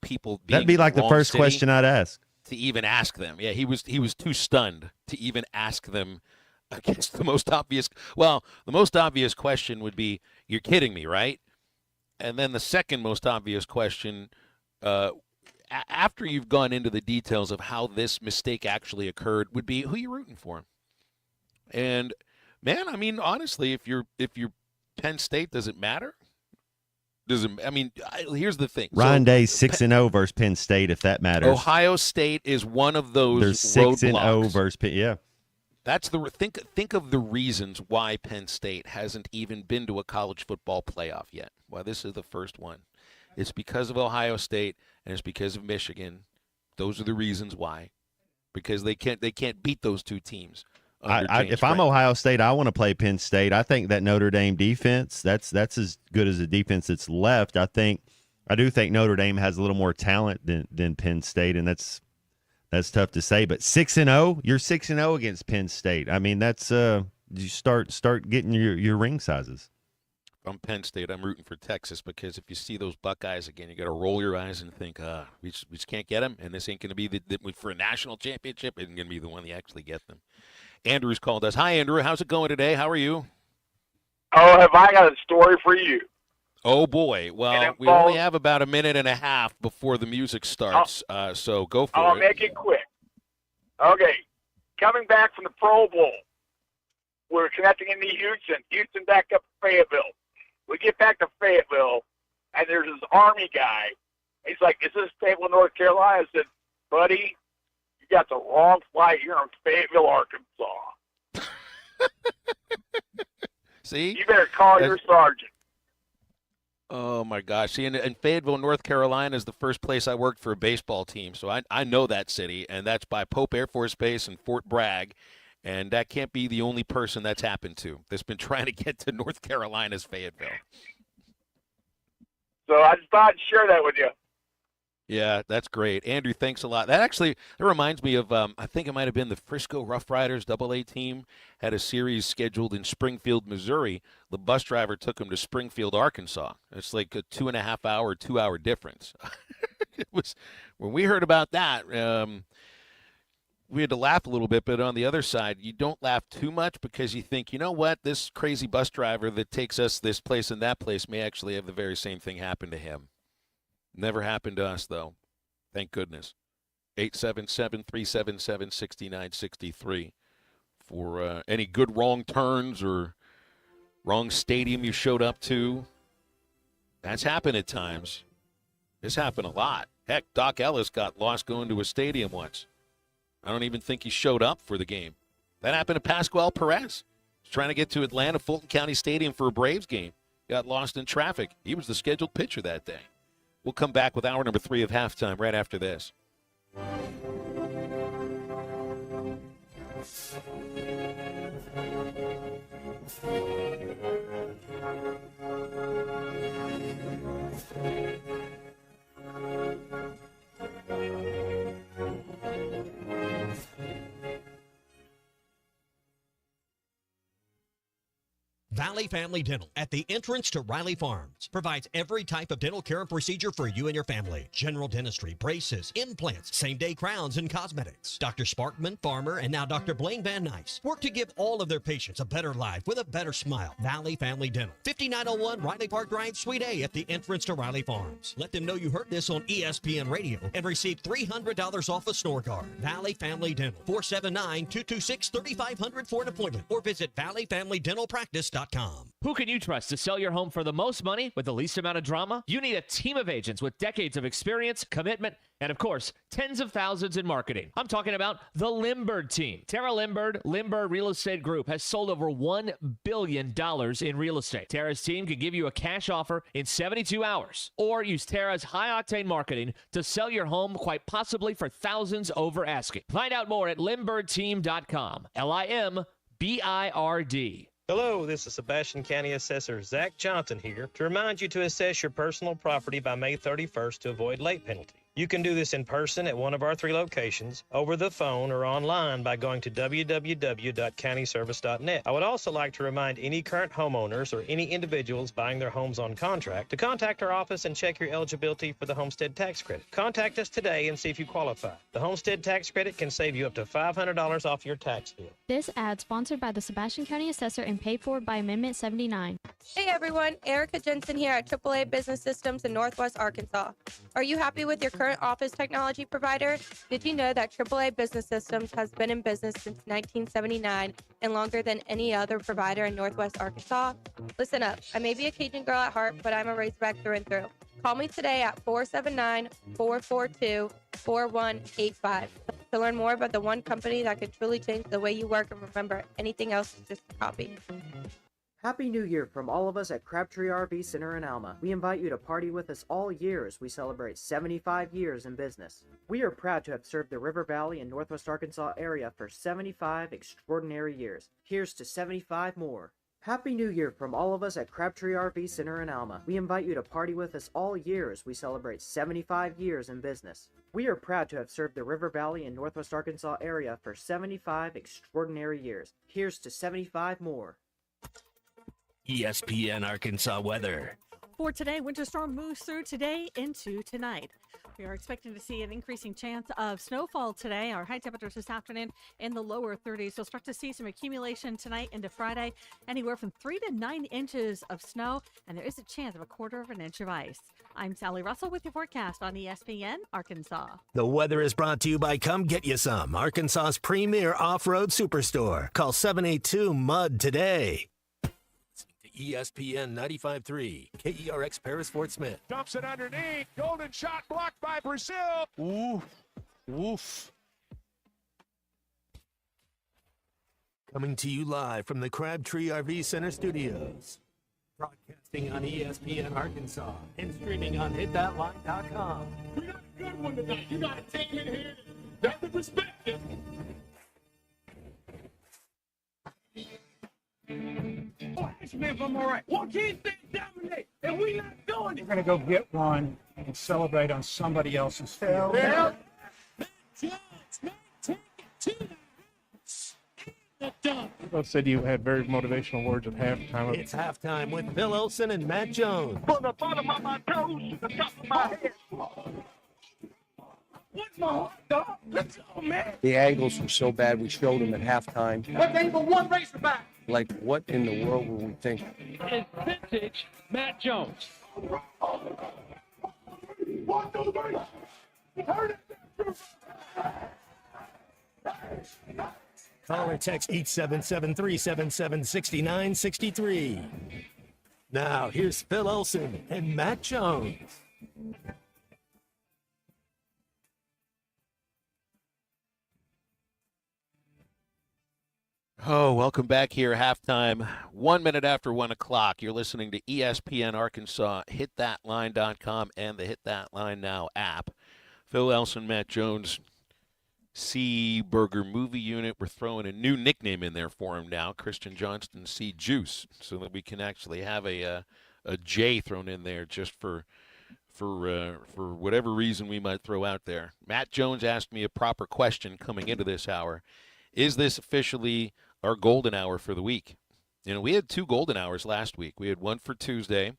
people. That'd be like the first question I'd ask. To even ask them. Yeah, he was too stunned to even ask them. I guess the most obvious question would be, you're kidding me, right? And then the second most obvious question, after you've gone into the details of how this mistake actually occurred, would be, who are you rooting for? And man, I mean, honestly, if you're Penn State, does it matter? Here's the thing. Ryan Day's 6-0 versus Penn State, if that matters. Ohio State is one of those. They're 6-0 versus Penn. Yeah. That's think of the reasons why Penn State hasn't even been to a college football playoff yet. Well, this is the first one. It's because of Ohio State and it's because of Michigan. Those are the reasons why. Because they can't beat those two teams. If I'm Ohio State, I want to play Penn State. I think that Notre Dame defense, that's as good as the defense that's left. I do think Notre Dame has a little more talent than Penn State, and that's tough to say. But 6-0, you're 6-0 against Penn State. I mean, that's you start getting your ring sizes. From Penn State, I'm rooting for Texas because if you see those Buckeyes again, you got to roll your eyes and think, we just can't get them, and this ain't going to be for a national championship. Isn't going to be the one that actually get them. Andrew's called us. Hi, Andrew. How's it going today? How are you? Oh, have I got a story for you? Oh, boy. Well, we only have about a minute and a half before the music starts, so go for it. I'll make it quick. Okay. Coming back from the Pro Bowl, we're connecting into Houston. Houston back up to Fayetteville. We get back to Fayetteville, and there's this Army guy He's like, is this Fayetteville, North Carolina? I said, buddy, you got the wrong flight. You're in Fayetteville, Arkansas. See? You better call your sergeant. Oh, my gosh. See, and Fayetteville, North Carolina is the first place I worked for a baseball team. So I know that city, and that's by Pope Air Force Base and Fort Bragg. And that can't be the only person that's happened to that's been trying to get to North Carolina's Fayetteville. So I just thought I'd share that with you. Yeah, that's great. Andrew, thanks a lot. That reminds me of, I think it might have been the Frisco Rough Riders AA team had a series scheduled in Springfield, Missouri. The bus driver took them to Springfield, Arkansas. It's like a 2.5 hour, 2 hour difference. It was, when we heard about that, we had to laugh a little bit, but on the other side, you don't laugh too much because you think, you know what, this crazy bus driver that takes us this place and that place may actually have the very same thing happen to him. Never happened to us, though. Thank goodness. 877-377-6963 for any good wrong turns or wrong stadium you showed up to. That's happened at times. This happened a lot. Heck, Doc Ellis got lost going to a stadium once. I don't even think he showed up for the game. That happened to Pascual Perez. He was trying to get to Atlanta Fulton County Stadium for a Braves game. Got lost in traffic. He was the scheduled pitcher that day. We'll come back with hour number 3 of halftime right after this. Valley Family Dental at the entrance to Riley Farms provides every type of dental care and procedure for you and your family. General dentistry, braces, implants, same-day crowns, and cosmetics. Dr. Sparkman, Farmer, and now Dr. Blaine Van Nice work to give all of their patients a better life with a better smile. Valley Family Dental, 5901 Riley Park Drive, Suite A at the entrance to Riley Farms. Let them know you heard this on ESPN Radio and receive $300 off a snore guard. Valley Family Dental, 479-226-3500 for an appointment or visit valleyfamilydentalpractice.com. Who can you trust to sell your home for the most money with the least amount of drama? You need a team of agents with decades of experience, commitment, and of course, tens of thousands in marketing. I'm talking about the Limbird team. Tara Limbird, Limbird Real Estate Group, has sold over $1 billion in real estate. Tara's team can give you a cash offer in 72 hours or use Tara's high-octane marketing to sell your home quite possibly for thousands over asking. Find out more at limbirdteam.com. LIMBIRD. Hello, this is Sebastian County Assessor Zach Johnson here to remind you to assess your personal property by May 31st to avoid late penalty. You can do this in person at one of our 3 locations, over the phone, or online by going to www.countyservice.net. I would also like to remind any current homeowners or any individuals buying their homes on contract to contact our office and check your eligibility for the homestead tax credit. Contact us today and see if you qualify. The homestead tax credit can save you up to $500 off your tax bill. This ad sponsored by the Sebastian County Assessor and paid for by Amendment 79. Hey everyone, Erica Jensen here at AAA Business Systems in Northwest Arkansas. Are you happy with your current office technology provider? Did you know that AAA Business Systems has been in business since 1979 and longer than any other provider in Northwest Arkansas? Listen up, I may be a Cajun girl at heart, but I'm a Razorback through and through. Call me today at 479-442-4185 to learn more about the one company that can truly change the way you work and remember anything else is just a copy. Happy New Year from all of us at Crabtree RV Center in Alma. We invite you to party with us all year as we celebrate 75 years in business. We are proud to have served the River Valley and Northwest Arkansas area for 75 extraordinary years. Here's to 75 more. Happy New Year from all of us at Crabtree RV Center in Alma. We invite you to party with us all year as we celebrate 75 years in business. We are proud to have served the River Valley and Northwest Arkansas area for 75 extraordinary years. Here's to 75 more. ESPN Arkansas weather. For today, winter storm moves through today into tonight. We are expecting to see an increasing chance of snowfall today. Our high temperatures this afternoon in the lower 30s. You'll start to see some accumulation tonight into Friday, anywhere from 3 to 9 inches of snow, and there is a chance of 1/4 inch of ice. I'm Sally Russell with your forecast on ESPN Arkansas. The weather is brought to you by Come Get You Some, Arkansas's premier off-road superstore. Call 782-MUD today. ESPN 95.3, KERX Paris Fort Smith. Dumps it underneath. Golden shot blocked by Brazil. Ooh, woof. Coming to you live from the Crabtree RV Center studios. Broadcasting on ESPN Arkansas and streaming on hitthatline.com. We got a good one tonight. You got a team in here that's the perspective. Oh, ask me if I'm all right. Joaquin State dominate, and we not doing it. We're going to go get one and celebrate on somebody else's field. Yeah. Take it to the house. The dump. Both said you had very motivational words at halftime. It's halftime with Phil Olson and Matt Jones. From the bottom of my toes to the top of my head. What's my hot dog? Let's go, man. The angles were so bad, we showed them at halftime. What they for one Razorback? Like, what in the world were we thinking? It's vintage Matt Jones. Call or text 877-377-6963. Now, here's Phil Olson and Matt Jones. Oh, welcome back here. Halftime, 1 minute after 1 o'clock. You're listening to ESPN Arkansas, hitthatline.com, and the Hit That Line Now app. Phil Elson, Matt Jones, C. Burger Movie Unit. We're throwing a new nickname in there for him now, Christian Johnston C. Juice, so that we can actually have a J thrown in there just for whatever reason we might throw out there. Matt Jones asked me a proper question coming into this hour. Is this officially our golden hour for the week? You know, we had 2 golden hours last week. We had one for Tuesday.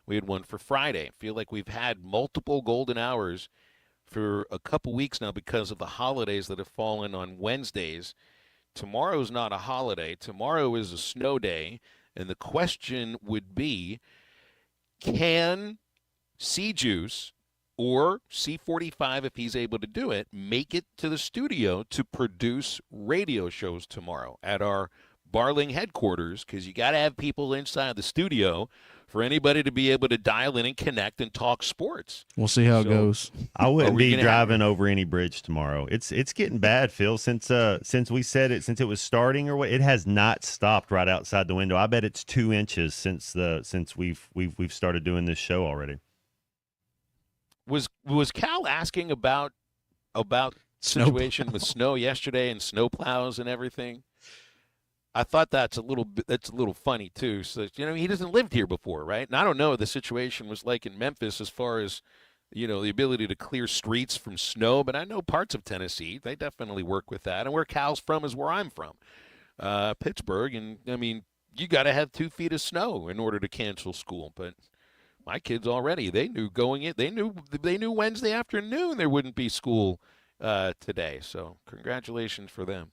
We had one for Friday. I feel like we've had multiple golden hours for a couple weeks now because of the holidays that have fallen on Wednesdays. Tomorrow's not a holiday. Tomorrow is a snow day. And the question would be, can C-Juice or C45, if he's able to do it, make it to the studio to produce radio shows tomorrow at our Barling headquarters? Because you got to have people inside the studio for anybody to be able to dial in and connect and talk sports. We'll see how it goes. I wouldn't be driving over any bridge tomorrow. It's getting bad, Phil. Since we said it, since it was starting or what, it has not stopped right outside the window. I bet it's 2 inches since we've started doing this show already. Was Cal asking about situation with snow yesterday and snow plows and everything? I thought that's a little funny too. So, you know, he doesn't lived here before, right? And I don't know what the situation was like in Memphis as far as, you know, the ability to clear streets from snow, but I know parts of Tennessee, they definitely work with that. And where Cal's from is where I'm from, Pittsburgh. And I mean, you got to have 2 feet of snow in order to cancel school, but my kids already, they knew they knew Wednesday afternoon there wouldn't be school today. So congratulations for them.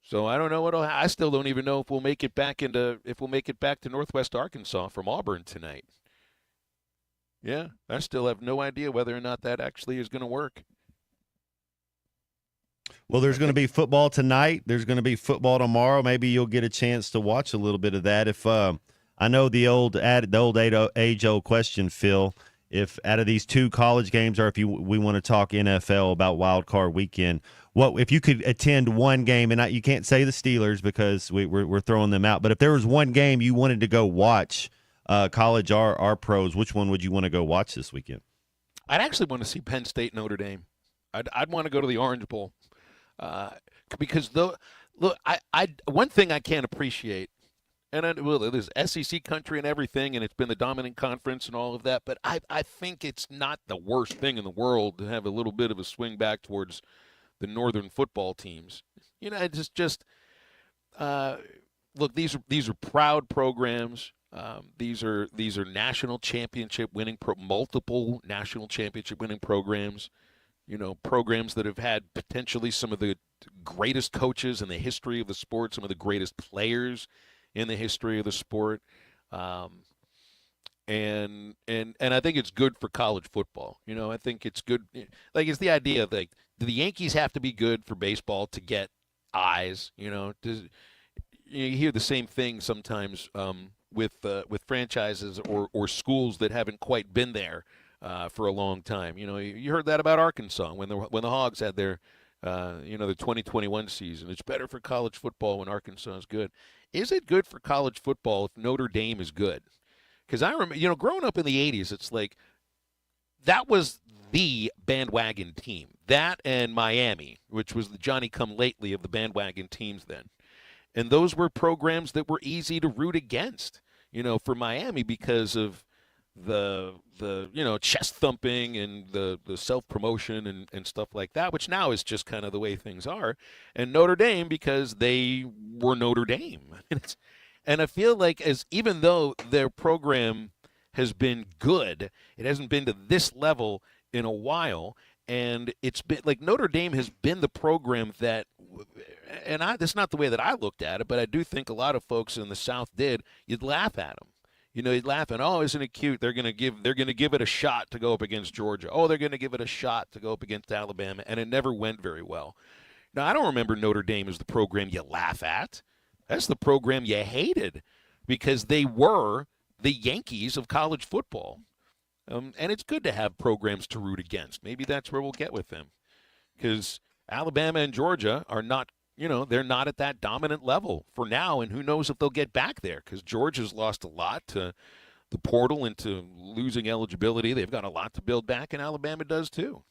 So I don't know I still don't even know if we'll make it back to Northwest Arkansas from Auburn tonight. Yeah, I still have no idea whether or not that actually is going to work. Well, there's going to be football tonight. There's going to be football tomorrow. Maybe you'll get a chance to watch a little bit of that. If I know the age-old question, Phil, if out of these 2 college games, or if we want to talk NFL about Wild Card Weekend, what if you could attend one game, and you can't say the Steelers because we're throwing them out, but if there was one game you wanted to go watch, college or pros, which one would you want to go watch this weekend? I'd actually want to see Penn State Notre Dame. I'd want to go to the Orange Bowl because one thing I can't appreciate. And there's SEC country and everything, and it's been the dominant conference and all of that. But I think it's not the worst thing in the world to have a little bit of a swing back towards the northern football teams. You know, it's just look, these are proud programs. These are national championship winning multiple national championship winning programs. You know, programs that have had potentially some of the greatest coaches in the history of the sport, some of the greatest players in the history of the sport, and I think it's good for college football. You know, I think it's good. Like, it's the idea of, like, do the Yankees have to be good for baseball to get eyes? You know, you hear the same thing sometimes with franchises or schools that haven't quite been there for a long time. You heard that about Arkansas when the Hogs had their the 2021 season. It's better for college football when Arkansas is good. Is it good for college football if Notre Dame is good? Because I remember, growing up in the 80s, it's like that was the bandwagon team. That and Miami, which was the Johnny-come-lately of the bandwagon teams then. And those were programs that were easy to root against, for Miami because of the chest thumping and the self-promotion and stuff like that, which now is just kind of the way things are. And Notre Dame because they were Notre Dame. And I feel like even though their program has been good, it hasn't been to this level in a while. And it's been like Notre Dame has been the program that, and that's not the way that I looked at it, but I do think a lot of folks in the South did. You'd laugh at them. You'd laugh at, oh, isn't it cute? They're gonna give it a shot to go up against Georgia. Oh, they're gonna give it a shot to go up against Alabama, and it never went very well. Now, I don't remember Notre Dame as the program you laugh at. That's the program you hated because they were the Yankees of college football. And it's good to have programs to root against. Maybe that's where we'll get with them because Alabama and Georgia are not, they're not at that dominant level for now, and who knows if they'll get back there because Georgia's lost a lot to the portal and to losing eligibility. They've got a lot to build back, and Alabama does too.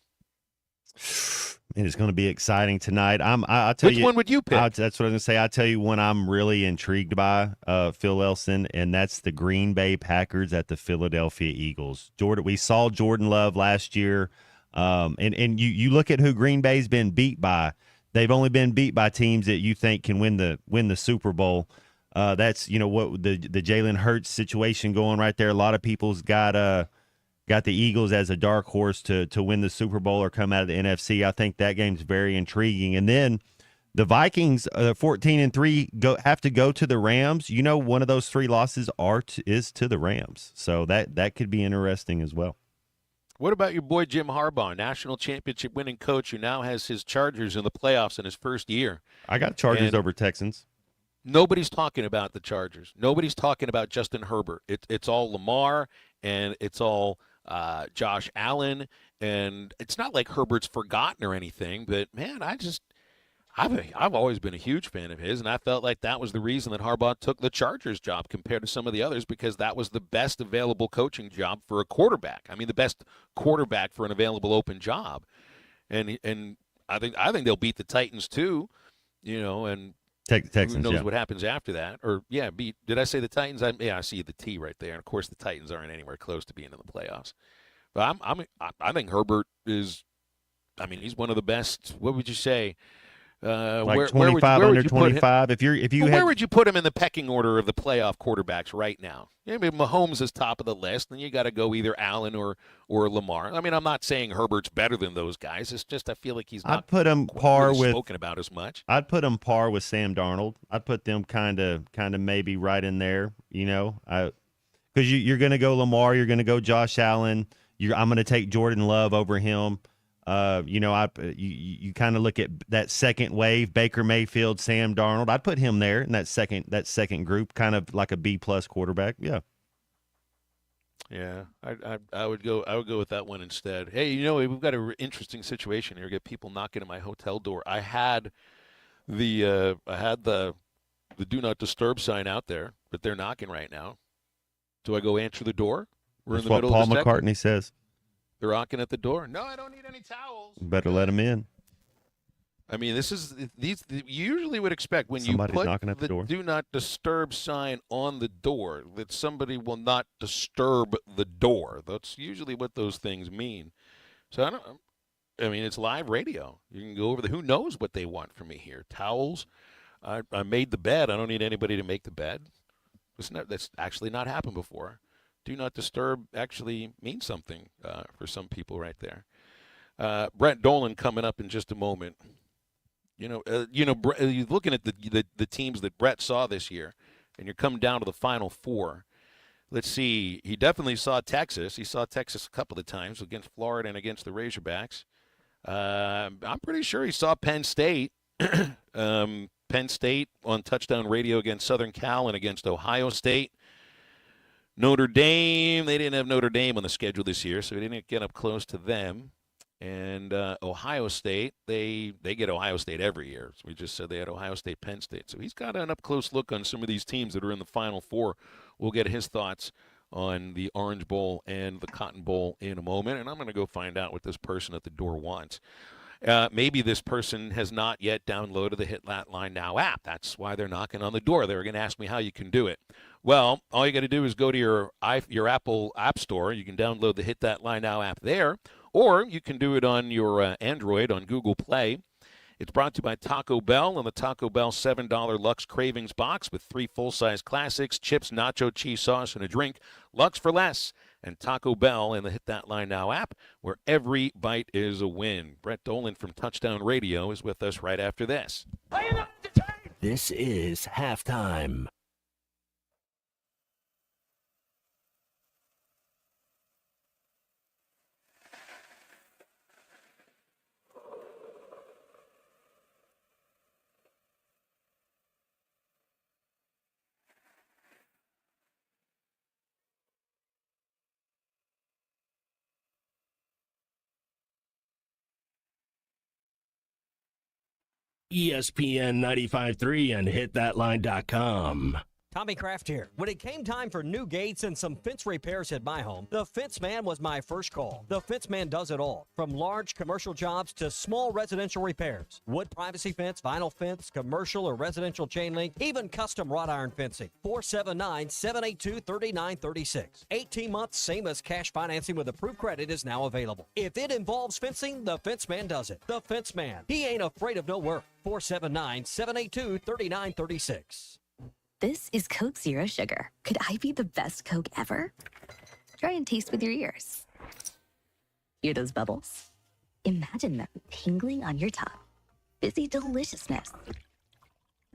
And it's going to be exciting tonight. I'll tell you. Which one would you pick? That's what I was going to say. I'll tell you one I'm really intrigued by, Phil Elson, and that's the Green Bay Packers at the Philadelphia Eagles. We saw Jordan Love last year, and you look at who Green Bay's been beat by. They've only been beat by teams that you think can win the Super Bowl. That's what the Jalen Hurts situation going right there. A lot of people's got the Eagles as a dark horse to win the Super Bowl or come out of the NFC. I think that game's very intriguing. And then the Vikings, 14-3, have to go to the Rams. One of those three losses is to the Rams, so that could be interesting as well. What about your boy Jim Harbaugh, national championship winning coach who now has his Chargers in the playoffs in his first year? I got Chargers over Texans. Nobody's talking about the Chargers. Nobody's talking about Justin Herbert. It's all Lamar and it's all Josh Allen, and it's not like Herbert's forgotten or anything, but man, I've always been a huge fan of his, and I felt like that was the reason that Harbaugh took the Chargers job compared to some of the others because that was the best available coaching job for a quarterback. I mean, the best quarterback for an available open job, and I think they'll beat the Titans too, and Texans, who knows yeah. what happens after that? Or did I say the Titans? I see the T right there. And of course, the Titans aren't anywhere close to being in the playoffs. But I think Herbert is. I mean, he's one of the best. What would you say? Like 25 under 25. Where would you put him in the pecking order of the playoff quarterbacks right now? I mean, Mahomes is top of the list, and you got to go either Allen or Lamar. I mean, I'm not saying Herbert's better than those guys. It's just I feel like he's not. I'd put him par really with spoken about as much. I'd put him par with Sam Darnold. I'd put them kind of maybe right in there. Because you're going to go Lamar, you're going to go Josh Allen. I'm going to take Jordan Love over him. You kind of look at that second wave, Baker Mayfield, Sam Darnold. I'd put him there in that second group, kind of like a B+ quarterback. Yeah. Yeah, I would go with that one instead. Hey, we've got an interesting situation here. We get people knocking at my hotel door. I had the do not disturb sign out there, but they're knocking right now. Do I go answer the door? That's what Paul McCartney says. They're knocking at the door. No, I don't need any towels. Better let them in. I mean, you usually would expect when Somebody's you put knocking at the door. do not disturb sign on the door that somebody will not disturb the door. That's usually what those things mean. So I mean, it's live radio. You can go over who knows what they want from me here. Towels. I made the bed. I don't need anybody to make the bed. That's actually not happened before. Do not disturb actually means something for some people right there. Brett Dolan coming up in just a moment. You're looking at the teams that Brett saw this year, and you're coming down to the Final Four. Let's see. He definitely saw Texas. He saw Texas a couple of times against Florida and against the Razorbacks. I'm pretty sure he saw Penn State. Penn State on touchdown radio against Southern Cal and against Ohio State. Notre Dame, they didn't have Notre Dame on the schedule this year, so we didn't get up close to them. And Ohio State, they get Ohio State every year. So we just said they had Ohio State, Penn State. So he's got an up-close look on some of these teams that are in the Final Four. We'll get his thoughts on the Orange Bowl and the Cotton Bowl in a moment. And I'm going to go find out what this person at the door wants. Maybe this person has not yet downloaded the Hit That Line Now app. That's why they're knocking on the door. They're going to ask me how you can do it. Well, all you got to do is go to your Apple App Store. You can download the Hit That Line Now app there, or you can do it on your Android on Google Play. It's brought to you by Taco Bell and the Taco Bell $7 Lux Cravings Box with 3 full-size classics, chips, nacho cheese sauce, and a drink. Lux for less. And Taco Bell and the Hit That Line Now app, where every bite is a win. Brett Dolan from Touchdown Radio is with us right after this. This is Halftime. ESPN 95.3 and hitthatline.com. Tommy Kraft here. When it came time for new gates and some fence repairs at my home, the Fence Man was my first call. The Fence Man does it all, from large commercial jobs to small residential repairs. Wood privacy fence, vinyl fence, commercial or residential chain link, even custom wrought iron fencing. 479-782-3936. 18 months, same as cash financing with approved credit is now available. If it involves fencing, the Fence Man does it. The Fence Man. He ain't afraid of no work. 479-782-3936. This is Coke Zero Sugar. Could I be the best Coke ever? Try and taste with your ears. Hear those bubbles? Imagine them tingling on your tongue. Fizzy deliciousness.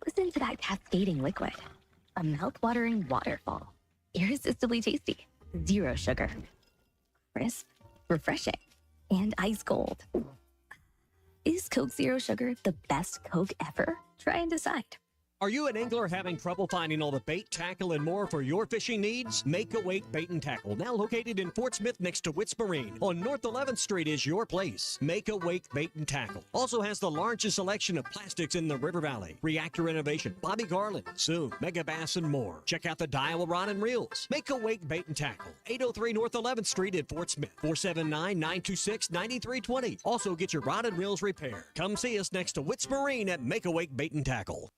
Listen to that cascading liquid. A mouth-watering waterfall. Irresistibly tasty. Zero sugar. Crisp, refreshing, and ice cold. Is Coke Zero Sugar the best Coke ever? Try and decide. Are you an angler having trouble finding all the bait, tackle, and more for your fishing needs? Make Awake Bait and Tackle, now located in Fort Smith next to Witts Marine on North 11th Street, is your place. Make Awake Bait and Tackle also has the largest selection of plastics in the River Valley. Reactor Innovation, Bobby Garland, Zoom, Mega Bass, and more. Check out the Daiwa Rod and Reels. Make Awake Bait and Tackle, 803 North 11th Street at Fort Smith, 479-926-9320. Also get your rod and reels repaired. Come see us next to Witts Marine at Make Awake Bait and Tackle.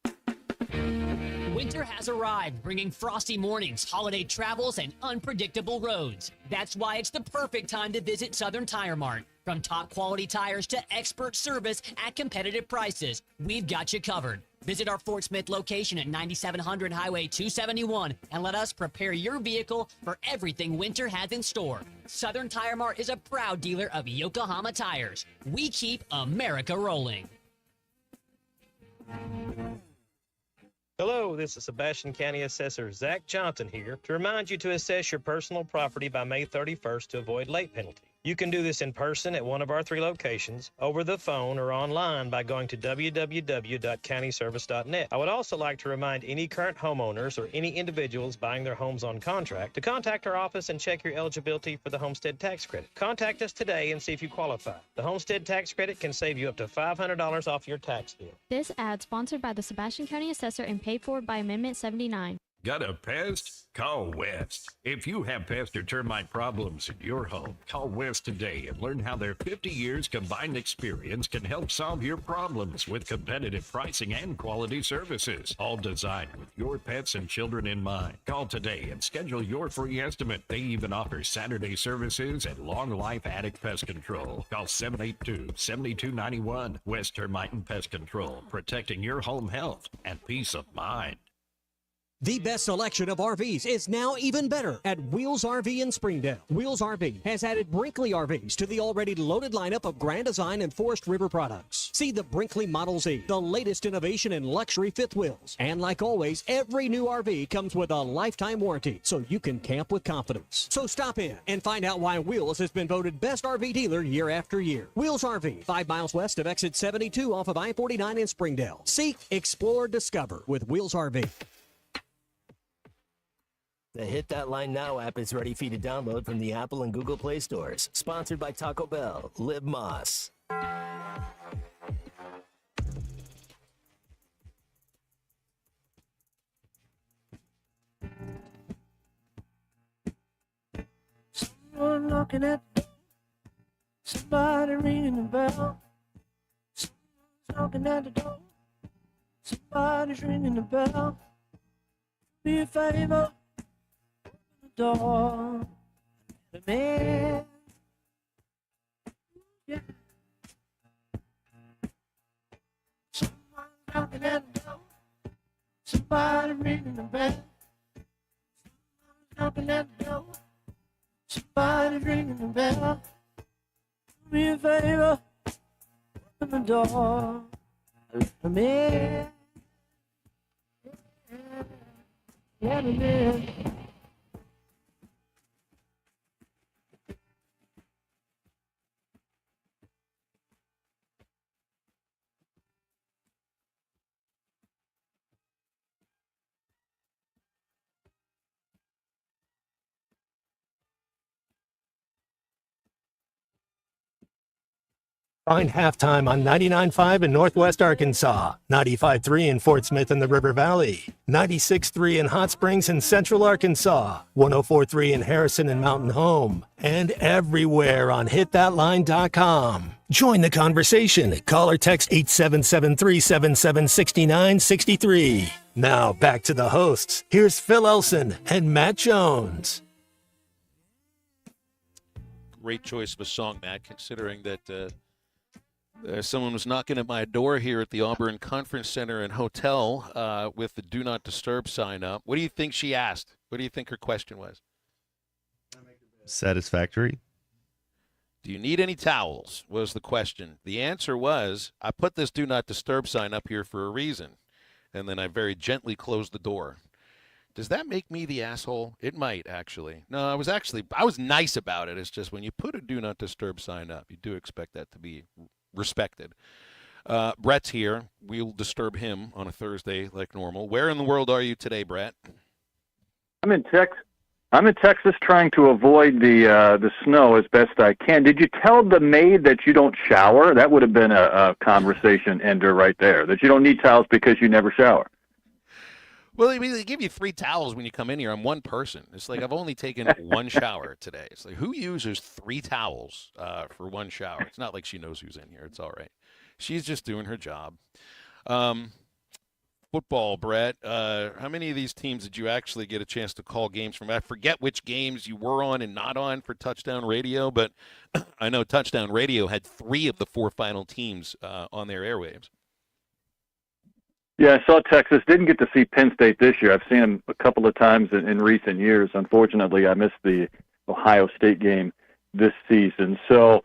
Winter has arrived, bringing frosty mornings, holiday travels, and unpredictable roads. That's why it's the perfect time to visit Southern Tire Mart. From top quality tires to expert service at competitive prices, we've got you covered. Visit our Fort Smith location at 9700 Highway 271 and let us prepare your vehicle for everything winter has in store. Southern Tire Mart is a proud dealer of Yokohama tires. We keep America rolling. Hello, this is Sebastian County Assessor Zach Johnson here to remind you to assess your personal property by May 31st to avoid late penalty. You can do this in person at one of our 3 locations, over the phone, or online by going to www.countyservice.net. I would also like to remind any current homeowners or any individuals buying their homes on contract to contact our office and check your eligibility for the Homestead Tax Credit. Contact us today and see if you qualify. The Homestead Tax Credit can save you up to $500 off your tax bill. This ad sponsored by the Sebastian County Assessor and paid for by Amendment 79. Got a pest? Call West. If you have pest or termite problems in your home, call West today and learn how their 50 years combined experience can help solve your problems with competitive pricing and quality services, all designed with your pets and children in mind. Call today and schedule your free estimate. They even offer Saturday services and long life attic pest control. Call 782-7291. West Termite and Pest Control, protecting your home health and peace of mind. The best selection of RVs is now even better at Wheels RV in Springdale. Wheels RV has added Brinkley RVs to the already loaded lineup of Grand Design and Forest River products. See the Brinkley Model Z, the latest innovation in luxury fifth wheels. And like always, every new RV comes with a lifetime warranty, so you can camp with confidence. So stop in and find out why Wheels has been voted best RV dealer year after year. Wheels RV, 5 miles west of exit 72 off of I-49 in Springdale. Seek, explore, discover with Wheels RV. The Hit That Line Now app is ready for you to download from the Apple and Google Play stores. Sponsored by Taco Bell. Live Moss. Someone knocking at the door. Somebody ringing the bell. Someone's knocking at the door. Somebody's ringing the bell. Be a favor. Door, the man, yeah. Someone knocking at the door, somebody ringing the bell. Someone's knocking at the door, somebody's ringing the bell. Do me a favor, open the door, let them in, let them in. Find Halftime on 99.5 in Northwest Arkansas, 95.3 in Fort Smith and the River Valley, 96.3 in Hot Springs and Central Arkansas, 104.3 in Harrison and Mountain Home, and everywhere on hitthatline.com. Join the conversation. Call or text 877-377-6963. Now back to the hosts. Here's Phil Elson and Matt Jones. Great choice of a song, Matt, considering that someone was knocking at my door here at the Auburn Conference Center and Hotel with the Do Not Disturb sign up. What do you think she asked? What do you think her question was? Satisfactory. Do you need any towels? Was the question. The answer was, I put this Do Not Disturb sign up here for a reason. And then I very gently closed the door. Does that make me the asshole? It might, actually. No, I was nice about it. It's just when you put a Do Not Disturb sign up, you do expect that to be respected. Brett's here. We'll disturb him on a Thursday like normal. Where in the world are you today, Brett? I'm in Texas trying to avoid the snow as best I can. Did you tell the maid that you don't shower? That would have been a conversation ender right there, that you don't need towels because you never shower. Well, I mean, they give you 3 towels when you come in here. I'm one person. It's like I've only taken one shower today. It's like, who uses 3 towels for one shower? It's not like she knows who's in here. It's all right. She's just doing her job. Football, Brett. How many of these teams did you actually get a chance to call games from? I forget which games you were on and not on for Touchdown Radio, but I know Touchdown Radio had 3 of the 4 final teams on their airwaves. Yeah, I saw Texas. Didn't get to see Penn State this year. I've seen them a couple of times in recent years. Unfortunately, I missed the Ohio State game this season. So,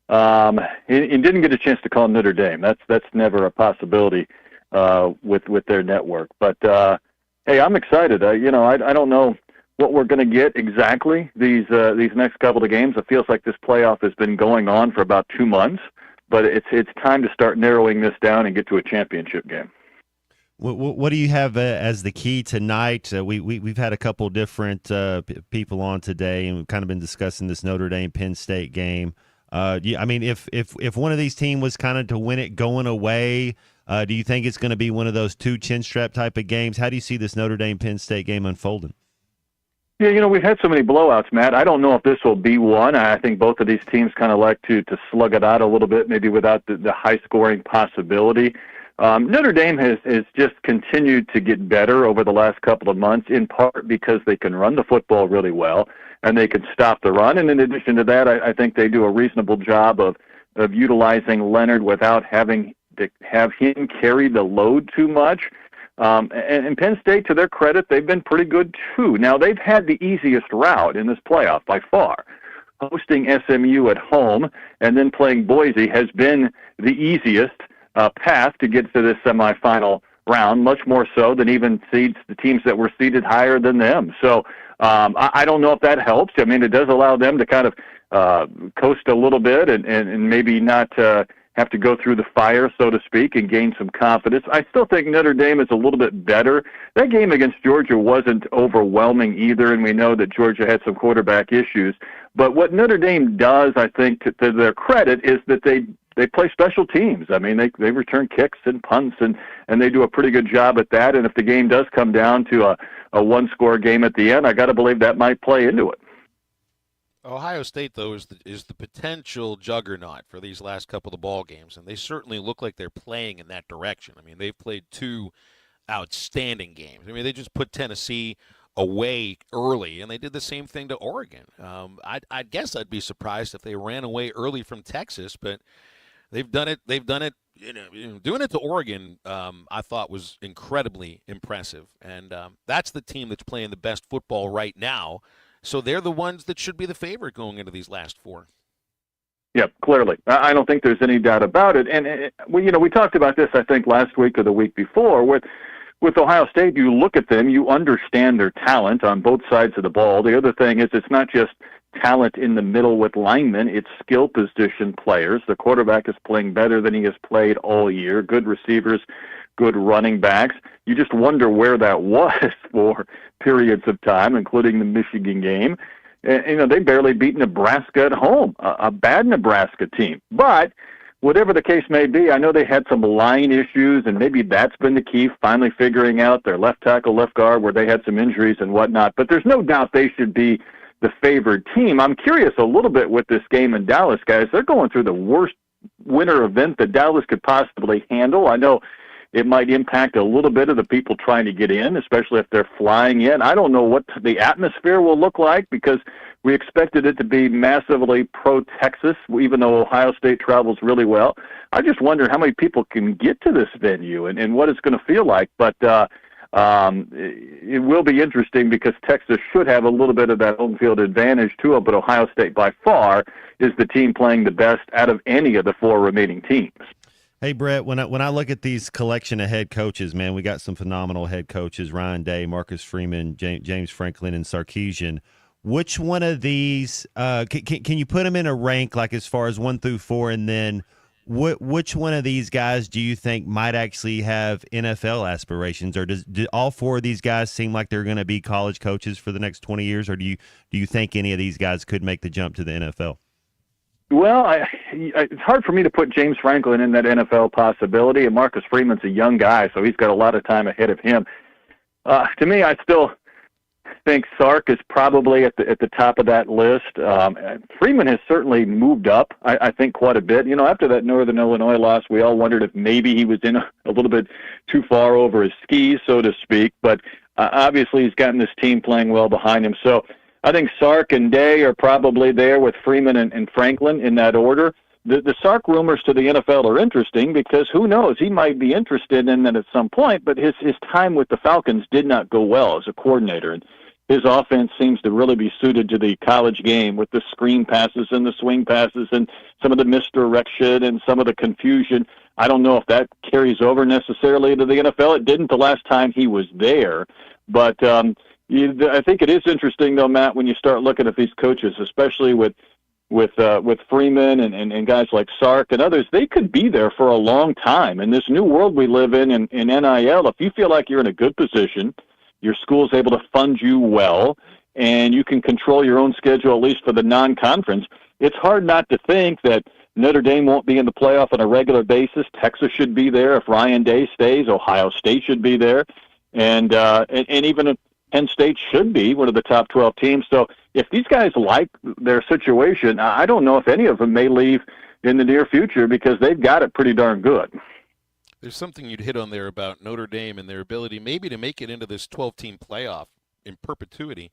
and didn't get a chance to call Notre Dame. That's never a possibility with their network. But hey, I'm excited. I don't know what we're going to get exactly these next couple of games. It feels like this playoff has been going on for about 2 months, but it's time to start narrowing this down and get to a championship game. What do you have as the key tonight? We've had a couple different people on today, and we've kind of been discussing this Notre Dame Penn State game. I mean, if one of these teams was kind of to win it going away, do you think it's going to be one of those 2 chin strap type of games? How do you see this Notre Dame Penn State game unfolding? Yeah, we've had so many blowouts, Matt. I don't know if this will be one. I think both of these teams kind of like to slug it out a little bit, maybe without the high-scoring possibility. Notre Dame has just continued to get better over the last couple of months, in part because they can run the football really well and they can stop the run. And in addition to that, I think they do a reasonable job of utilizing Leonard without having to have him carry the load too much. And Penn State, to their credit, they've been pretty good too. Now, they've had the easiest route in this playoff by far. Hosting SMU at home and then playing Boise has been the easiest path to get to this semifinal round, much more so than even the teams that were seeded higher than them. So I don't know if that helps. I mean, it does allow them to kind of coast a little bit and maybe not have to go through the fire, so to speak, and gain some confidence. I still think Notre Dame is a little bit better. That game against Georgia wasn't overwhelming either, and we know that Georgia had some quarterback issues. But what Notre Dame does, I think, to their credit, is that they play special teams. I mean, they return kicks and punts, and they do a pretty good job at that. And if the game does come down to a one-score game at the end, I got to believe that might play into it. Ohio State, though, is the potential juggernaut for these last couple of ball games, and they certainly look like they're playing in that direction. I mean, they've played 2 outstanding games. I mean, they just put Tennessee away early, and they did the same thing to Oregon. I guess I'd be surprised if they ran away early from Texas, but they've done it. They've done it. Doing it to Oregon, I thought was incredibly impressive, and that's the team that's playing the best football right now. So they're the ones that should be the favorite going into these last 4. Yep, clearly. I don't think there's any doubt about it. And we talked about this, I think, last week or the week before. With Ohio State, you look at them, you understand their talent on both sides of the ball. The other thing is it's not just talent in the middle with linemen, it's skill position players. The quarterback is playing better than he has played all year. Good receivers, good running backs. You just wonder where that was for periods of time, including the Michigan game. And, they barely beat Nebraska at home, a bad Nebraska team. But whatever the case may be, I know they had some line issues, and maybe that's been the key, finally figuring out their left tackle, left guard, where they had some injuries and whatnot. But there's no doubt they should be the favored team. I'm curious a little bit with this game in Dallas, guys. They're going through the worst winter event that Dallas could possibly handle. I know it might impact a little bit of the people trying to get in, especially if they're flying in. I don't know what the atmosphere will look like because we expected it to be massively pro-Texas, even though Ohio State travels really well. I just wonder how many people can get to this venue and what it's going to feel like. But it will be interesting because Texas should have a little bit of that home field advantage to it, but Ohio State by far is the team playing the best out of any of the 4 remaining teams. Hey, Brett, when I look at these collection of head coaches, man, we got some phenomenal head coaches, Ryan Day, Marcus Freeman, James Franklin, and Sarkisian. Which one of these can you put them in a rank, like as far as 1 through 4, and then which one of these guys do you think might actually have NFL aspirations, or do all 4 of these guys seem like they're going to be college coaches for the next 20 years, or do you think any of these guys could make the jump to the NFL? Well, it's hard for me to put James Franklin in that NFL possibility, and Marcus Freeman's a young guy, so he's got a lot of time ahead of him. To me, I still think Sark is probably at the top of that list. Freeman has certainly moved up, I think, quite a bit. After that Northern Illinois loss, we all wondered if maybe he was in a little bit too far over his skis, so to speak. But obviously he's gotten this team playing well behind him. So I think Sark and Day are probably there with Freeman and Franklin in that order. The Sark rumors to the NFL are interesting because who knows, he might be interested in that at some point, but his time with the Falcons did not go well as a coordinator. And his offense seems to really be suited to the college game with the screen passes and the swing passes and some of the misdirection and some of the confusion. I don't know if that carries over necessarily to the NFL. It didn't the last time he was there. But I think it is interesting, though, Matt, when you start looking at these coaches, especially with Freeman and guys like Sark and others. They could be there for a long time. In this new world we live in NIL, if you feel like you're in a good position, your school's able to fund you well, and you can control your own schedule, at least for the non-conference, it's hard not to think that Notre Dame won't be in the playoff on a regular basis. Texas should be there. If Ryan Day stays, Ohio State should be there. And even Penn State should be one of the top 12 teams. So if these guys like their situation, I don't know if any of them may leave in the near future because they've got it pretty darn good. There's something you'd hit on there about Notre Dame and their ability maybe to make it into this 12-team playoff in perpetuity.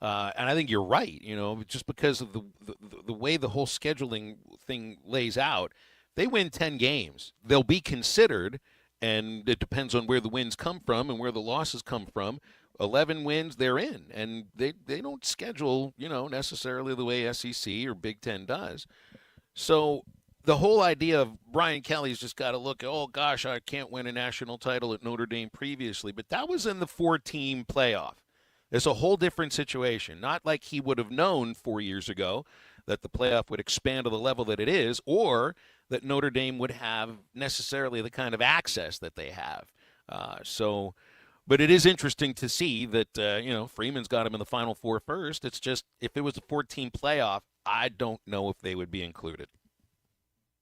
And I think you're right, just because of the way the whole scheduling thing lays out. They win 10 games, they'll be considered, and it depends on where the wins come from and where the losses come from. 11 wins, they're in, and they don't schedule, necessarily the way SEC or Big Ten does. So the whole idea of Brian Kelly's just got to look, oh, gosh, I can't win a national title at Notre Dame previously. But that was in the 4-team playoff. It's a whole different situation. Not like he would have known 4 years ago that the playoff would expand to the level that it is, or that Notre Dame would have necessarily the kind of access that they have. But it is interesting to see that, Freeman's got him in the Final Four first. It's just, if it was a 14 playoff, I don't know if they would be included.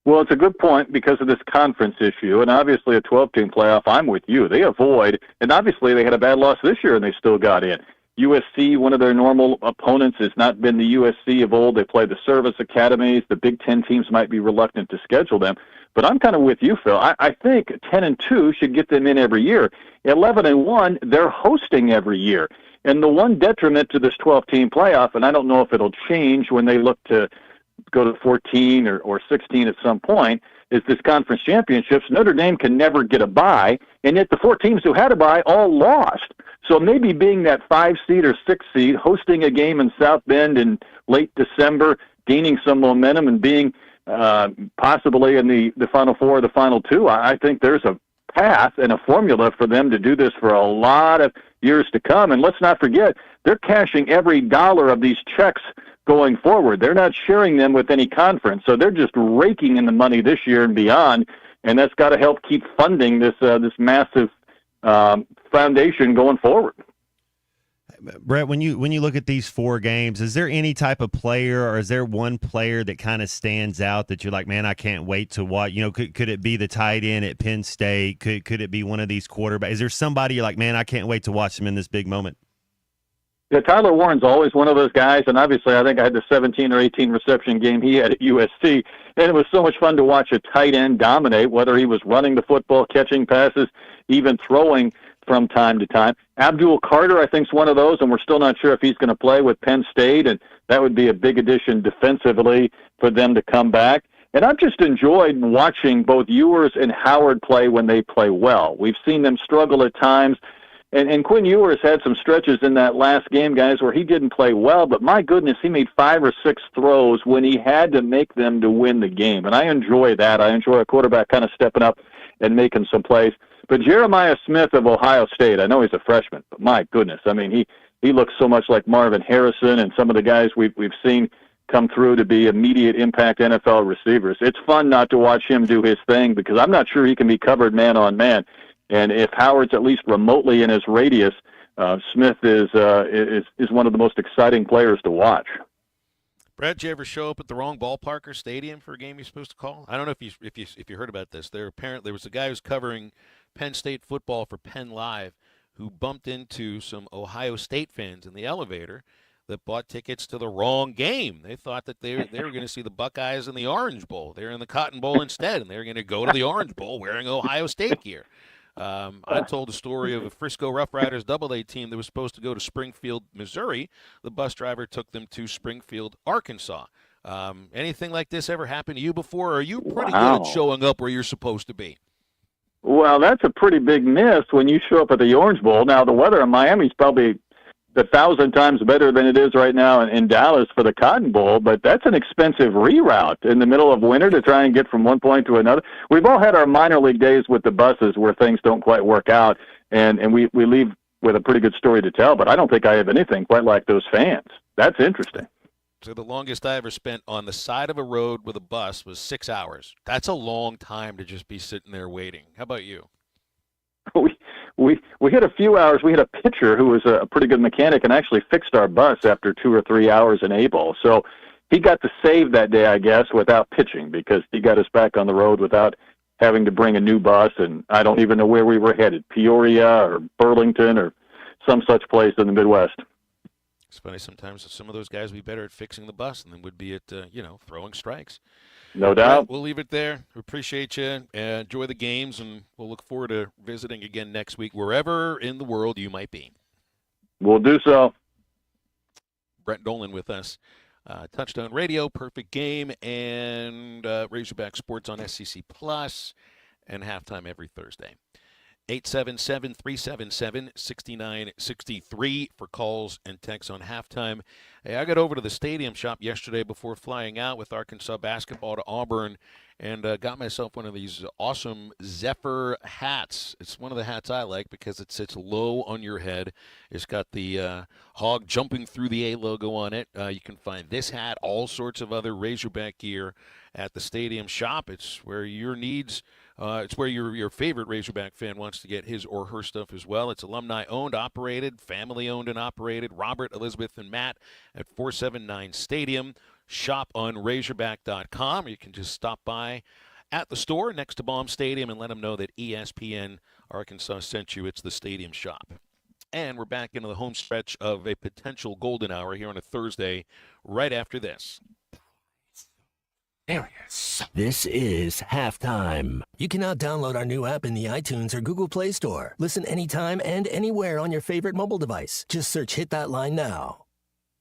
Well, it's a good point because of this conference issue, and obviously a 12-team playoff, I'm with you. They avoid, and obviously they had a bad loss this year and they still got in. USC, one of their normal opponents, has not been the USC of old. They play the service academies. The Big Ten teams might be reluctant to schedule them. But I'm kind of with you, Phil. I think 10-2 should get them in every year. 11-1, they're hosting every year. And the one detriment to this 12-team playoff, and I don't know if it'll change when they look to go to 14 or 16 at some point, is this conference championships. Notre Dame can never get a bye, and yet the 4 teams who had a bye all lost. So maybe being that 5 seed or 6 seed, hosting a game in South Bend in late December, gaining some momentum and being possibly in the Final Four or the Final Two, I think there's a path and a formula for them to do this for a lot of years to come. And let's not forget, they're cashing every dollar of these checks going forward. They're not sharing them with any conference, so they're just raking in the money this year and beyond, and that's got to help keep funding this massive foundation going forward. Brett, when you look at these 4 games, is there any type of player, or is there one player that kind of stands out that you're like, man, I can't wait to watch? Could it be the tight end at Penn State? Could it be one of these quarterbacks? Is there somebody you're like, man, I can't wait to watch them in this big moment? Yeah, Tyler Warren's always one of those guys, and obviously I think I had the 17 or 18 reception game he had at USC, and it was so much fun to watch a tight end dominate, whether he was running the football, catching passes, even throwing from time to time. Abdul Carter, I think, is one of those, and we're still not sure if he's going to play with Penn State, and that would be a big addition defensively for them to come back. And I've just enjoyed watching both Ewers and Howard play when they play well. We've seen them struggle at times. And Quinn Ewers had some stretches in that last game, guys, where he didn't play well, but my goodness, he made 5 or 6 throws when he had to make them to win the game. And I enjoy that. I enjoy a quarterback kind of stepping up and making some plays. But Jeremiah Smith of Ohio State, I know he's a freshman, but my goodness, I mean, he looks so much like Marvin Harrison and some of the guys we've seen come through to be immediate impact NFL receivers. It's fun not to watch him do his thing because I'm not sure he can be covered man on man. And if Howard's at least remotely in his radius, Smith is one of the most exciting players to watch. Brad, did you ever show up at the wrong ballpark or stadium for a game you're supposed to call? I don't know if you heard about this. There was a guy who's covering Penn State football for Penn Live who bumped into some Ohio State fans in the elevator that bought tickets to the wrong game. They thought that they were going to see the Buckeyes in the Orange Bowl. They were in the Cotton Bowl instead, and they were going to go to the Orange Bowl wearing Ohio State gear. I told a story of a Frisco Rough Riders Double-A team that was supposed to go to Springfield, Missouri. The bus driver took them to Springfield, Arkansas. Anything like this ever happened to you before, or are you pretty good at showing up where you're supposed to be? Well, that's a pretty big miss when you show up at the Orange Bowl. Now, the weather in Miami is probably 1,000 times better than it is right now in Dallas for the Cotton Bowl, but that's an expensive reroute in the middle of winter to try and get from one point to another. We've all had our minor league days with the buses where things don't quite work out, and we leave with a pretty good story to tell, but I don't think I have anything quite like those fans. That's interesting. So the longest I ever spent on the side of a road with a bus was 6 hours. That's a long time to just be sitting there waiting. How about you? We had a few hours. We had a pitcher who was a pretty good mechanic and actually fixed our bus after 2 or 3 hours in A-ball. So he got to save that day, I guess, without pitching because he got us back on the road without having to bring a new bus. And I don't even know where we were headed, Peoria or Burlington or some such place in the Midwest. It's funny sometimes some of those guys would be better at fixing the bus than would be at, throwing strikes. No doubt. We'll leave it there. We appreciate you. Enjoy the games, and we'll look forward to visiting again next week, wherever in the world you might be. We'll do so. Brett Dolan with us. Touchdown Radio, Perfect Game, and Razorback Sports on SEC Plus, and Halftime every Thursday. 877-377-6963 for calls and texts on halftime. Hey, I got over to the stadium shop yesterday before flying out with Arkansas basketball to Auburn and got myself one of these awesome Zephyr hats. It's one of the hats I like because it sits low on your head. It's got the hog jumping through the A logo on it. You can find this hat, all sorts of other Razorback gear at the stadium shop. It's where your needs it's where your favorite Razorback fan wants to get his or her stuff as well. It's alumni-owned, operated, family-owned and operated. Robert, Elizabeth, and Matt at 479 Stadium. Shop on Razorback.com. You can just stop by at the store next to Baum Stadium and let them know that ESPN Arkansas sent you. It's the Stadium Shop. And we're back into the home stretch of a potential golden hour here on a Thursday right after this. There it is. This is Halftime. You can now download our new app in the iTunes or Google Play Store. Listen anytime and anywhere on your favorite mobile device. Just search Hit That Line now.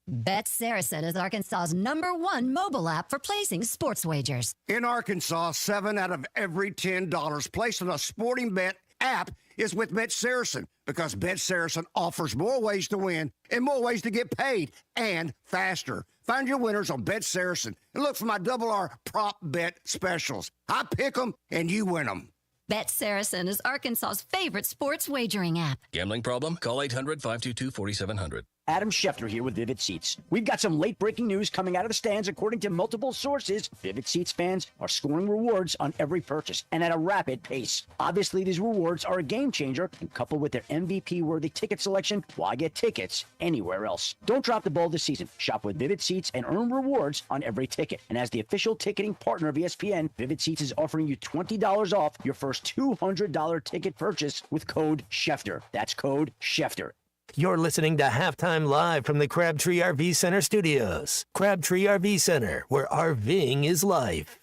Bet Saracen is Arkansas's #1 mobile app for placing sports wagers. In Arkansas, 7 out of every $10 placed on a sporting bet app is with Bet Saracen because Bet Saracen offers more ways to win and more ways to get paid and faster. Find your winners on Bet Saracen and look for my R prop bet specials. I pick them and you win them. Bet Saracen is Arkansas's favorite sports wagering app. Gambling problem? Call 800-522-4700. Adam Schefter here with Vivid Seats. We've got some late-breaking news coming out of the stands. According to multiple sources, Vivid Seats fans are scoring rewards on every purchase and at a rapid pace. Obviously, these rewards are a game changer, and coupled with their MVP-worthy ticket selection, why get tickets anywhere else? Don't drop the ball this season. Shop with Vivid Seats and earn rewards on every ticket. And as the official ticketing partner of ESPN, Vivid Seats is offering you $20 off your first $200 ticket purchase with code Schefter. That's code Schefter. You're listening to Halftime Live from the Crabtree RV Center studios. Crabtree RV Center, where RVing is life.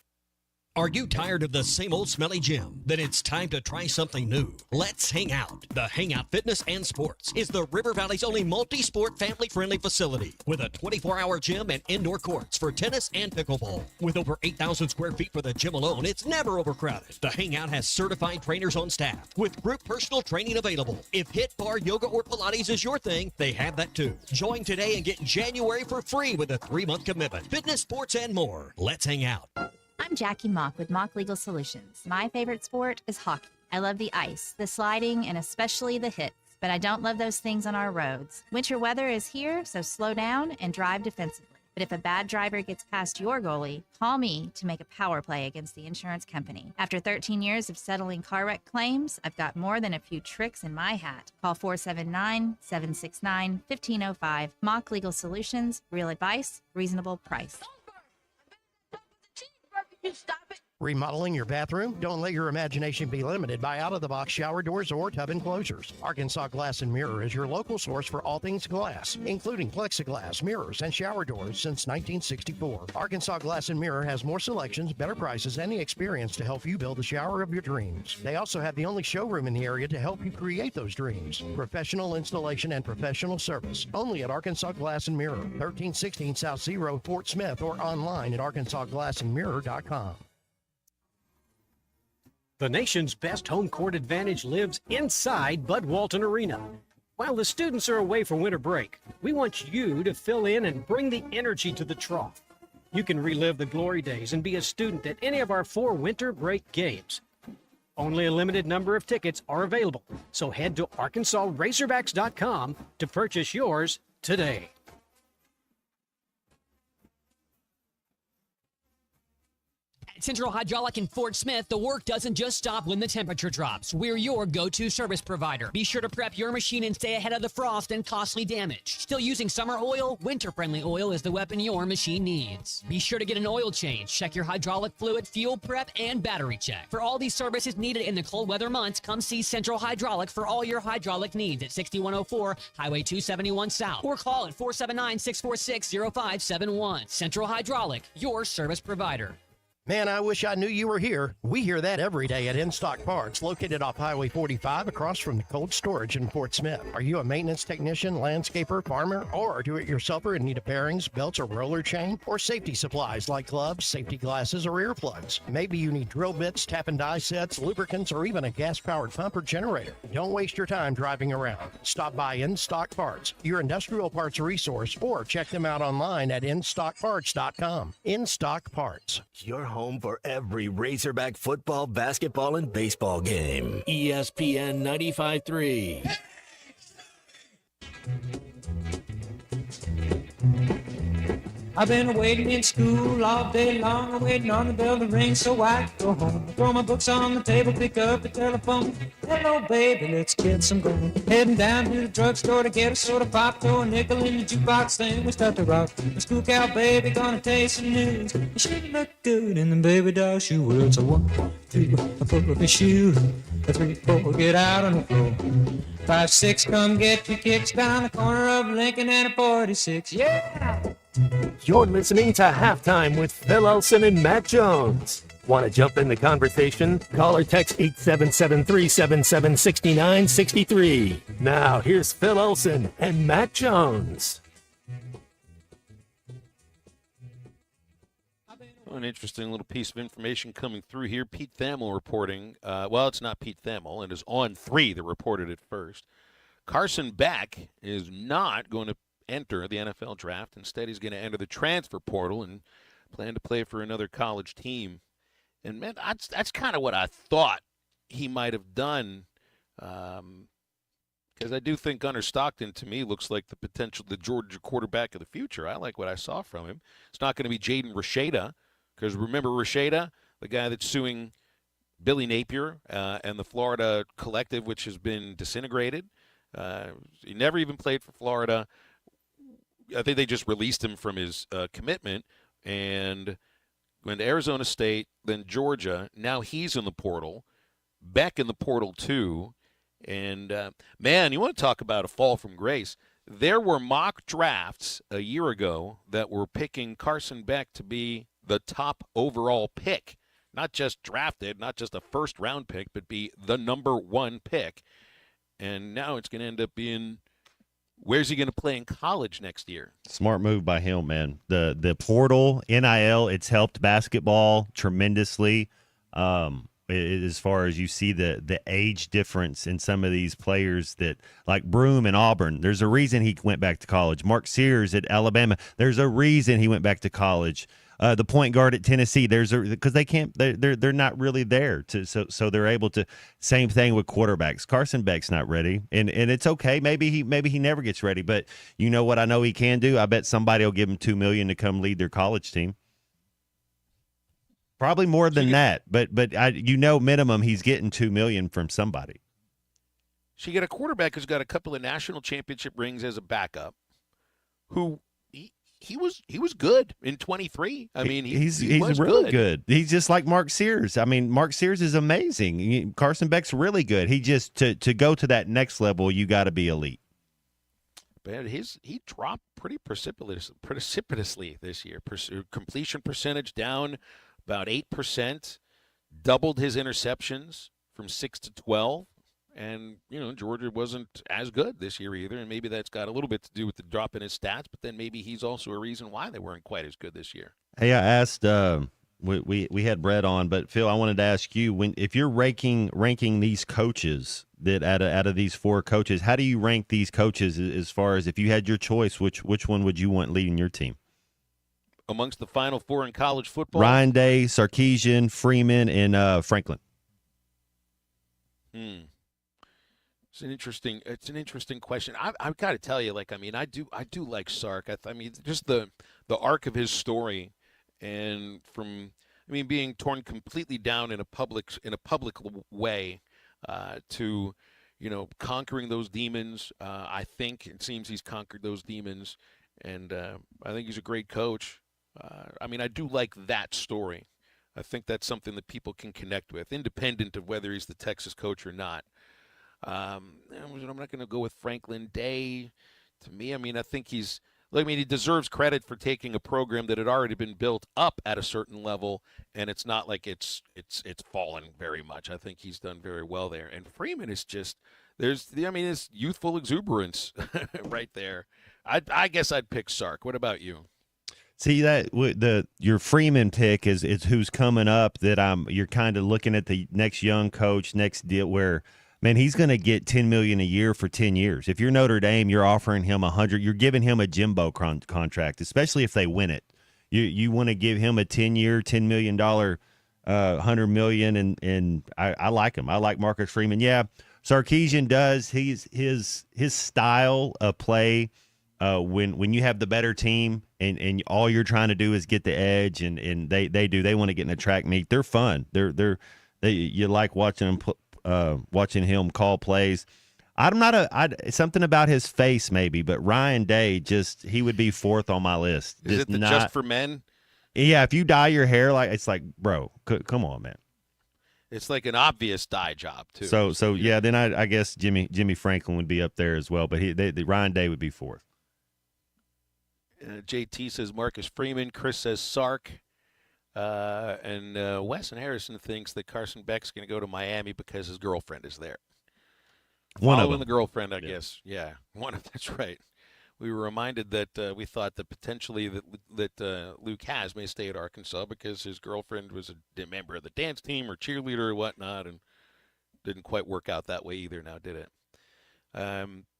Are you tired of the same old smelly gym? Then it's time to try something new. Let's Hang Out. The Hangout Fitness and Sports is the River Valley's only multi-sport family-friendly facility with a 24-hour gym and indoor courts for tennis and pickleball. With over 8,000 square feet for the gym alone, it's never overcrowded. The Hangout has certified trainers on staff with group personal training available. If HIIT, bar, yoga, or Pilates is your thing, they have that too. Join today and get January for free with a 3-month commitment. Fitness, sports, and more. Let's hang out. I'm Jackie Mock with Mock Legal Solutions. My favorite sport is hockey. I love the ice, the sliding, and especially the hits, but I don't love those things on our roads. Winter weather is here, so slow down and drive defensively. But if a bad driver gets past your goalie, call me to make a power play against the insurance company. After 13 years of settling car wreck claims, I've got more than a few tricks in my hat. Call 479-769-1505. Mock Legal Solutions, real advice, reasonable price. Stop it. Remodeling your bathroom? Don't let your imagination be limited by out-of-the-box shower doors or tub enclosures. Arkansas Glass and Mirror is your local source for all things glass, including plexiglass, mirrors, and shower doors since 1964. Arkansas Glass and Mirror has more selections, better prices, and the experience to help you build the shower of your dreams. They also have the only showroom in the area to help you create those dreams. Professional installation and professional service. Only at Arkansas Glass and Mirror, 1316 South Zero, Fort Smith, or online at arkansasglassandmirror.com. The nation's best home court advantage lives inside Bud Walton Arena. While the students are away for winter break, we want you to fill in and bring the energy to the trough. You can relive the glory days and be a student at any of our 4 winter break games. Only a limited number of tickets are available, so head to ArkansasRazorbacks.com to purchase yours today. At Central Hydraulic in Fort Smith, the work doesn't just stop when the temperature drops. We're your go-to service provider. Be sure to prep your machine and stay ahead of the frost and costly damage. Still using summer oil? Winter-friendly oil is the weapon your machine needs. Be sure to get an oil change, check your hydraulic fluid, fuel prep, and battery check. For all these services needed in the cold weather months, come see Central Hydraulic for all your hydraulic needs at 6104 Highway 271 South or call at 479-646-0571. Central Hydraulic, your service provider. Man, I wish I knew you were here. We hear that every day at In Stock Parts, located off Highway 45 across from the cold storage in Fort Smith. Are you a maintenance technician, landscaper, farmer, or a do-it-yourselfer in need of bearings, belts, or roller chain? Or safety supplies like gloves, safety glasses, or earplugs? Maybe you need drill bits, tap and die sets, lubricants, or even a gas-powered pump or generator. Don't waste your time driving around. Stop by In Stock Parts, your industrial parts resource, or check them out online at InStockParts.com. In Stock Parts. Your home for every Razorback football, basketball, and baseball game. ESPN 95.3. I've been waiting in school all day long, waiting on the bell to ring so I can go home. Throw my books on the table, pick up the telephone. Hello, baby, let's get some going. Heading down to the drugstore to get a soda pop, throw a nickel in the jukebox, then we start to rock. The school cow baby gonna taste some news. She look good in the baby doll shoe. Well, it's a 1, 2, I put up a shoe. A 3, 4, get out on the floor. 5, 6, come get your kicks down the corner of Lincoln and a 46. Yeah! You're listening to Halftime with Phil Elson and Matt Jones. Want to jump in the conversation? Call or text 877-377-6963. Now, here's Phil Elson and Matt Jones. An interesting little piece of information coming through here. Pete Thamel reporting. Well, it's not Pete Thamel. It is On 3 that reported it first. Carson Beck is not going to enter the NFL draft. Instead, he's going to enter the transfer portal and plan to play for another college team. And, man, that's kind of what I thought he might have done, because I do think Gunnar Stockton, to me, looks like the Georgia quarterback of the future. I like what I saw from him. It's not going to be Jaden Rashada, because remember Rashada, the guy that's suing Billy Napier and the Florida Collective, which has been disintegrated. He never even played for Florida. I think they just released him from his commitment and went to Arizona State, then Georgia. Now he's in the portal. Beck in the portal too. And, man, you want to talk about a fall from grace. There were mock drafts a year ago that were picking Carson Beck to be the top overall pick. Not just drafted, not just a first-round pick, but be the number 1 pick. And now it's going to end up being – where's he going to play in college next year? Smart move by him, man. The portal, NIL, it's helped basketball tremendously. As far as you see the age difference in some of these players that, like Broome and Auburn, there's a reason he went back to college. Mark Sears at Alabama, there's a reason he went back to college. The point guard at Tennessee, because they can't, they're not really there so they're able to. Same thing with quarterbacks. Carson Beck's not ready, and it's okay. Maybe he never gets ready, but you know what I know he can do. I bet somebody will give him $2 million to come lead their college team. Probably more than that, but minimum he's getting $2 million from somebody. So you get a quarterback who's got a couple of national championship rings as a backup, who. He was good in 23. I mean, he's really good. He's just like Mark Sears. I mean, Mark Sears is amazing. Carson Beck's really good. He just to go to that next level, you got to be elite. But he dropped pretty precipitously this year. Completion percentage down about 8%. Doubled his interceptions from 6 to 12. And, Georgia wasn't as good this year either, and maybe that's got a little bit to do with the drop in his stats, but then maybe he's also a reason why they weren't quite as good this year. Hey, I asked we had Brett on, but Phil, I wanted to ask you, if you're ranking these coaches that out of these 4 coaches, how do you rank these coaches as far as if you had your choice, which one would you want leading your team? Amongst the Final 4 in college football? Ryan Day, Sarkisian, Freeman, and Franklin. It's an interesting question. I've got to tell you, I do like Sark. I mean, just the arc of his story, and being torn completely down in a public way, to, conquering those demons. I think it seems he's conquered those demons, and I think he's a great coach. I do like that story. I think that's something that people can connect with, independent of whether he's the Texas coach or not. I'm not going to go with Franklin Day. To me, I think he's I mean, he deserves credit for taking a program that had already been built up at a certain level, and it's not like it's fallen very much. I think he's done very well there. And Freeman is just it's youthful exuberance right there. I guess I'd pick Sark. What about you? See that your Freeman pick is who's coming up. You're kind of looking at the next young coach, next deal where, man, he's going to get $10 million a year for 10 years. If you're Notre Dame, you're offering him $100. You're giving him a Jimbo contract, especially if they win it. You want to give him a 10-year, $10 million, $100 million, and I like him. I like Marcus Freeman. Yeah, Sarkisian does. His style of play. When you have the better team and all you're trying to do is get the edge, and they want to get in a track meet. They're fun. You like watching him call plays. Something about his face maybe, but Ryan Day he would be fourth on my list. Is it the Just for Men? Yeah, if you dye your hair it's like, bro, come on, man. It's like an obvious dye job too. So yeah, then I guess Jimmy Franklin would be up there as well, but Ryan Day would be fourth. JT says Marcus Freeman. Chris says Sark. And Wes and Harrison thinks that Carson Beck's going to go to Miami because his girlfriend is there. Following the girlfriend, I guess. Yeah, that's right. We were reminded that we thought that potentially that Luke Has may stay at Arkansas because his girlfriend was a member of the dance team or cheerleader or whatnot, and didn't quite work out that way either. Now, did it?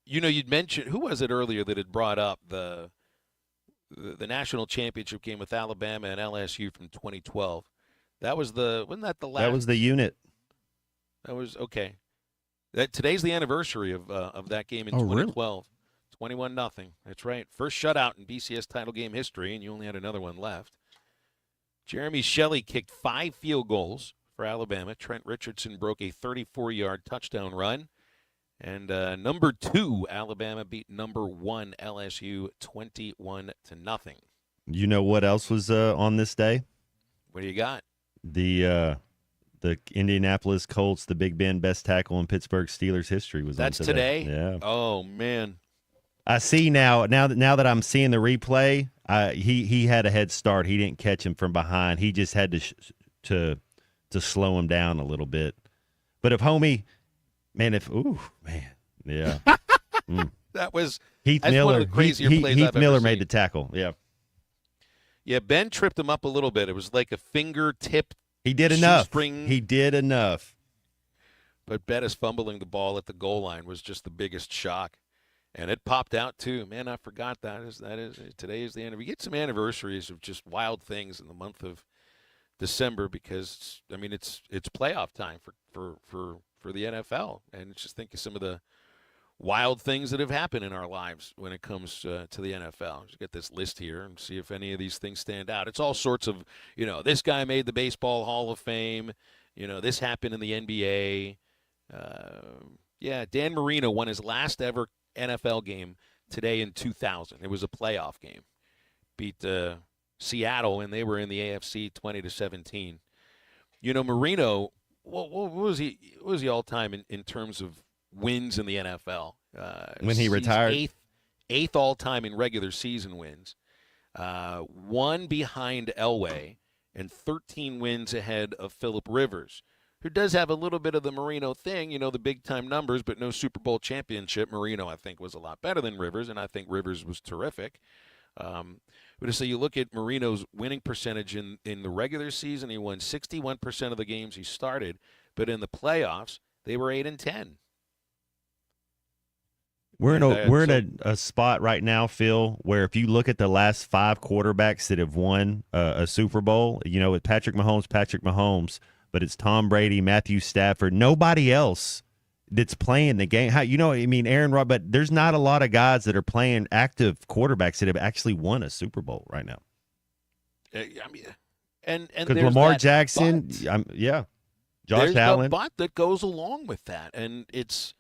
You'd mentioned, who was it earlier that had brought up the national championship game with Alabama and LSU from 2012. Wasn't that the last? That was the unit. That was okay. Today's the anniversary of that game in 2012. Really? 21-0. That's right. First shutout in BCS title game history, and you only had another one left. Jeremy Shelley kicked 5 field goals for Alabama. Trent Richardson broke a 34-yard touchdown run. And number 2, Alabama beat number 1 LSU 21-0. You know what else was on this day? What do you got? The Indianapolis Colts, the Big Ben best tackle in Pittsburgh Steelers history was. That's on today. today. Yeah. Oh man. I see now that I'm seeing the replay. He had a head start. He didn't catch him from behind. He just had to slow him down a little bit. But if homie. Man, yeah. That was Heath that's Miller. One of the crazier plays Heath I've Miller ever made seen. the tackle. Yeah. Yeah, Ben tripped him up a little bit. It was like a fingertip. He did enough. Shoestring. He did enough. But Bettis fumbling the ball at the goal line was just the biggest shock, and it popped out too. Man, I forgot that is today is the end. We get some anniversaries of just wild things in the month of December because it's playoff time for the NFL, and just think of some of the wild things that have happened in our lives when it comes to the NFL. Just get this list here and see if any of these things stand out. It's all sorts of, this guy made the Baseball Hall of Fame. This happened in the NBA. Dan Marino won his last ever NFL game today in 2000. It was a playoff game. Beat Seattle, and they were in the AFC 20-17. Marino. What was he all time in terms of wins in the NFL? When he retired, eighth all time in regular season wins, 1 behind Elway, and 13 wins ahead of Phillip Rivers, who does have a little bit of the Marino thing, the big time numbers, but no Super Bowl championship. Marino, I think, was a lot better than Rivers, and I think Rivers was terrific. But so you look at Marino's winning percentage in the regular season, he won 61% of the games he started, but in the playoffs, they were 8-10. We're in a spot right now, Phil, where if you look at the last 5 quarterbacks that have won a Super Bowl, with Patrick Mahomes, but it's Tom Brady, Matthew Stafford, nobody else that's playing the game. Aaron Rodgers, but there's not a lot of guys that are playing active quarterbacks that have actually won a Super Bowl right now. And because Lamar Jackson, Josh there's Allen, the but that goes along with that, and it's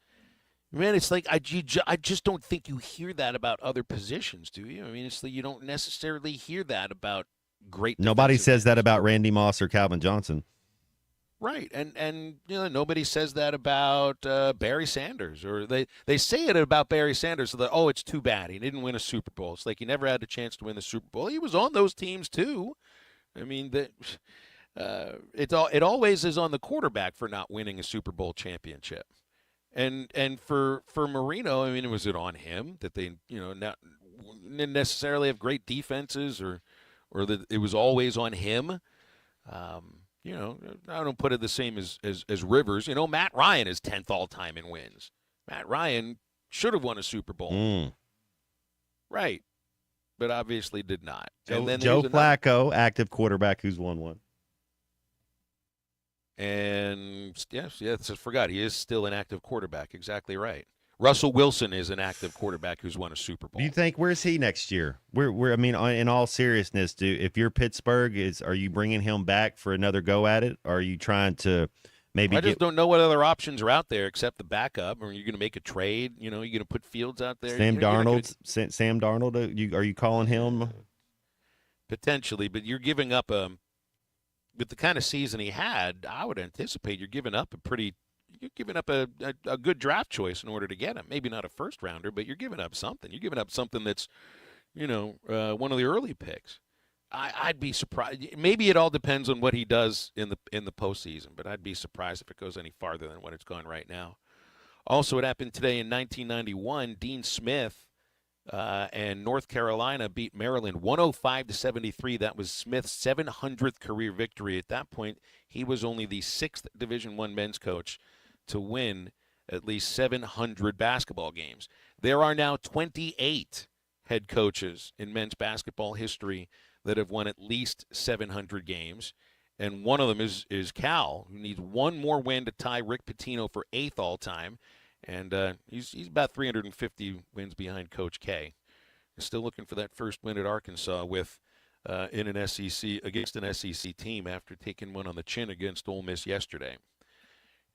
like I just don't think you hear that about other positions, do you? It's like you don't necessarily hear that about great. Nobody says that about Randy Moss or Calvin Johnson. Right, and nobody says that about Barry Sanders, or they say it about Barry Sanders that it's too bad he didn't win a Super Bowl. It's like he never had the chance to win the Super Bowl. He was on those teams too. I mean, it always is on the quarterback for not winning a Super Bowl championship, and for Marino, I mean, was it on him that they not didn't necessarily have great defenses, or that it was always on him? I don't put it the same as Rivers. Matt Ryan is 10th all-time in wins. Matt Ryan should have won a Super Bowl. Right. But obviously did not. Joe Flacco, active quarterback who's won one. And, yes, I forgot. He is still an active quarterback. Exactly right. Russell Wilson is an active quarterback who's won a Super Bowl. Do you think, where's he next year? I mean, in all seriousness, if you're Pittsburgh, are you bringing him back for another go at it? Or are you trying to maybe I just don't know what other options are out there except the backup. Or are you going to make a trade? You're going to put Fields out there? Sam Darnold, are you calling him? Potentially, but you're giving up with the kind of season he had, I would anticipate you're giving up a good draft choice in order to get him. Maybe not a first rounder, but you're giving up something. You're giving up something that's, one of the early picks. I'd be surprised. Maybe it all depends on what he does in the postseason, but I'd be surprised if it goes any farther than what it's gone right now. Also, it happened today in 1991. Dean Smith and North Carolina beat Maryland 105-73. That was Smith's 700th career victory. At that point, he was only the 6th Division I men's coach to win at least 700 basketball games. There are now 28 head coaches in men's basketball history that have won at least 700 games, and one of them is Cal, who needs one more win to tie Rick Pitino for 8th all-time, and he's about 350 wins behind Coach K. Still looking for that first win at Arkansas in an SEC against an SEC team after taking one on the chin against Ole Miss yesterday.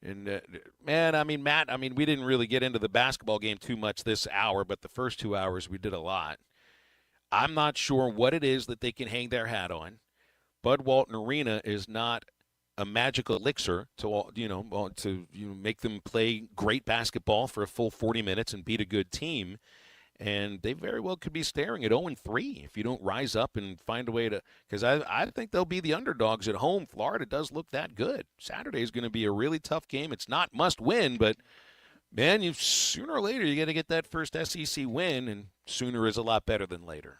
And, Matt, we didn't really get into the basketball game too much this hour, but the first 2 hours we did a lot. I'm not sure what it is that they can hang their hat on. Bud Walton Arena is not a magical elixir to make them play great basketball for a full 40 minutes and beat a good team. And they very well could be staring at 0-3 if you don't rise up and find a way to – because I think they'll be the underdogs at home. Florida does look that good. Saturday is going to be a really tough game. It's not must win, but, man, sooner or later you got to get that first SEC win, and sooner is a lot better than later.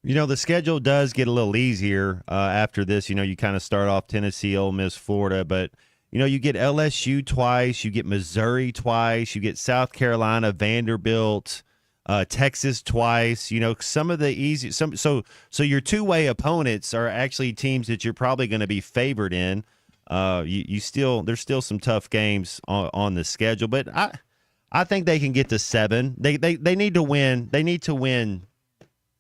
The schedule does get a little easier after this. You kind of start off Tennessee, Ole Miss, Florida, but you get LSU twice, you get Missouri twice, you get South Carolina, Vanderbilt, Texas twice. Some of the easy so your two-way opponents are actually teams that you're probably going to be favored in. There's still some tough games on the schedule, but I think they can get to 7. They need to win. They need to win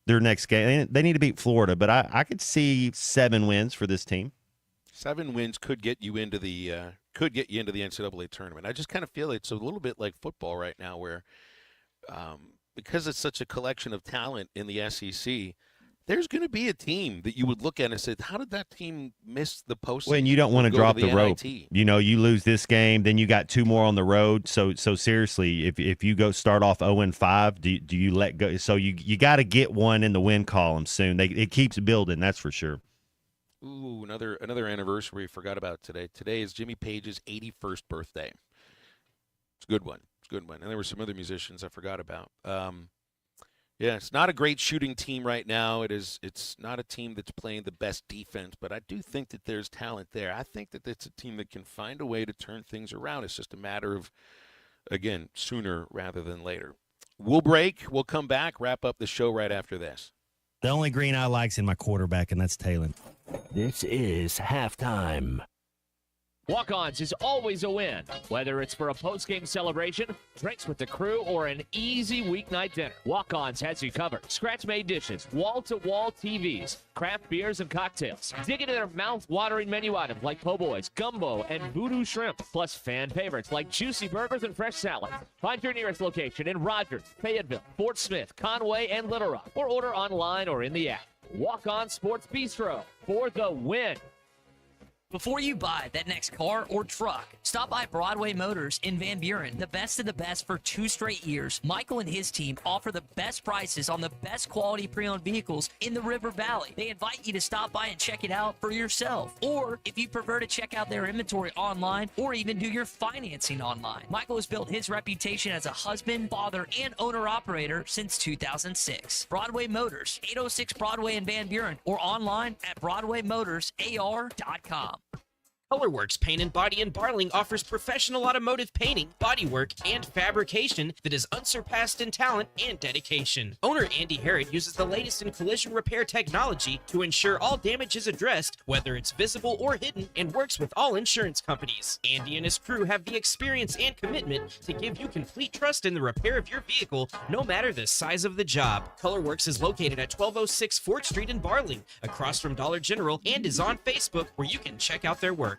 their next game. They need to beat Florida, but I could see 7 wins for this team. 7 wins could get you into the NCAA tournament. I just kind of feel it's a little bit like football right now, where because it's such a collection of talent in the SEC, there's going to be a team that you would look at and say, how did that team miss the postseason? When you don't want to drop the rope. NIT? You lose this game, then you got 2 more on the road. So seriously, if you go start off 0-5, do you let go? So you got to get one in the win column soon. It keeps building, that's for sure. Ooh, another anniversary we forgot about today. Today is Jimmy Page's 81st birthday. It's a good one. And there were some other musicians I forgot about. It's not a great shooting team right now. It's not a team that's playing the best defense, but I do think that there's talent there. I think that it's a team that can find a way to turn things around. It's just a matter of, again, sooner rather than later. We'll break. We'll come back, wrap up the show right after this. The only green I like's in my quarterback, and that's Talon. This is halftime. Walk-Ons is always a win, whether it's for a post-game celebration, drinks with the crew, or an easy weeknight dinner. Walk-Ons has you covered. Scratch-made dishes, wall-to-wall TVs, craft beers and cocktails. Dig into their mouth-watering menu items like po' boys, gumbo, and voodoo shrimp, plus fan favorites like juicy burgers and fresh salads. Find your nearest location in Rogers, Fayetteville, Fort Smith, Conway, and Little Rock, or order online or in the app. Walk-On Sports Bistro for the win. Before you buy that next car or truck, stop by Broadway Motors in Van Buren. The best of the best for 2 straight years. Michael and his team offer the best prices on the best quality pre-owned vehicles in the River Valley. They invite you to stop by and check it out for yourself. Or if you prefer to check out their inventory online or even do your financing online. Michael has built his reputation as a husband, father, and owner-operator since 2006. Broadway Motors, 806 Broadway in Van Buren, or online at BroadwayMotorsAR.com. Colorworks Paint and Body in Barling offers professional automotive painting, bodywork, and fabrication that is unsurpassed in talent and dedication. Owner Andy Harrod uses the latest in collision repair technology to ensure all damage is addressed, whether it's visible or hidden, and works with all insurance companies. Andy and his crew have the experience and commitment to give you complete trust in the repair of your vehicle, no matter the size of the job. Colorworks is located at 1206 4th Street in Barling, across from Dollar General, and is on Facebook, where you can check out their work.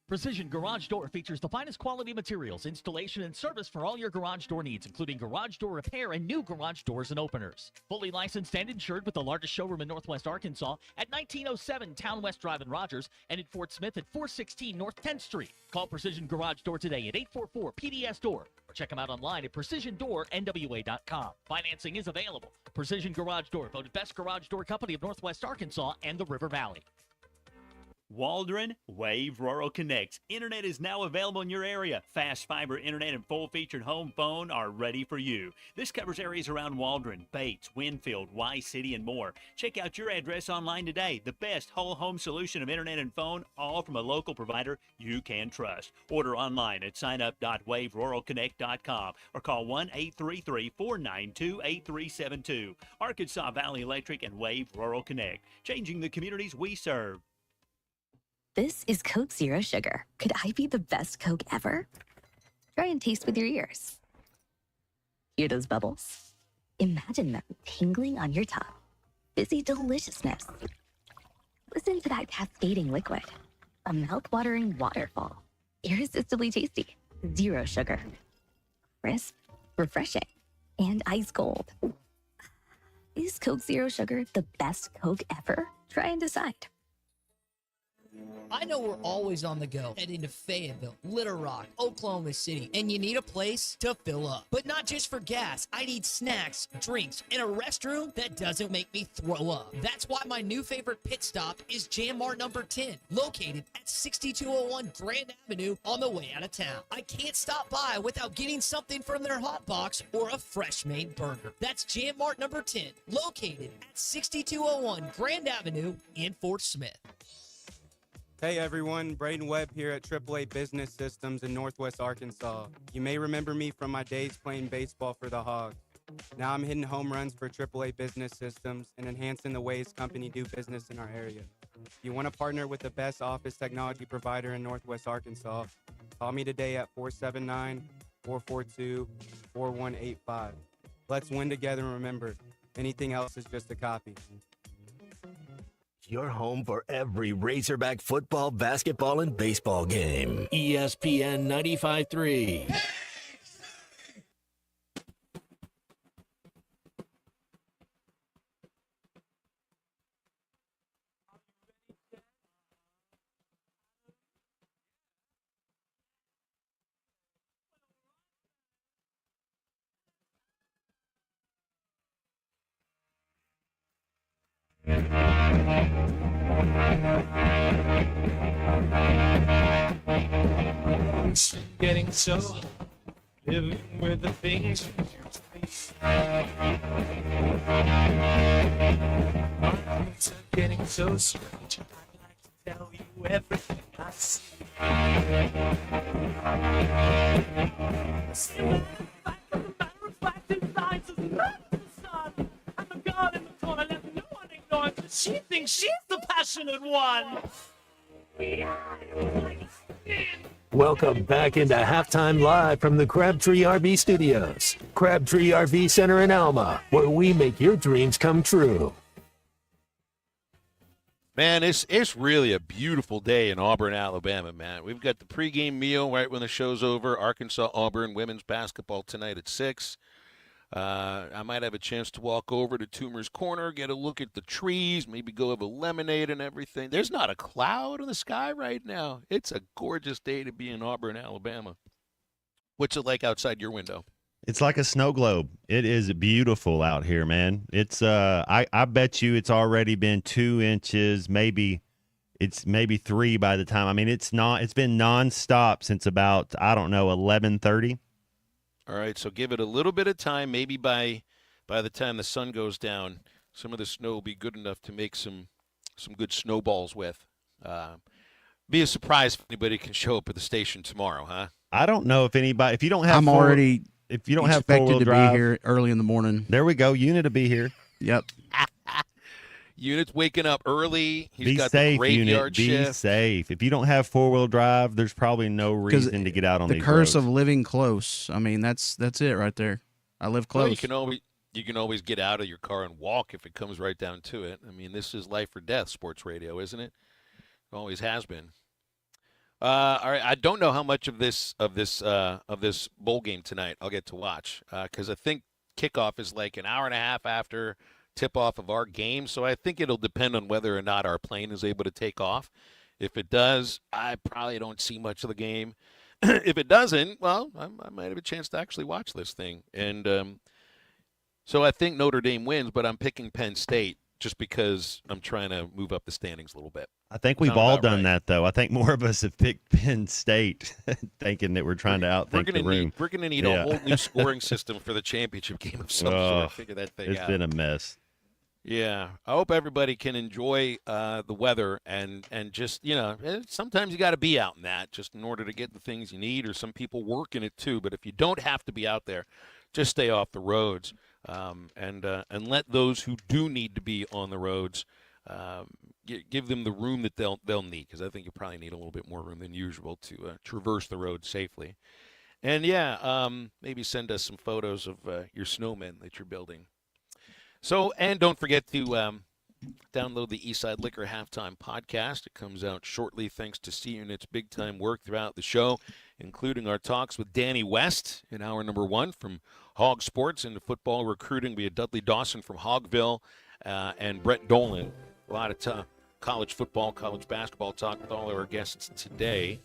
Precision Garage Door features the finest quality materials, installation, and service for all your garage door needs, including garage door repair and new garage doors and openers. Fully licensed and insured with the largest showroom in Northwest Arkansas at 1907 Town West Drive in Rogers and in Fort Smith at 416 North 10th Street. Call Precision Garage Door today at 844-PDS-DOOR or check them out online at PrecisionDoorNWA.com. Financing is available. Precision Garage Door, voted best garage door company of Northwest Arkansas and the River Valley. Waldron Wave Rural Connect. Internet is now available in your area. Fast fiber internet and full-featured home phone are ready for you. This covers areas around Waldron, Bates, Winfield, Y-City, and more. Check out your address online today. The best whole home solution of internet and phone, all from a local provider you can trust. Order online at signup.waveruralconnect.com or call 1-833-492-8372. Arkansas Valley Electric and Wave Rural Connect, changing the communities we serve. This is Coke Zero Sugar. Could I be the best Coke ever? Try and taste with your ears. Hear those bubbles? Imagine them tingling on your tongue. Fizzy deliciousness. Listen to that cascading liquid. A mouth-watering waterfall. Irresistibly tasty. Zero sugar. Crisp, refreshing, and ice cold. Is Coke Zero Sugar the best Coke ever? Try and decide. I know we're always on the go, heading to Fayetteville, Little Rock, Oklahoma City, and you need a place to fill up. But not just for gas. I need snacks, drinks, and a restroom that doesn't make me throw up. That's why my new favorite pit stop is Jam Mart number 10, located at 6201 Grand Avenue on the way out of town. I can't stop by without getting something from their hot box or a fresh made burger. That's Jam Mart number 10, located at 6201 Grand Avenue in Fort Smith. Hey everyone, Braden Webb here at AAA Business Systems in Northwest Arkansas. You may remember me from my days playing baseball for the Hogs. Now I'm hitting home runs for AAA Business Systems and enhancing the ways company do business in our area. If you want to partner with the best office technology provider in Northwest Arkansas, call me today at 479-442-4185. Let's win together, and remember, anything else is just a copy. Your home for every Razorback football, basketball, and baseball game. ESPN 95.3. Getting so living with the things getting so strange. I'd like to tell you everything I see. She thinks she's the passionate one. Welcome back into Halftime Live from the Crabtree RV Studios. Crabtree RV Center in Alma, where we make your dreams come true. Man, it's really a beautiful day in Auburn, Alabama, man. We've got the pregame meal right when the show's over. Arkansas-Auburn women's basketball tonight at 6. I might have a chance to walk over to Toomer's Corner, get a look at the trees, maybe go have a lemonade and everything. There's not a cloud in the sky right now. It's a gorgeous day to be in Auburn, Alabama. What's it like outside your window? It's like a snow globe. It is beautiful out here, man. It's I bet you it's already been 2 inches, maybe 3 by the time. I mean, it's been nonstop since about, I don't know, 11:30. All right, so give it a little bit of time. Maybe by the time the sun goes down, some of the snow will be good enough to make some good snowballs with. Be a surprise if anybody can show up at the station tomorrow, huh? I don't know if anybody. If you don't have, I'm already. If you don't have expected four-wheel to drive, be here early in the morning. There we go. Unit to be here. Yep. Unit's waking up early. He's Be got safe, the graveyard Unit. Be shift. safe. If you don't have 4-wheel drive, there's probably no reason to get out on the these curse roads. of living close. I mean, that's it right there. I live close. Well, you can always get out of your car and walk if it comes right down to it. I mean, this is life or death sports radio, isn't it? It always has been. All right, I don't know how much of this bowl game tonight I'll get to watch because I think kickoff is like an hour and a half after tip-off of our game, so I think it'll depend on whether or not our plane is able to take off. If it does, I probably don't see much of the game. If it doesn't, well, I might have a chance to actually watch this thing. And so I think Notre Dame wins, but I'm picking Penn State just because I'm trying to move up the standings a little bit. I think we've all done that, though. I think more of us have picked Penn State, thinking that we're trying to outthink the room. We're going to need a whole new scoring system for the championship game of some sort. Figure that thing out. It's been a mess. Yeah, I hope everybody can enjoy the weather and just, sometimes you got to be out in that just in order to get the things you need, or some people work in it too. But if you don't have to be out there, just stay off the roads and let those who do need to be on the roads give them the room that they'll need, because I think you probably need a little bit more room than usual to traverse the road safely. And maybe send us some photos of your snowmen that you're building. So, and don't forget to download the Eastside Liquor Halftime Podcast. It comes out shortly thanks to C-Unit's big-time work throughout the show, including our talks with Danny West in hour number 1 from Hog Sports into football recruiting. We had Dudley Dawson from Hogville and Brett Dolan. A lot of college football, college basketball talk with all of our guests today.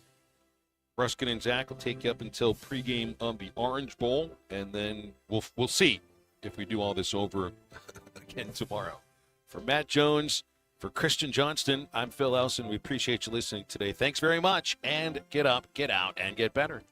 Ruskin and Zach will take you up until pregame of the Orange Bowl, and then we'll see if we do all this over again tomorrow. For Matt Jones, for Christian Johnston, I'm Phil Elson. We appreciate you listening today. Thanks very much, and get up, get out, and get better.